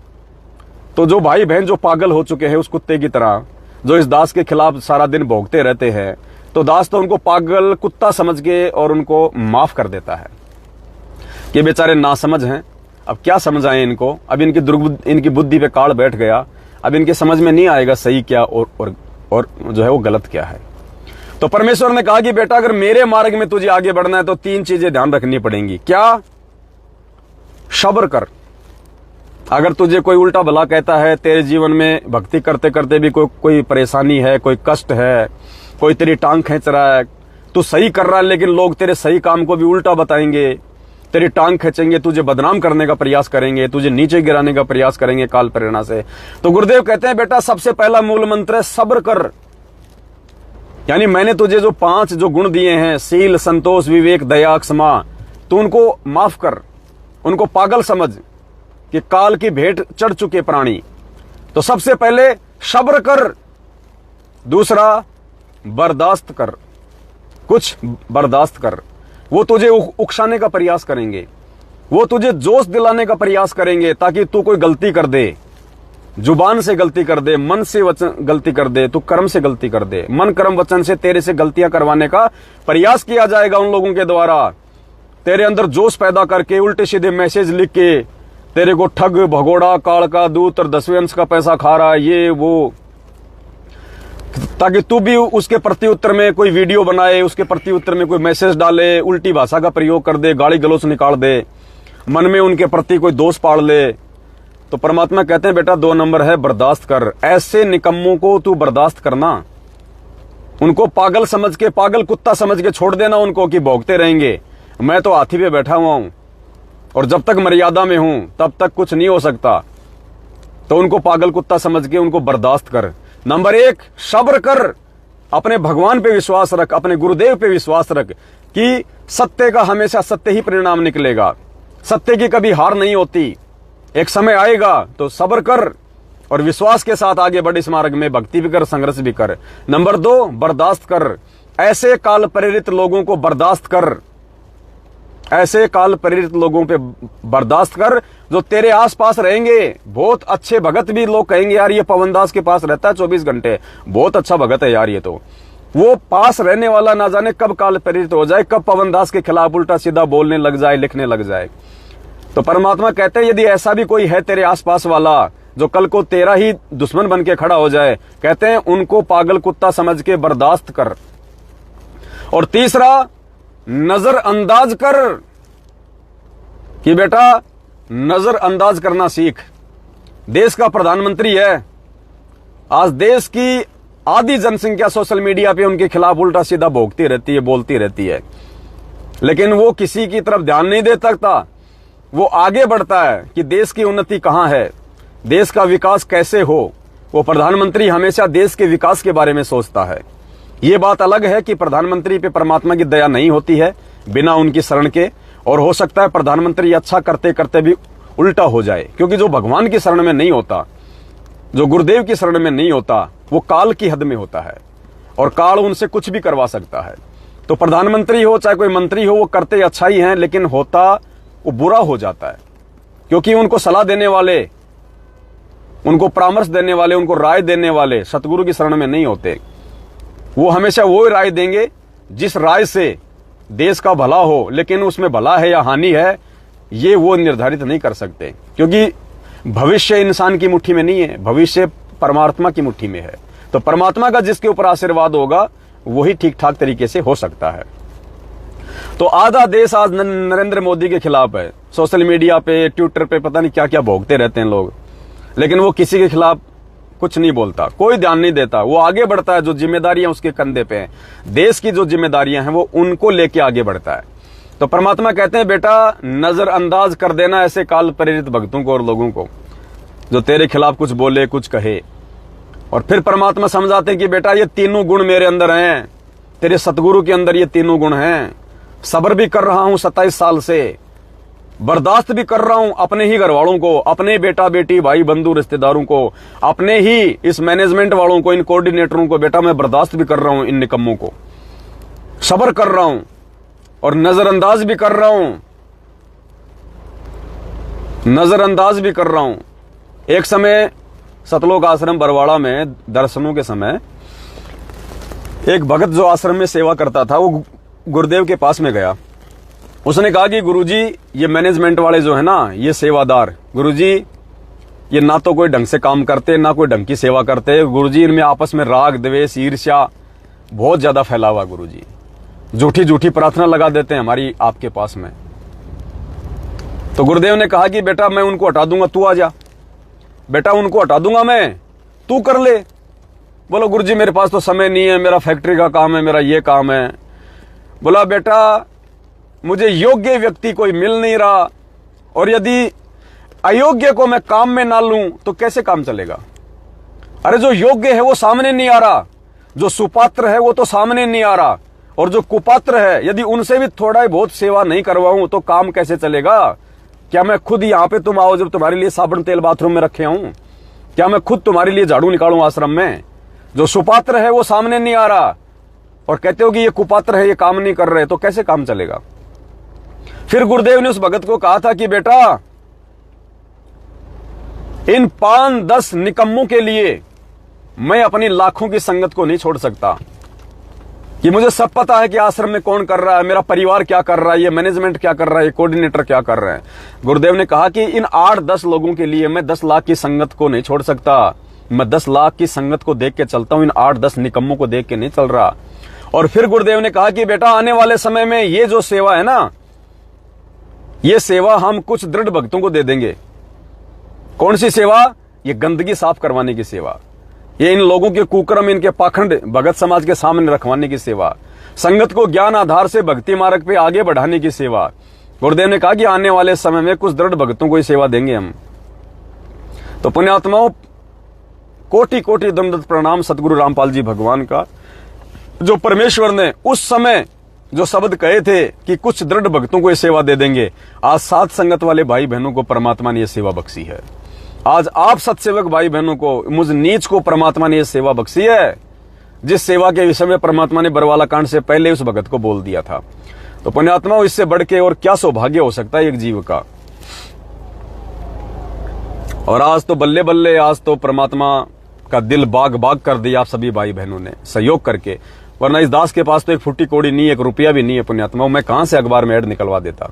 [SPEAKER 1] तो जो भाई बहन जो पागल हो चुके हैं उस कुत्ते की तरह, जो इस दास के खिलाफ सारा दिन भौंकते रहते हैं, तो दास तो उनको पागल कुत्ता समझ के और उनको माफ कर देता है कि बेचारे नासमझ हैं, अब क्या समझाएं इनको, अब इनकी बुद्धि पे काल बैठ गया, अब इनके समझ में नहीं आएगा सही क्या और जो है वो गलत क्या है। तो परमेश्वर ने कहा कि बेटा अगर मेरे मार्ग में तुझे आगे बढ़ना है तो 3 चीजें ध्यान रखनी पड़ेंगी। क्या? सब्र कर। अगर तुझे कोई उल्टा भला कहता है, तेरे जीवन में भक्ति करते करते भी कोई परेशानी है, कोई कष्ट है, कोई तेरी टांग खींच रहा है, तू सही कर रहा है लेकिन लोग तेरे सही काम को भी उल्टा बताएंगे, तेरी टांग खींचेंगे, तुझे बदनाम करने का प्रयास करेंगे, तुझे नीचे गिराने का प्रयास करेंगे काल प्रेरणा से, तो गुरुदेव कहते हैं बेटा सबसे पहला मूल मंत्र है सब्र कर। यानी मैंने तुझे जो 5 जो गुण दिए हैं, शील, संतोष, विवेक, दया, क्षमा, तो उनको माफ कर, उनको पागल समझ कि काल की भेंट चढ़ चुके प्राणी। तो सबसे पहले सब्र कर, दूसरा बर्दाश्त कर, कुछ बर्दाश्त कर। वो तुझे उकसाने का प्रयास करेंगे, वो तुझे जोश दिलाने का प्रयास करेंगे ताकि तू कोई गलती कर दे, जुबान से गलती कर दे, मन से वचन गलती कर दे, तू कर्म से गलती कर दे। मन कर्म वचन से तेरे से गलतियां करवाने का प्रयास किया जाएगा उन लोगों के द्वारा। तेरे अंदर जोश पैदा करके उल्टे सीधे मैसेज लिख के तेरे को ठग, भगोड़ा, काल का दूत और 10वें अंश का पैसा खा रहा है, ये वो, ताकि तू भी उसके प्रति उत्तर में कोई वीडियो बनाए, उसके प्रति उत्तर में कोई मैसेज डाले, उल्टी भाषा का प्रयोग कर दे, गाली गलौज निकाल दे, मन में उनके प्रति कोई दोष पाड़ ले। तो परमात्मा कहते हैं बेटा 2 नंबर है बर्दाश्त कर। ऐसे निकम्मों को तू बर्दाश्त करना, उनको पागल समझ के, पागल कुत्ता समझ के छोड़ देना उनको कि भौंकते रहेंगे, मैं तो हाथी पे बैठा हुआ हूं और जब तक मर्यादा में हूं तब तक कुछ नहीं हो सकता। तो उनको पागल कुत्ता समझ के उनको बर्दाश्त कर। नंबर 1 सब्र कर, अपने भगवान पे विश्वास रख, अपने गुरुदेव पे विश्वास रख कि सत्य का हमेशा सत्य ही परिणाम निकलेगा, सत्य की कभी हार नहीं होती। एक समय आएगा तो सब्र कर और विश्वास के साथ आगे बढ़, इस मार्ग में भक्ति भी कर, संघर्ष भी कर। नंबर 2 बर्दाश्त कर, ऐसे काल प्रेरित लोगों को बर्दाश्त कर, ऐसे काल प्रेरित लोगों पे बर्दाश्त कर जो तेरे आसपास रहेंगे। बहुत अच्छे भगत भी लोग कहेंगे यार ये पवनदास के पास रहता है 24 घंटे, बहुत अच्छा भगत है यार ये तो। वो पास रहने वाला ना जाने कब काल प्रेरित हो जाए, कब पवनदास के खिलाफ उल्टा सीधा बोलने लग जाए, लिखने लग जाए। तो परमात्मा कहते हैं यदि ऐसा भी कोई है तेरे आसपास वाला जो कल को तेरा ही दुश्मन बन के खड़ा हो जाए, कहते हैं उनको पागल कुत्ता समझ के बर्दाश्त कर। और तीसरा नजरअंदाज कर कि बेटा नजरअंदाज करना सीख। देश का प्रधानमंत्री है, आज देश की आधी जनसंख्या सोशल मीडिया पे उनके खिलाफ उल्टा सीधा भोंकती रहती है, बोलती रहती है, लेकिन वो किसी की तरफ ध्यान नहीं दे सकता। वो आगे बढ़ता है कि देश की उन्नति कहां है, देश का विकास कैसे हो। वो प्रधानमंत्री हमेशा देश के विकास के बारे में सोचता है। ये बात अलग है कि प्रधानमंत्री पे परमात्मा की दया नहीं होती है बिना उनकी शरण के, और हो सकता है प्रधानमंत्री अच्छा करते करते भी उल्टा हो जाए, क्योंकि जो भगवान की शरण में नहीं होता, जो गुरुदेव की शरण में नहीं होता, वो काल की हद में होता है और काल उनसे कुछ भी करवा सकता है। तो प्रधानमंत्री हो चाहे कोई मंत्री हो, वो करते अच्छा ही हैं, लेकिन होता वो बुरा हो जाता है, क्योंकि उनको सलाह देने वाले, उनको परामर्श देने वाले, उनको राय देने वाले सतगुरु की शरण में नहीं होते। वो हमेशा वो राय देंगे जिस राय से देश का भला हो, लेकिन उसमें भला है या हानि है ये वो निर्धारित नहीं कर सकते, क्योंकि भविष्य इंसान की मुट्ठी में नहीं है, भविष्य परमात्मा की मुट्ठी में है। तो परमात्मा का जिसके ऊपर आशीर्वाद होगा वही ठीक ठाक तरीके से हो सकता है। तो आधा देश आज नरेंद्र मोदी के खिलाफ है, सोशल मीडिया पे, ट्विटर पे पता नहीं क्या क्या भोगते रहते हैं लोग, लेकिन वो किसी के खिलाफ कुछ नहीं बोलता, कोई ध्यान नहीं देता। वो आगे बढ़ता है, जो जिम्मेदारियां उसके कंधे पे हैं, देश की जो जिम्मेदारियां हैं वो उनको लेके आगे बढ़ता है। तो परमात्मा कहते हैं बेटा नजरअंदाज कर देना ऐसे काल प्रेरित भक्तों को और लोगों को जो तेरे खिलाफ कुछ बोले, कुछ कहे। और फिर परमात्मा समझाते हैं कि बेटा ये तीनों गुण मेरे अंदर हैं, तेरे सतगुरु के अंदर ये तीनों गुण हैं। सब्र भी कर रहा हूं 27 साल से, बर्दाश्त भी कर रहा हूं अपने ही घर वालों को, अपने बेटा बेटी भाई बंधु रिश्तेदारों को, अपने ही इस मैनेजमेंट वालों को, इन कोऑर्डिनेटरों को बेटा मैं बर्दाश्त भी कर रहा हूं, इन निकम्मों को सब्र कर रहा हूं और नजरअंदाज भी कर रहा हूं, नजरअंदाज भी कर रहा हूं। एक समय सतलोक आश्रम बरवाड़ा में दर्शनों के समय एक भगत जो आश्रम में सेवा करता था वो गुरुदेव के पास में गया। उसने कहा कि गुरुजी ये मैनेजमेंट वाले जो है ना, ये सेवादार, गुरुजी ये ना तो कोई ढंग से काम करते, ना कोई ढंग की सेवा करते। गुरुजी इनमें आपस में राग द्वेष ईर्ष्या बहुत ज्यादा फैला हुआ। गुरुजी झूठी झूठी प्रार्थना लगा देते हैं हमारी आपके पास में। तो गुरुदेव ने कहा कि बेटा मैं उनको हटा दूंगा, तू आ जा। बेटा उनको हटा दूंगा मैं, तू कर ले। बोलो गुरुजी मेरे पास तो समय नहीं है, मेरा फैक्ट्री का काम है, मेरा ये काम है। बोला बेटा मुझे योग्य व्यक्ति कोई मिल नहीं रहा, और यदि अयोग्य को मैं काम में ना लूं तो कैसे काम चलेगा। अरे जो योग्य है वो सामने नहीं आ रहा, जो सुपात्र है वो तो सामने नहीं आ रहा, और जो कुपात्र है, यदि उनसे भी थोड़ा बहुत सेवा नहीं करवाऊं तो काम कैसे चलेगा? क्या मैं खुद यहाँ पे तुम आओ जब तुम्हारे लिए साबुन तेल बाथरूम में रखे हूं? क्या मैं खुद तुम्हारे लिए झाड़ू निकालूं आश्रम में? जो सुपात्र है वो सामने नहीं आ रहा और कहते हो कि ये कुपात्र है, ये काम नहीं कर रहे, तो कैसे काम चलेगा? फिर गुरुदेव ने उस भगत को कहा था कि बेटा, इन 5-10 निकम्मों के लिए मैं अपनी लाखों की संगत को नहीं छोड़ सकता। कि मुझे सब पता है कि आश्रम में कौन कर रहा है, मेरा परिवार क्या कर रहा है, ये मैनेजमेंट क्या कर रहा है, ये कोऑर्डिनेटर क्या कर रहे हैं। गुरुदेव ने कहा कि इन 8-10 लोगों के लिए मैं 10 लाख की संगत को नहीं छोड़ सकता। मैं 10 लाख की संगत को देख के चलता हूं, इन 8-10 निकम्मों को देख के नहीं चल रहा। और फिर गुरुदेव ने कहा कि बेटा, आने वाले समय में ये जो सेवा है ना, ये सेवा हम कुछ दृढ़ भक्तों को दे देंगे। कौन सी सेवा? ये गंदगी साफ करवाने की सेवा, ये इन लोगों के कुकर्म, इनके पाखंड भगत समाज के सामने रखवाने की सेवा, संगत को ज्ञान आधार से भक्ति मार्ग पे आगे बढ़ाने की सेवा। गुरुदेव ने कहा कि आने वाले समय में कुछ दृढ़ भक्तों को ये सेवा देंगे हम। तो पुण्यात्माओं, कोटि कोटि दंडवत प्रणाम सतगुरु रामपाल जी भगवान का, जो परमेश्वर ने उस समय जो शब्द कहे थे कि कुछ दृढ़ भक्तों को ये सेवा दे देंगे, आज सात संगत वाले भाई बहनों को परमात्मा ने यह सेवा बख्शी है। आज आप सत्सेवक भाई बहनों को, मुझ नीच को परमात्मा ने यह सेवा बख्शी है, जिस सेवा के विषय में परमात्मा ने बरवाला कांड से पहले उस भगत को बोल दिया था। तो पुण्यात्माओं, इससे बढ़ के और क्या सौभाग्य हो सकता है एक जीव का। और आज तो बल्ले बल्ले, आज तो परमात्मा का दिल बाग बाग कर दिया आप सभी भाई बहनों ने सहयोग करके, वरना इस दास के पास तो एक फुट्टी कौड़ी नहीं, एक रुपया भी नहीं है। पुण्यात्माओं, मैं कहां से अखबार में ऐड निकलवा देता।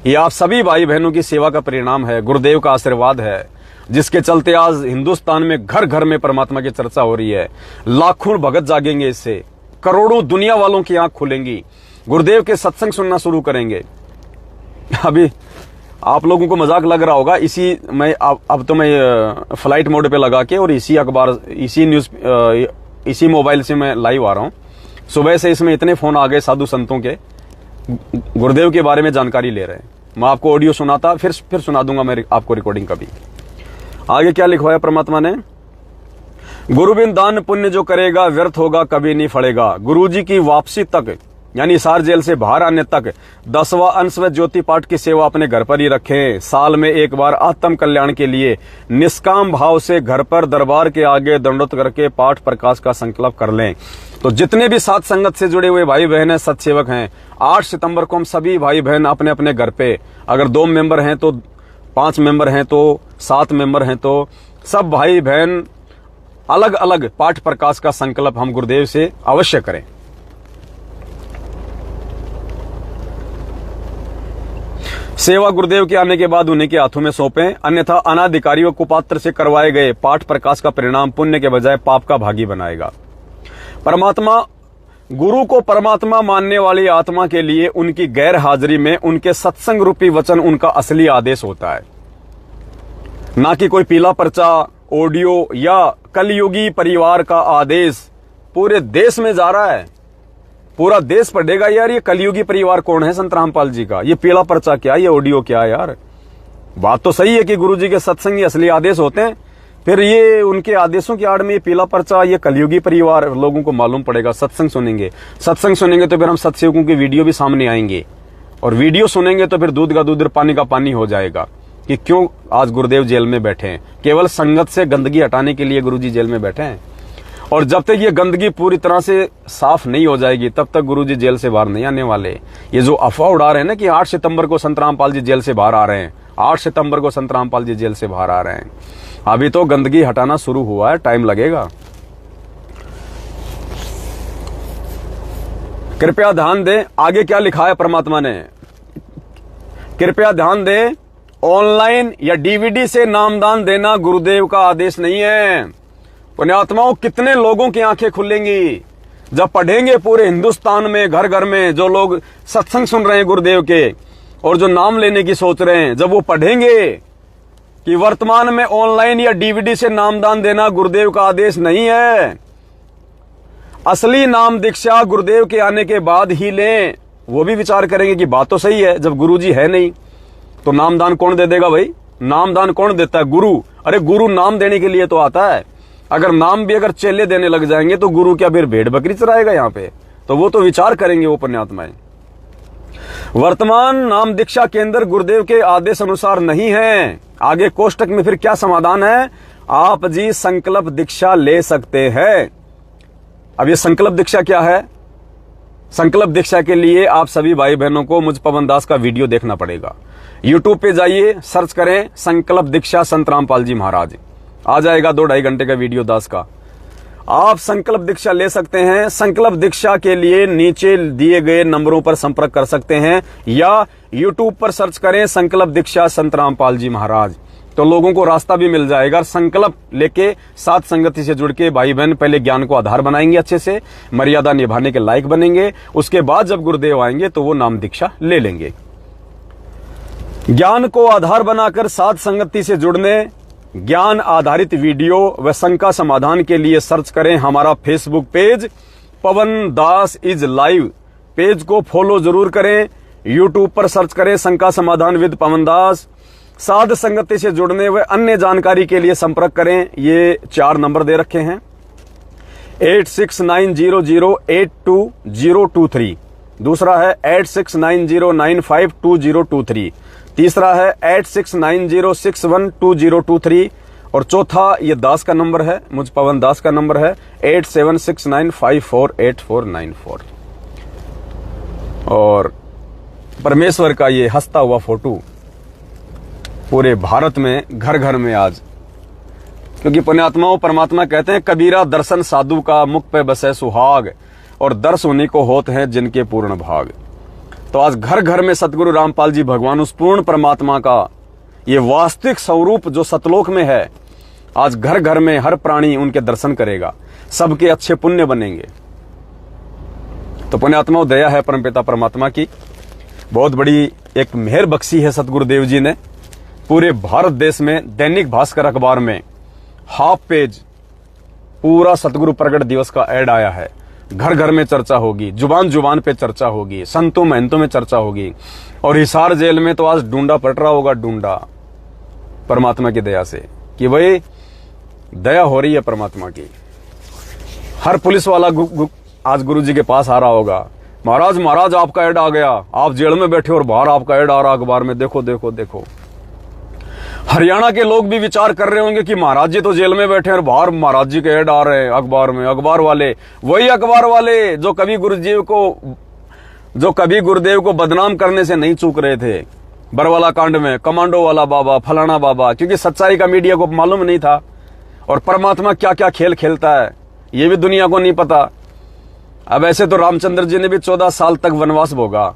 [SPEAKER 1] ये आप सभी भाई बहनों की सेवा का परिणाम है, गुरुदेव का आशीर्वाद है, जिसके चलते आज हिंदुस्तान में घर घर में परमात्मा की चर्चा हो रही है। लाखों भगत जागेंगे इससे, करोड़ों दुनिया वालों की आंख खुलेंगी, गुरुदेव के सत्संग सुनना शुरू करेंगे। अभी आप लोगों को मजाक लग रहा होगा, इसी मैं अब तो मैं फ्लाइट मोड पे लगा के और इसी अखबार, इसी न्यूज, इसी मोबाइल से मैं लाइव आ रहा हूं। सुबह से इसमें इतने फोन आ गए साधु संतों के, गुरुदेव के बारे में जानकारी ले रहे हैं। मैं आपको ऑडियो सुनाता, फिर सुना दूंगा मैं आपको रिकॉर्डिंग कभी। आगे क्या लिखवाया परमात्मा ने? गुरुबिन दान पुण्य जो करेगा व्यर्थ होगा, कभी नहीं फड़ेगा। गुरुजी की वापसी तक, यानी हिसार जेल से बाहर आने तक 10वां अंश व ज्योति पाठ की सेवा अपने घर पर ही रखें। साल में एक बार आत्म कल्याण के लिए निष्काम भाव से घर पर दरबार के आगे दंडोत करके पाठ प्रकाश का संकल्प कर लें। तो जितने भी सात संगत से जुड़े हुए भाई बहन हैं, सत्सेवक हैं, 8 सितंबर को हम सभी भाई बहन अपने अपने घर पे, अगर 2 मेंबर हैं तो 5 मेंबर हैं तो 7 मेंबर हैं, तो सब भाई बहन अलग अलग पाठ प्रकाश का संकल्प हम गुरुदेव से अवश्य करें। सेवा गुरुदेव के आने के बाद उन्हीं के हाथों में सौंपें, अन्यथा अनाधिकारियों कुपात्र से करवाए गए पाठ प्रकाश का परिणाम पुण्य के बजाय पाप का भागी बनाएगा। परमात्मा, गुरु को परमात्मा मानने वाली आत्मा के लिए उनकी गैर हाजिरी में उनके सत्संग रूपी वचन उनका असली आदेश होता है, ना कि कोई पीला पर्चा, ऑडियो या कलयुगी परिवार का आदेश पूरे देश में जा रहा है। पूरा देश पढ़ेगा यार ये कलयुगी परिवार कौन है संत रामपाल जी का, ये पीला पर्चा क्या, ये ऑडियो क्या है यार। बात तो सही है कि गुरु जी के सत्संग ही असली आदेश होते हैं, फिर ये उनके आदेशों की आड़ में ये पीला पर्चा, ये कलयुगी परिवार लोगों को मालूम पड़ेगा। सत्संग सुनेंगे तो फिर हम सत्संगों की वीडियो भी सामने आएंगे, और वीडियो सुनेंगे तो फिर दूध का दूध पानी का पानी हो जाएगा कि क्यों आज गुरुदेव जेल में बैठे हैं। केवल संगत से गंदगी हटाने के लिए गुरुजी जेल में बैठे हैं, और जब तक ये गंदगी पूरी तरह से साफ नहीं हो जाएगी तब तक गुरुजी जेल से बाहर नहीं आने वाले। ये जो अफवाह उड़ा रहे हैं ना कि 8 सितंबर को संत रामपाल जी जेल से बाहर आ रहे हैं, 8 सितंबर को संत रामपाल जी जेल से बाहर आ रहे हैं, अभी तो गंदगी हटाना शुरू हुआ है, टाइम लगेगा। कृपया ध्यान दें, आगे क्या लिखा है परमात्मा ने, कृपया ध्यान दें, ऑनलाइन या डीवीडी से नामदान देना गुरुदेव का आदेश नहीं है। पुण्यात्माओं, कितने लोगों की आंखें खुलेंगी जब पढ़ेंगे पूरे हिंदुस्तान में घर घर में जो लोग सत्संग सुन रहे हैं गुरुदेव के और जो नाम लेने की सोच रहे हैं, जब वो पढ़ेंगे कि वर्तमान में ऑनलाइन या डीवीडी से नामदान देना गुरुदेव का आदेश नहीं है, असली नाम दीक्षा गुरुदेव के आने के बाद ही लें, वो भी विचार करेंगे कि बात तो सही है, जब गुरुजी है नहीं तो नामदान कौन दे देगा भाई। नामदान कौन देता है? गुरु। अरे गुरु नाम देने के लिए तो आता है, अगर नाम भी अगर चेले देने लग जाएंगे तो गुरु क्या फिर भेड़ बकरी चराएगा यहाँ पे? तो वो तो विचार करेंगे वो पुण्यात्माएं। वर्तमान नाम दीक्षा केंद्र गुरुदेव के आदेश अनुसार नहीं है। आगे कोष्टक में फिर क्या समाधान है, आप जी संकल्प दीक्षा ले सकते हैं। अब ये संकल्प दीक्षा क्या है? संकल्प दीक्षा के लिए आप सभी भाई बहनों को मुझ पवन दास का वीडियो देखना पड़ेगा। यूट्यूब पे जाइए, सर्च करें संकल्प दीक्षा संत रामपाल जी महाराज, आ जाएगा 2-2.5 घंटे का वीडियो दास का। आप संकल्प दीक्षा ले सकते हैं। संकल्प दीक्षा के लिए नीचे दिए गए नंबरों पर संपर्क कर सकते हैं या यूट्यूब पर सर्च करें संकल्प दीक्षा संत रामपाल जी महाराज, तो लोगों को रास्ता भी मिल जाएगा। संकल्प लेके साथ संगति से जुड़ के भाई बहन पहले ज्ञान को आधार बनाएंगे, अच्छे से मर्यादा निभाने के लायक बनेंगे। उसके बाद जब गुरुदेव आएंगे तो वो नाम दीक्षा ले लेंगे। ज्ञान को आधार बनाकर साथ संगति से जुड़ने, ज्ञान आधारित वीडियो व शंका समाधान के लिए सर्च करें हमारा Facebook page Pawan Das is live. Page को फॉलो जरूर करें। यूट्यूब पर सर्च करें शंका समाधान विद पवन दास। साध संगति से जुड़ने व अन्य जानकारी के लिए संपर्क करें। ये 4 नंबर दे रखे हैं, 8690082023, दूसरा है 8690952023, तीसरा है 8690612023 और चौथा ये दास का नंबर है, मुझ पवन दास का नंबर है 8769548494। और परमेश्वर का ये हंसता हुआ फोटो पूरे भारत में घर घर में आज, क्योंकि पुण्यात्माओं परमात्मा कहते हैं कबीरा दर्शन साधु का मुख पे बसे सुहाग, और दर्श उन्हीं को होते हैं जिनके पूर्ण भाग। तो आज घर घर में सतगुरु रामपाल जी भगवान उस पूर्ण परमात्मा का ये वास्तविक स्वरूप जो सतलोक में है, आज घर घर में हर प्राणी उनके दर्शन करेगा, सबके अच्छे पुण्य बनेंगे। तो पुण्यात्माओं दया है परमपिता परमात्मा की, बहुत बड़ी एक मेहर बख्शी है सतगुरुदेव जी ने। पूरे भारत देश में दैनिक भास्कर अखबार में हाफ पेज पूरा सतगुरु प्रगट दिवस का ऐड आया है। घर घर में चर्चा होगी, जुबान जुबान पे चर्चा होगी, संतों महंतों में चर्चा होगी। और हिसार जेल में तो आज ढूंढा पट रहा होगा, ढूंढा परमात्मा की दया से कि भाई दया हो रही है परमात्मा की। हर पुलिस वाला आज गुरु जी के पास आ रहा होगा, महाराज महाराज आपका ऐड आ गया, आप जेल में बैठे और बाहर आपका ऐड आ रहा अखबार में, देखो देखो देखो। हरियाणा के लोग भी विचार कर रहे होंगे कि महाराज जी तो जेल में बैठे और बाहर महाराज जी के ऐड आ रहे हैं अखबार में। अखबार वाले वही अखबार वाले जो कभी गुरुदेव को बदनाम करने से नहीं चूक रहे थे। बरवाला कांड में कमांडो वाला बाबा, फलाना बाबा, क्योंकि सच्चाई का मीडिया को मालूम नहीं था। और परमात्मा क्या क्या खेल खेलता है ये भी दुनिया को नहीं पता। अब ऐसे तो रामचंद्र जी ने भी 14 साल तक वनवास भोगा,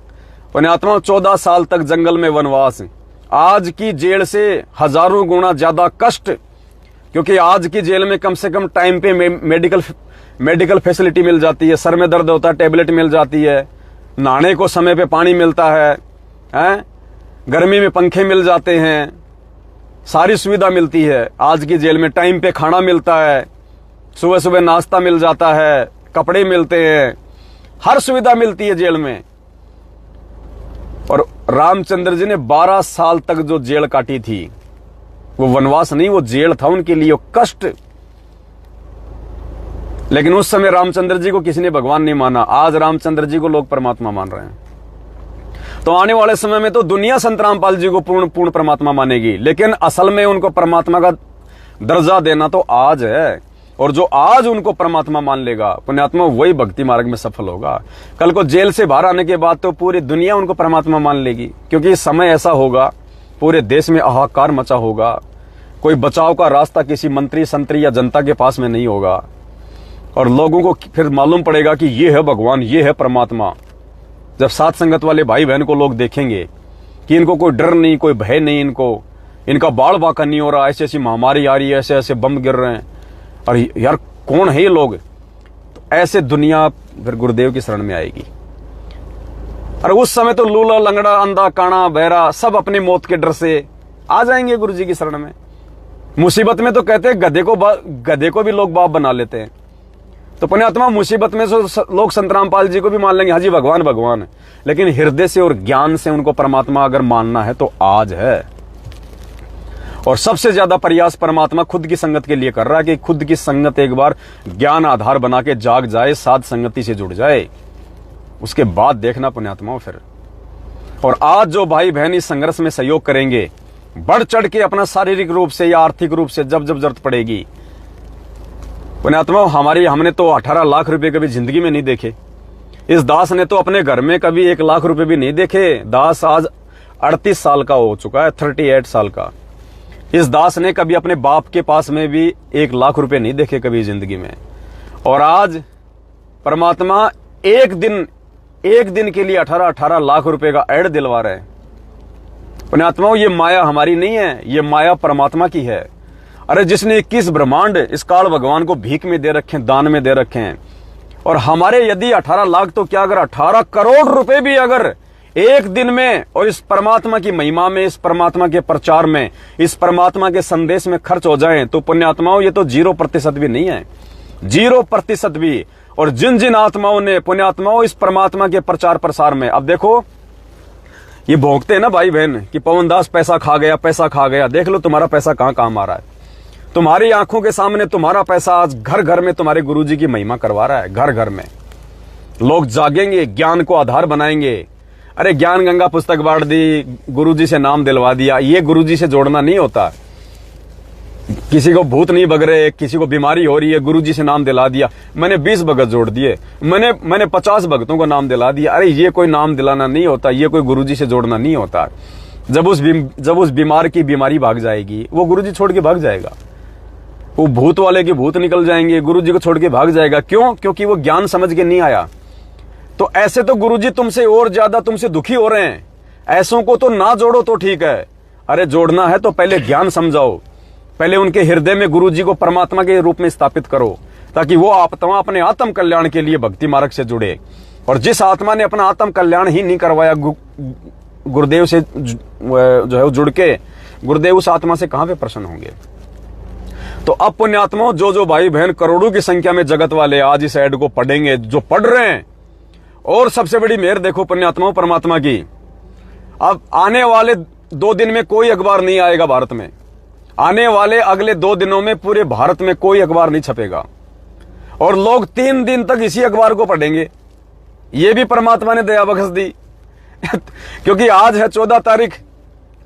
[SPEAKER 1] पुण्यात्मा 14 साल तक जंगल में वनवास। आज की जेल से हजारों गुना ज्यादा कष्ट, क्योंकि आज की जेल में कम से कम टाइम पे मेडिकल फैसिलिटी मिल जाती है, सर में दर्द होता है टैबलेट मिल जाती है, नहाने को समय पे पानी मिलता है, गर्मी में पंखे मिल जाते हैं, सारी सुविधा मिलती है। आज की जेल में टाइम पे खाना मिलता है, सुबह सुबह नाश्ता मिल जाता है, कपड़े मिलते हैं, हर सुविधा मिलती है जेल में। और रामचंद्र जी ने 12 साल तक जो जेल काटी थी वो वनवास नहीं, वो जेल था उनके लिए, वो कष्ट। लेकिन उस समय रामचंद्र जी को किसी ने भगवान नहीं माना। आज रामचंद्र जी को लोग परमात्मा मान रहे हैं। तो आने वाले समय में तो दुनिया संत रामपाल जी को पूर्ण परमात्मा मानेगी, लेकिन असल में उनको परमात्मा का दर्जा देना तो आज है। और जो आज उनको परमात्मा मान लेगा पुण्यात्मा, वही भक्ति मार्ग में सफल होगा। कल को जेल से बाहर आने के बाद तो पूरी दुनिया उनको परमात्मा मान लेगी, क्योंकि समय ऐसा होगा पूरे देश में हाहाकार मचा होगा। कोई बचाव का रास्ता किसी मंत्री संतरी या जनता के पास में नहीं होगा, और लोगों को फिर मालूम पड़ेगा कि ये है भगवान, ये है परमात्मा। जब साथ संगत वाले भाई बहन को लोग देखेंगे कि इनको कोई डर नहीं, कोई भय नहीं, इनका बाढ़ बाका नहीं हो रहा, ऐसी ऐसी महामारी आ रही है, ऐसे ऐसे बम गिर रहे हैं, और यार कौन है ये लोग, तो ऐसे दुनिया फिर गुरुदेव की शरण में आएगी। और उस समय तो लूला लंगड़ा अंधा काना बहरा सब अपनी मौत के डर से आ जाएंगे गुरु जी की शरण में। मुसीबत में तो कहते हैं गधे को भी लोग बाप बना लेते हैं। तो पुण्यात्मा मुसीबत में लोग संत रामपाल जी को भी मान लेंगे, हाँ जी भगवान भगवान है, लेकिन हृदय से और ज्ञान से उनको परमात्मा अगर मानना है तो आज है। और सबसे ज्यादा प्रयास परमात्मा खुद की संगत के लिए कर रहा है कि खुद की संगत एक बार ज्ञान आधार बना के जाग जाए, साध संगति से जुड़ जाए। उसके बाद देखना पुण्यात्माओं फिर। और आज जो भाई बहन इस संघर्ष में सहयोग करेंगे, बढ़ चढ़ के अपना शारीरिक रूप से या आर्थिक रूप से जब जब जरूरत पड़ेगी, पुण्यात्माओं हमने तो 18 लाख रुपए कभी जिंदगी में नहीं देखे। इस दास ने तो अपने घर में कभी 1 लाख रुपए भी नहीं देखे। दास आज 38 साल का हो चुका है, 38 साल का। इस दास ने कभी अपने बाप के पास में भी 1 लाख रुपए नहीं देखे कभी जिंदगी में। और आज परमात्मा एक दिन के लिए 18 लाख रुपए का ऐड दिलवा रहे हैं। पुण्यात्माओं, ये माया हमारी नहीं है, ये माया परमात्मा की है। अरे जिसने 21 ब्रह्मांड इस काल भगवान को भीख में दे रखे हैं, दान में दे रखे हैं। और हमारे यदि 18 लाख तो क्या, अगर 18 करोड़ रुपए भी अगर एक दिन में और इस परमात्मा की महिमा में, इस परमात्मा के प्रचार में, इस परमात्मा के संदेश में खर्च हो जाएं, तो पुण्यात्माओं ये तो 0% भी नहीं है, 0% भी। और जिन जिन आत्माओं ने, पुण्यात्माओं, इस परमात्मा के प्रचार प्रसार में, अब देखो ये भोंकते हैं ना भाई बहन कि पवन दास पैसा खा गया, पैसा खा गया। देख लो तुम्हारा पैसा कहां काम आ रहा है। तुम्हारी आंखों के सामने तुम्हारा पैसा आज घर घर में तुम्हारे गुरुजी की महिमा करवा रहा है। घर घर में लोग जागेंगे, ज्ञान को आधार बनाएंगे। अरे ज्ञान गंगा पुस्तक बांट दी, गुरुजी से नाम दिलवा दिया, ये गुरुजी से जोड़ना नहीं होता। किसी को भूत नहीं बग रहे, किसी को बीमारी हो रही है, गुरुजी से नाम दिला दिया, मैंने 20 भगत जोड़ दिए, मैंने 50 भक्तों को नाम दिला दिया। अरे ये कोई नाम दिलाना नहीं होता, ये कोई गुरुजी से जोड़ना नहीं होता। जब उस बीमार की बीमारी भाग जाएगी, वो गुरुजी छोड़ के भाग जाएगा। वो भूत वाले के भूत निकल जाएंगे, गुरुजी को छोड़ के भाग जाएगा। क्यों? क्योंकि वो ज्ञान समझ के नहीं आया। तो ऐसे तो गुरुजी तुमसे और ज्यादा तुमसे दुखी हो रहे हैं। ऐसों को तो ना जोड़ो तो ठीक है। अरे जोड़ना है तो पहले ज्ञान समझाओ, पहले उनके हृदय में गुरुजी को परमात्मा के रूप में स्थापित करो, ताकि वो आत्मा अपने आत्म कल्याण के लिए भक्ति मार्ग से जुड़े। और जिस आत्मा ने अपना आत्म कल्याण ही नहीं करवाया गुरुदेव से जो है जुड़ के, गुरुदेव उस आत्मा से कहां पे प्रसन्न होंगे। तो अब पुण्यात्माओं, जो भाई बहन करोड़ों की संख्या में जगत वाले आज इस ऐड को पढ़ेंगे, जो पढ़ रहे हैं, और सबसे बड़ी मेहर देखो पुण्यात्माओं परमात्मा की, अब आने वाले 2 दिन में कोई अखबार नहीं आएगा भारत में। आने वाले अगले 2 दिनों में पूरे भारत में कोई अखबार नहीं छपेगा, और लोग 3 दिन तक इसी अखबार को पढ़ेंगे। ये भी परमात्मा ने दया बख्श दी क्योंकि आज है 14 तारीख,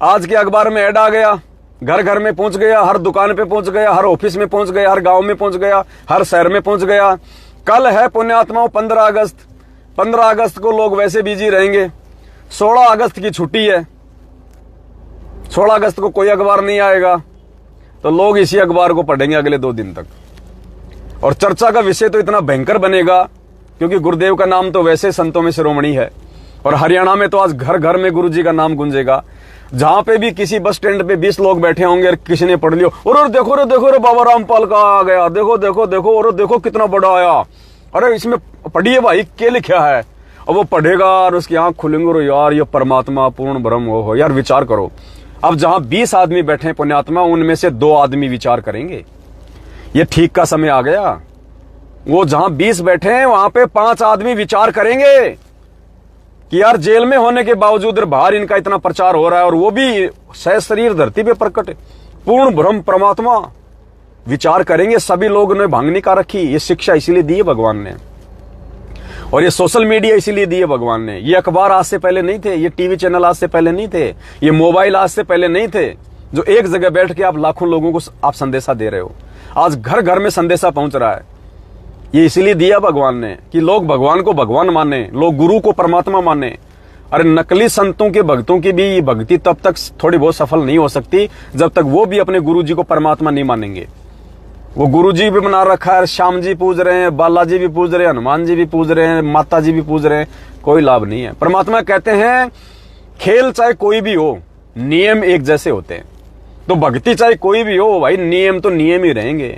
[SPEAKER 1] आज के अखबार में ऐड आ गया, घर घर में पहुंच गया, हर दुकान पे पहुंच गया, हर ऑफिस में पहुंच गया, हर गांव में पहुंच गया, हर शहर में पहुंच गया। कल है पुण्यात्माओं 15 अगस्त। 15 अगस्त को लोग वैसे बिजी रहेंगे। 16 अगस्त की छुट्टी है, 16 अगस्त को कोई अखबार नहीं आएगा, तो लोग इसी अखबार को पढ़ेंगे अगले 2 दिन तक। और चर्चा का विषय तो इतना भयंकर बनेगा, क्योंकि गुरुदेव का नाम तो वैसे संतों में शिरोमणि है। और हरियाणा में तो आज घर घर में गुरुजी का नाम गूंजेगा। जहां पे भी किसी बस स्टैंड पे 20 लोग बैठे होंगे और किसी ने पढ़ लियो, और देखो रे बाबा रामपाल का आ गया, देखो देखो देखो, और देखो कितना बड़ा आया, अरे इसमें पढ़िए भाई क्या लिखा है। और वो पढ़ेगा और उसकी आंख खुलेंगे, और यार ये परमात्मा पूर्ण ब्रह्म हो। यार विचार करो, अब जहां 20 आदमी बैठे हैं पुण्यात्मा, उनमें से 2 आदमी विचार करेंगे। ये ठीक का समय आ गया। वो जहां 20 बैठे हैं वहां पे 5 आदमी विचार करेंगे कि यार जेल में होने के बावजूद बाहर इनका इतना प्रचार हो रहा है, और वो भी सह शरीर धरती पे प्रकट पूर्ण ब्रह्म परमात्मा। विचार करेंगे। सभी लोगों ने भांग नहीं का रखी। ये शिक्षा इसीलिए दी है भगवान ने, और ये सोशल मीडिया इसीलिए दी है भगवान ने। ये अखबार आज से पहले नहीं थे, ये टीवी चैनल आज से पहले नहीं थे, ये मोबाइल आज से पहले नहीं थे, जो एक जगह बैठ के आप लाखों लोगों को आप संदेशा दे रहे हो। आज घर घर में संदेशा पहुंच रहा है। ये इसीलिए दिया भगवान ने कि लोग भगवान को भगवान माने, लोग गुरु को परमात्मा माने। अरे नकली संतों के भक्तों की भी भक्ति तब तक थोड़ी बहुत सफल नहीं हो सकती जब तक वो भी अपने गुरु जी को परमात्मा नहीं मानेंगे। वो गुरु जी भी बना रखा है, श्याम जी पूज रहे हैं, बालाजी भी पूज रहे हैं, हनुमान जी भी पूज रहे हैं, माता जी भी पूज रहे हैं, कोई लाभ नहीं है। परमात्मा कहते हैं खेल चाहे कोई भी हो, नियम एक जैसे होते हैं। तो भक्ति चाहे कोई भी हो भाई, नियम तो नियम ही रहेंगे।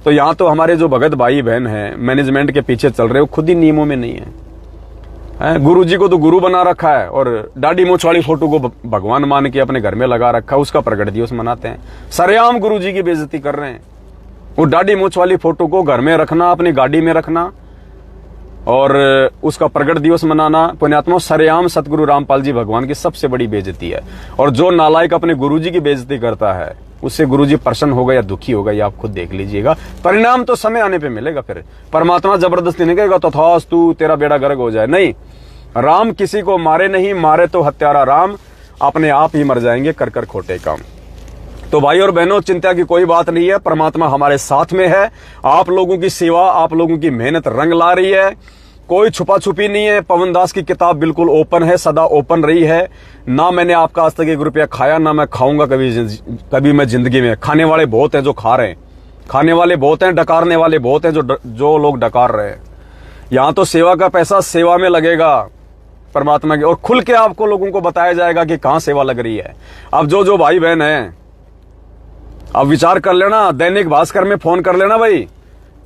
[SPEAKER 1] तो यहाँ तो हमारे जो भगत भाई बहन हैं, मैनेजमेंट के पीछे चल रहे हो, खुद ही नियमों में नहीं है। गुरु जी को तो गुरु बना रखा है, और दाढ़ी मूंछ वाली फोटो को भगवान मान के अपने घर में लगा रखा है, उसका प्रगट दिवस मनाते हैं। सरेआम गुरु जी की बेइज्जती कर रहे हैं। वो दाढ़ी मूंछ वाली फोटो को घर में रखना, अपनी गाड़ी में रखना, और उसका प्रगट दिवस मनाना, पुण्यात्मा सरेआम सतगुरु रामपाल जी भगवान की सबसे बड़ी बेइज्जती है। और जो नालायक अपने गुरु जी की बेइज्जती करता है, उससे गुरुजी प्रसन्न होगा या दुखी होगा, ये आप खुद देख लीजिएगा। परिणाम तो समय आने पे मिलेगा। फिर परमात्मा जबरदस्ती नहीं कहेगा तथास्तु तेरा बेड़ा गर्क हो जाए, नहीं। राम किसी को मारे नहीं, मारे तो हत्यारा राम, अपने आप ही मर जाएंगे कर कर खोटे काम। तो भाई और बहनों, चिंता की कोई बात नहीं है, परमात्मा हमारे साथ में है। आप लोगों की सेवा, आप लोगों की मेहनत रंग ला रही है, कोई छुपा छुपी नहीं है। पवन दास की किताब बिल्कुल ओपन है, सदा ओपन रही है। ना मैंने आपका आज तक 1 रुपया खाया, ना मैं खाऊंगा कभी मैं जिंदगी में। खाने वाले बहुत हैं जो खा रहे हैं, खाने वाले बहुत हैं, डकारने वाले बहुत हैं जो लोग डकार रहे हैं। यहां तो सेवा का पैसा सेवा में लगेगा परमात्मा की, और खुल के आपको लोगों को बताया जाएगा कि कहां सेवा लग रही है। अब जो भाई बहन है, अब विचार कर लेना, दैनिक भास्कर में फोन कर लेना भाई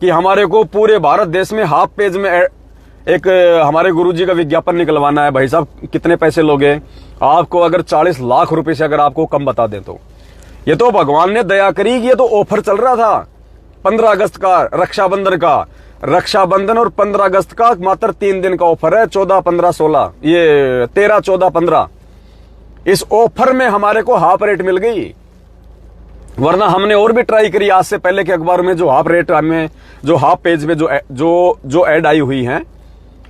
[SPEAKER 1] कि हमारे को पूरे भारत देश में हाफ पेज में एक हमारे गुरुजी का विज्ञापन निकलवाना है। भाई साहब कितने पैसे लोगे? आपको अगर 40 लाख रुपए से अगर आपको कम बता दें तो ये तो भगवान ने दया करी कि ये तो ऑफर चल रहा था 15 अगस्त का, रक्षाबंधन का। रक्षाबंधन और 15 अगस्त का मात्र 3 दिन का ऑफर है, 14, 15, 16, ये 13, 14, 15। इस ऑफर में हमारे को हाफ रेट मिल गई, वरना हमने और भी ट्राई करी आज से पहले के अखबार में जो हाफ रेट में, जो हाफ पेज पे जो ऐड आई हुई है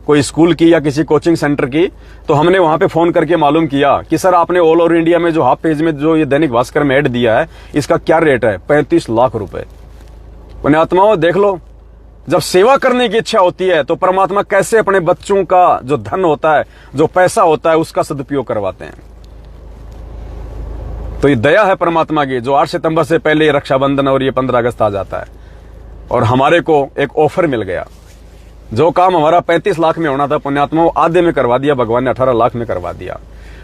[SPEAKER 1] कोई स्कूल की या किसी कोचिंग सेंटर की, तो हमने वहां पे फोन करके मालूम किया कि सर आपने ऑल ओवर इंडिया में जो हाफ पेज में जो ये दैनिक भास्कर में ऐड दिया है इसका क्या रेट है? 35 लाख रुपए। पुण्यात्माओं देख लो, जब सेवा करने की इच्छा होती है तो परमात्मा कैसे अपने बच्चों का जो धन होता है, जो पैसा होता है, उसका सदुपयोग करवाते हैं। तो ये दया है परमात्मा की, जो 8 सितंबर से पहले ये रक्षाबंधन और ये 15 अगस्त आ जाता है और हमारे को एक ऑफर मिल गया। जो काम हमारा 35 लाख में होना था, पुण्यात्मा आधे में करवा दिया भगवान ने, 18 लाख में करवा दिया।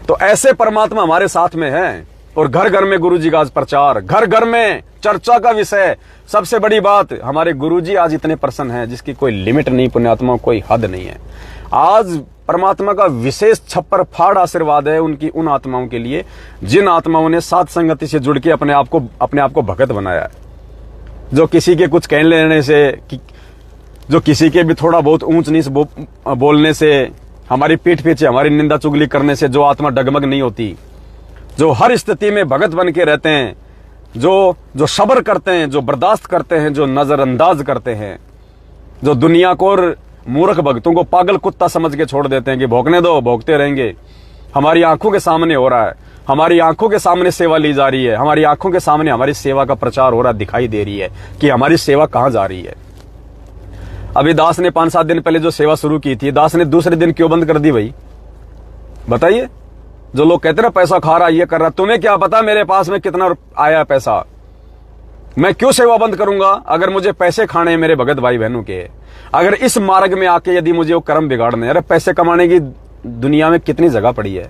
[SPEAKER 1] तो ऐसे परमात्मा हमारे साथ में है। और घर घर में गुरुजी का आज प्रचार, घर घर में चर्चा का विषय। सबसे बड़ी बात, हमारे गुरुजी आज इतने प्रसन्न हैं जिसकी कोई लिमिट नहीं, पुण्यात्मा कोई हद नहीं है। आज परमात्मा का विशेष छप्पर फाड़ आशीर्वाद है उनकी उन आत्माओं के लिए जिन आत्माओं ने साथ संगति से जुड़ के अपने आप को भगत बनाया है। जो किसी के कुछ कह लेने से, जो किसी के भी थोड़ा बहुत ऊंच नीच बोलने से, हमारी पीठ पीछे हमारी निंदा चुगली करने से जो आत्मा डगमग नहीं होती, जो हर स्थिति में भगत बन के रहते हैं, जो सब्र करते हैं, जो बर्दाश्त करते हैं, जो नजरअंदाज करते हैं, जो दुनिया को और मूर्ख भक्तों को पागल कुत्ता समझ के छोड़ देते हैं कि भौंकने दो, भौंकते रहेंगे। हमारी आंखों के सामने हो रहा है, हमारी आंखों के सामने सेवा ली जा रही है, हमारी आंखों के सामने हमारी सेवा का प्रचार हो रहा, दिखाई दे रही है कि हमारी सेवा कहां जा रही है। अभी दास ने 5-7 दिन पहले जो सेवा शुरू की थी, दास ने दूसरे दिन क्यों बंद कर दी भाई? बताइए। जो लोग कहते ना पैसा खा रहा, ये कर रहा, तुम्हें क्या पता मेरे पास में कितना आया पैसा? मैं क्यों सेवा बंद करूंगा अगर मुझे पैसे खाने हैं मेरे भगत भाई बहनों के? अगर इस मार्ग में आके यदि मुझे वो कर्म बिगाड़ने, अरे पैसे कमाने की दुनिया में कितनी जगह पड़ी है।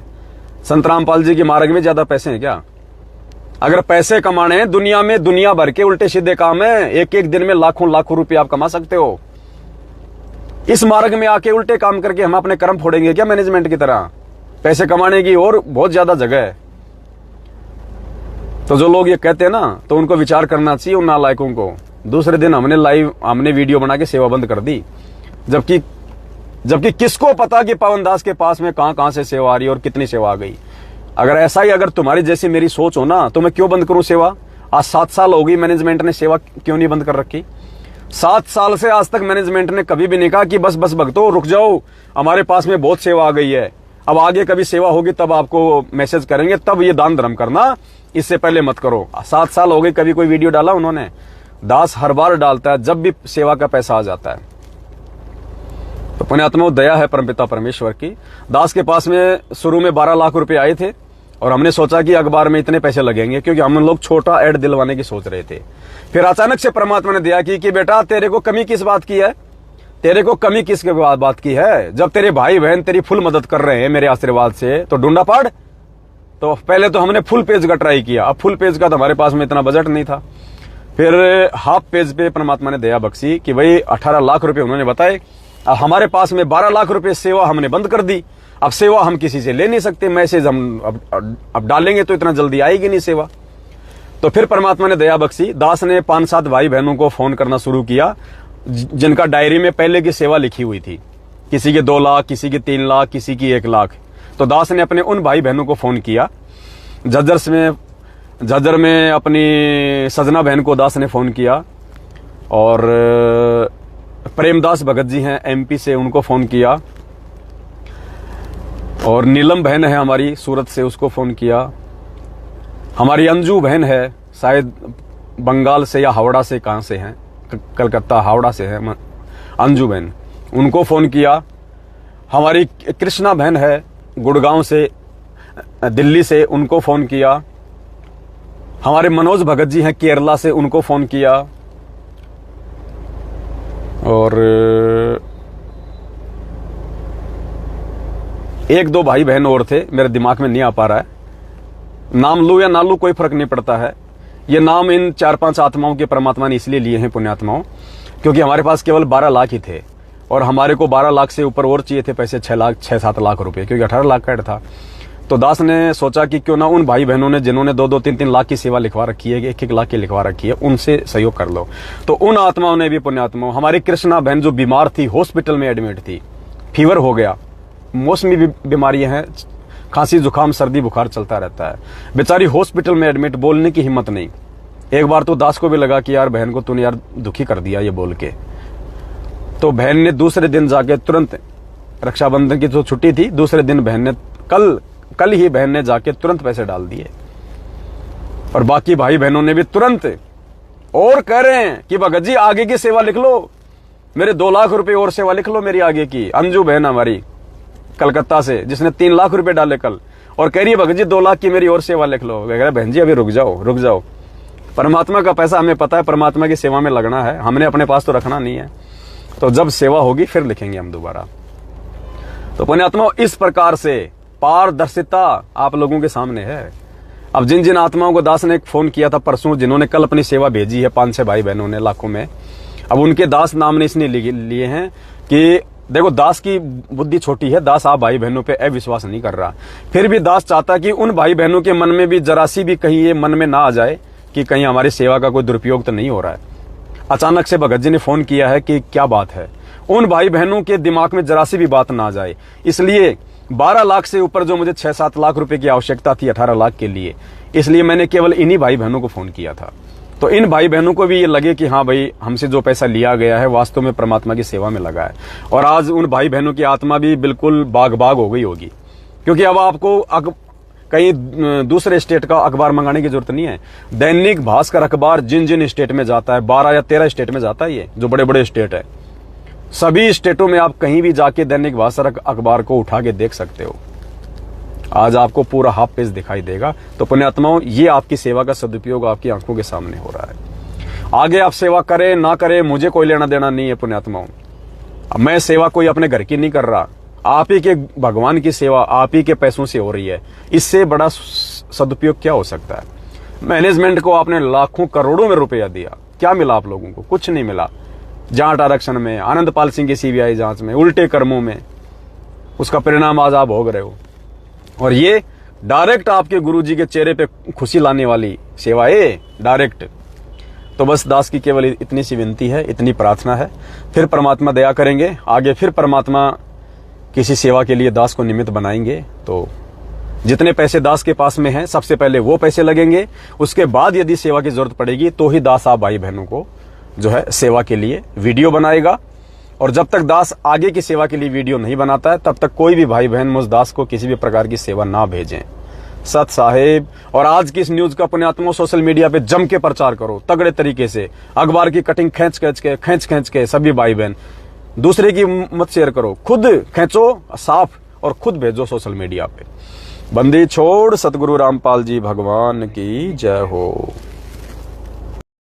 [SPEAKER 1] संत रामपाल जी के मार्ग में ज्यादा पैसे हैं क्या? अगर पैसे कमाने हैं दुनिया में, दुनिया भर के उल्टे सीधे काम है। एक एक दिन में लाखों लाखों रुपए आप कमा सकते हो। इस मार्ग में आके उल्टे काम करके हम अपने कर्म फोड़ेंगे क्या मैनेजमेंट की तरह? पैसे कमाने की और बहुत ज्यादा जगह है। तो जो लोग ये कहते हैं ना, तो उनको विचार करना चाहिए उन नालायकों को। दूसरे दिन हमने वीडियो बना के सेवा बंद कर दी, जबकि किसको पता कि पवन दास के पास में कहां से सेवा आ रही है और कितनी सेवा आ गई। अगर ऐसा ही अगर तुम्हारी जैसी मेरी सोच हो ना, तो मैं क्यों बंद करूं सेवा? आज 7 साल हो गई, मैनेजमेंट ने सेवा क्यों नहीं बंद कर रखी? 7 साल से आज तक मैनेजमेंट ने कभी भी नहीं कहा कि बस भक्तों रुक जाओ, हमारे पास में बहुत सेवा आ गई है, अब आगे कभी सेवा होगी तब आपको मैसेज करेंगे, तब ये दान धर्म करना, इससे पहले मत करो। 7 साल हो गए, कभी कोई वीडियो डाला उन्होंने? दास हर बार डालता है जब भी सेवा का पैसा आ जाता है। तो पुण्यात्मा दया है परमपिता परमेश्वर की। दास के पास में शुरू में 12 लाख रुपए आए थे और हमने सोचा कि अखबार में इतने पैसे लगेंगे, क्योंकि हम लोग छोटा ऐड दिलवाने की सोच रहे थे। फिर अचानक से परमात्मा ने दया की कि बेटा तेरे को कमी किस बात की है? तेरे को कमी किस बात की है? जब तेरे भाई बहन तेरी फुल मदद कर रहे हैं मेरे आशीर्वाद से, तो ढूंढा पाड़। तो पहले तो हमने फुल पेज का ट्राई किया, अब फुल पेज का तो हमारे पास में इतना बजट नहीं था। फिर हाफ पेज पे परमात्मा ने दया बख्शी कि भाई 18 लाख रुपए उन्होंने बताए। अब हमारे पास में 12 लाख रुपए सेवा हमने बंद कर दी। अब सेवा हम किसी से ले नहीं सकते, मैसेज हम अब डालेंगे तो इतना जल्दी आएगी नहीं सेवा। तो फिर परमात्मा ने दया बख्शी, दास ने 5-7 भाई बहनों को फोन करना शुरू किया जिनका डायरी में पहले की सेवा लिखी हुई थी, किसी के 2 लाख, किसी के 3 लाख, किसी की 1 लाख। तो दास ने अपने उन भाई बहनों को फोन किया। जजर्स में झज्जर में अपनी सजना बहन को दास ने फ़ोन किया, और प्रेमदास भगत जी हैं MP से, उनको फ़ोन किया, और नीलम बहन है हमारी सूरत से, उसको फ़ोन किया। हमारी अंजू बहन है, शायद बंगाल से या हावड़ा से, कहाँ से हैं, कलकत्ता हावड़ा से है अंजू बहन, उनको फ़ोन किया। हमारी कृष्णा बहन है गुड़गांव से, दिल्ली से, उनको फ़ोन किया। हमारे मनोज भगत जी हैं केरला से, उनको फ़ोन किया। और एक दो भाई बहन और थे, मेरे दिमाग में नहीं आ पा रहा है, नाम लूं या ना लूं कोई फर्क नहीं पड़ता है। ये नाम इन 4-5 आत्माओं के परमात्मा ने इसलिए लिए हैं, पुण्यात्माओं, क्योंकि हमारे पास केवल 12 लाख ही थे, और हमारे को 12 लाख से ऊपर और चाहिए थे पैसे, 6-7 लाख रुपए, क्योंकि 18 लाख का एड था। तो दास ने सोचा कि क्यों ना उन भाई बहनों ने जिन्होंने 2-2, 3-3 लाख की सेवा लिखवा रखी है, 1-1 लाख की लिखवा रखी है, उनसे सहयोग कर लो। तो उन आत्माओं ने भी, पुण्यात्माओं, हमारी कृष्णा बहन जो बीमार थी, हॉस्पिटल में एडमिट थी, फीवर हो गया, मौसमी बीमारियां हैं, खांसी जुकाम सर्दी बुखार चलता रहता है, बेचारी हॉस्पिटल में एडमिट, बोलने की हिम्मत नहीं। एक बार तो दास को भी लगा कि यार बहन को तूने यार दुखी कर दिया ये बोल के। तो बहन ने दूसरे दिन जाके तुरंत, रक्षाबंधन की तो छुट्टी थी, दूसरे दिन बहन ने कल ही बहन ने जाके तुरंत पैसे डाल दिए, और बाकी भाई बहनों ने भी तुरंत, और कह रहे हैं कि भगत जी आगे की सेवा लिख लो, मेरे 2 लाख रुपए और सेवा लिख लो मेरी आगे की। अंजू बहन हमारी कलकत्ता से, जिसने 3 लाख रुपए डाले कल, और कह रही है भगत जी 2 लाख की मेरी और सेवा लिख लो। कह रहे बहन जी अभी रुक जाओ, परमात्मा का पैसा हमें पता है, परमात्मा की सेवा में लगना है, हमने अपने पास तो रखना नहीं है। तो जब सेवा होगी फिर लिखेंगे हम दोबारा। तो पुण्यात्माओं, इस प्रकार से पारदर्शिता आप लोगों के सामने है। अब जिन जिन आत्माओं को दास ने फोन किया था परसों, जिन्होंने कल अपनी सेवा भेजी है, 5-6 भाई बहनों ने लाखों में, अब उनके दास नाम ने इसने लिए हैं कि देखो दास की बुद्धि छोटी है, दास आप भाई बहनों पे अविश्वास नहीं कर रहा, फिर भी दास चाहता कि उन भाई बहनों के मन में भी जरा सी भी कहीं ये मन में ना आ जाए कि कहीं हमारी सेवा का कोई दुरुपयोग तो नहीं हो रहा है। अचानक से भगत जी ने फोन किया है कि क्या बात है, उन भाई बहनों के दिमाग में जरा सी भी बात ना आ जाए, इसलिए 12 लाख से ऊपर जो मुझे 6-7 लाख रुपए की आवश्यकता थी 18 लाख के लिए, इसलिए मैंने केवल इन्हीं भाई बहनों को फोन किया था। तो इन भाई बहनों को भी ये लगे कि हाँ भाई, हमसे जो पैसा लिया गया है वास्तव में परमात्मा की सेवा में लगा है। और आज उन भाई बहनों की आत्मा भी बिल्कुल बाग हो गई होगी, क्योंकि अब आपको कहीं दूसरे स्टेट का अखबार मंगाने की जरूरत नहीं है। दैनिक भास्कर अखबार जिन जिन स्टेट में जाता है, 12 या 13 स्टेट में जाता है, ये जो बड़े बड़े स्टेट है, सभी स्टेटों में आप कहीं भी जाके दैनिक भास्कर अखबार को उठा के देख सकते हो। आज आपको पूरा हाफ पेज दिखाई देगा। तो पुण्यात्माओं, ये आपकी सेवा का सदुपयोग आपकी आंखों के सामने हो रहा है। आगे आप सेवा करें ना करें, मुझे कोई लेना देना नहीं है पुण्यात्माओं। मैं सेवा कोई अपने घर की नहीं कर रहा, आप ही के भगवान की सेवा आप ही के पैसों से हो रही है। इससे बड़ा सदुपयोग क्या हो सकता है। मैनेजमेंट को आपने लाखों करोड़ों में रुपया दिया, क्या मिला आप लोगों को? कुछ नहीं मिला। जाट आरक्षण में, आनंदपाल सिंह की CBI जांच में, उल्टे कर्मों में, उसका परिणाम आज आप भोग रहे हो। और ये डायरेक्ट आपके गुरुजी के चेहरे पे खुशी लाने वाली सेवा है, डायरेक्ट। तो बस दास की केवल इतनी सी विनती है, इतनी प्रार्थना है, फिर परमात्मा दया करेंगे। आगे फिर परमात्मा किसी सेवा के लिए दास को निमित्त बनाएंगे। तो जितने पैसे दास के पास में हैं, सबसे पहले वो पैसे लगेंगे, उसके बाद यदि सेवा की जरूरत पड़ेगी तो ही दास आप भाई बहनों को जो है सेवा के लिए वीडियो बनाएगा। और जब तक दास आगे की सेवा के लिए वीडियो नहीं बनाता है, तब तक कोई भी भाई बहन मुझ दास को किसी भी प्रकार की सेवा ना भेजें। सत साहेब। और आज की इस न्यूज का पुण्यात्मा सोशल मीडिया पे जम के प्रचार करो, तगड़े तरीके से। अखबार की कटिंग खींच के सभी भाई बहन, दूसरे की मत शेयर करो, खुद खींचो साफ और खुद भेजो सोशल मीडिया पे। बंदी छोड़। सतगुरु रामपाल जी भगवान की जय हो।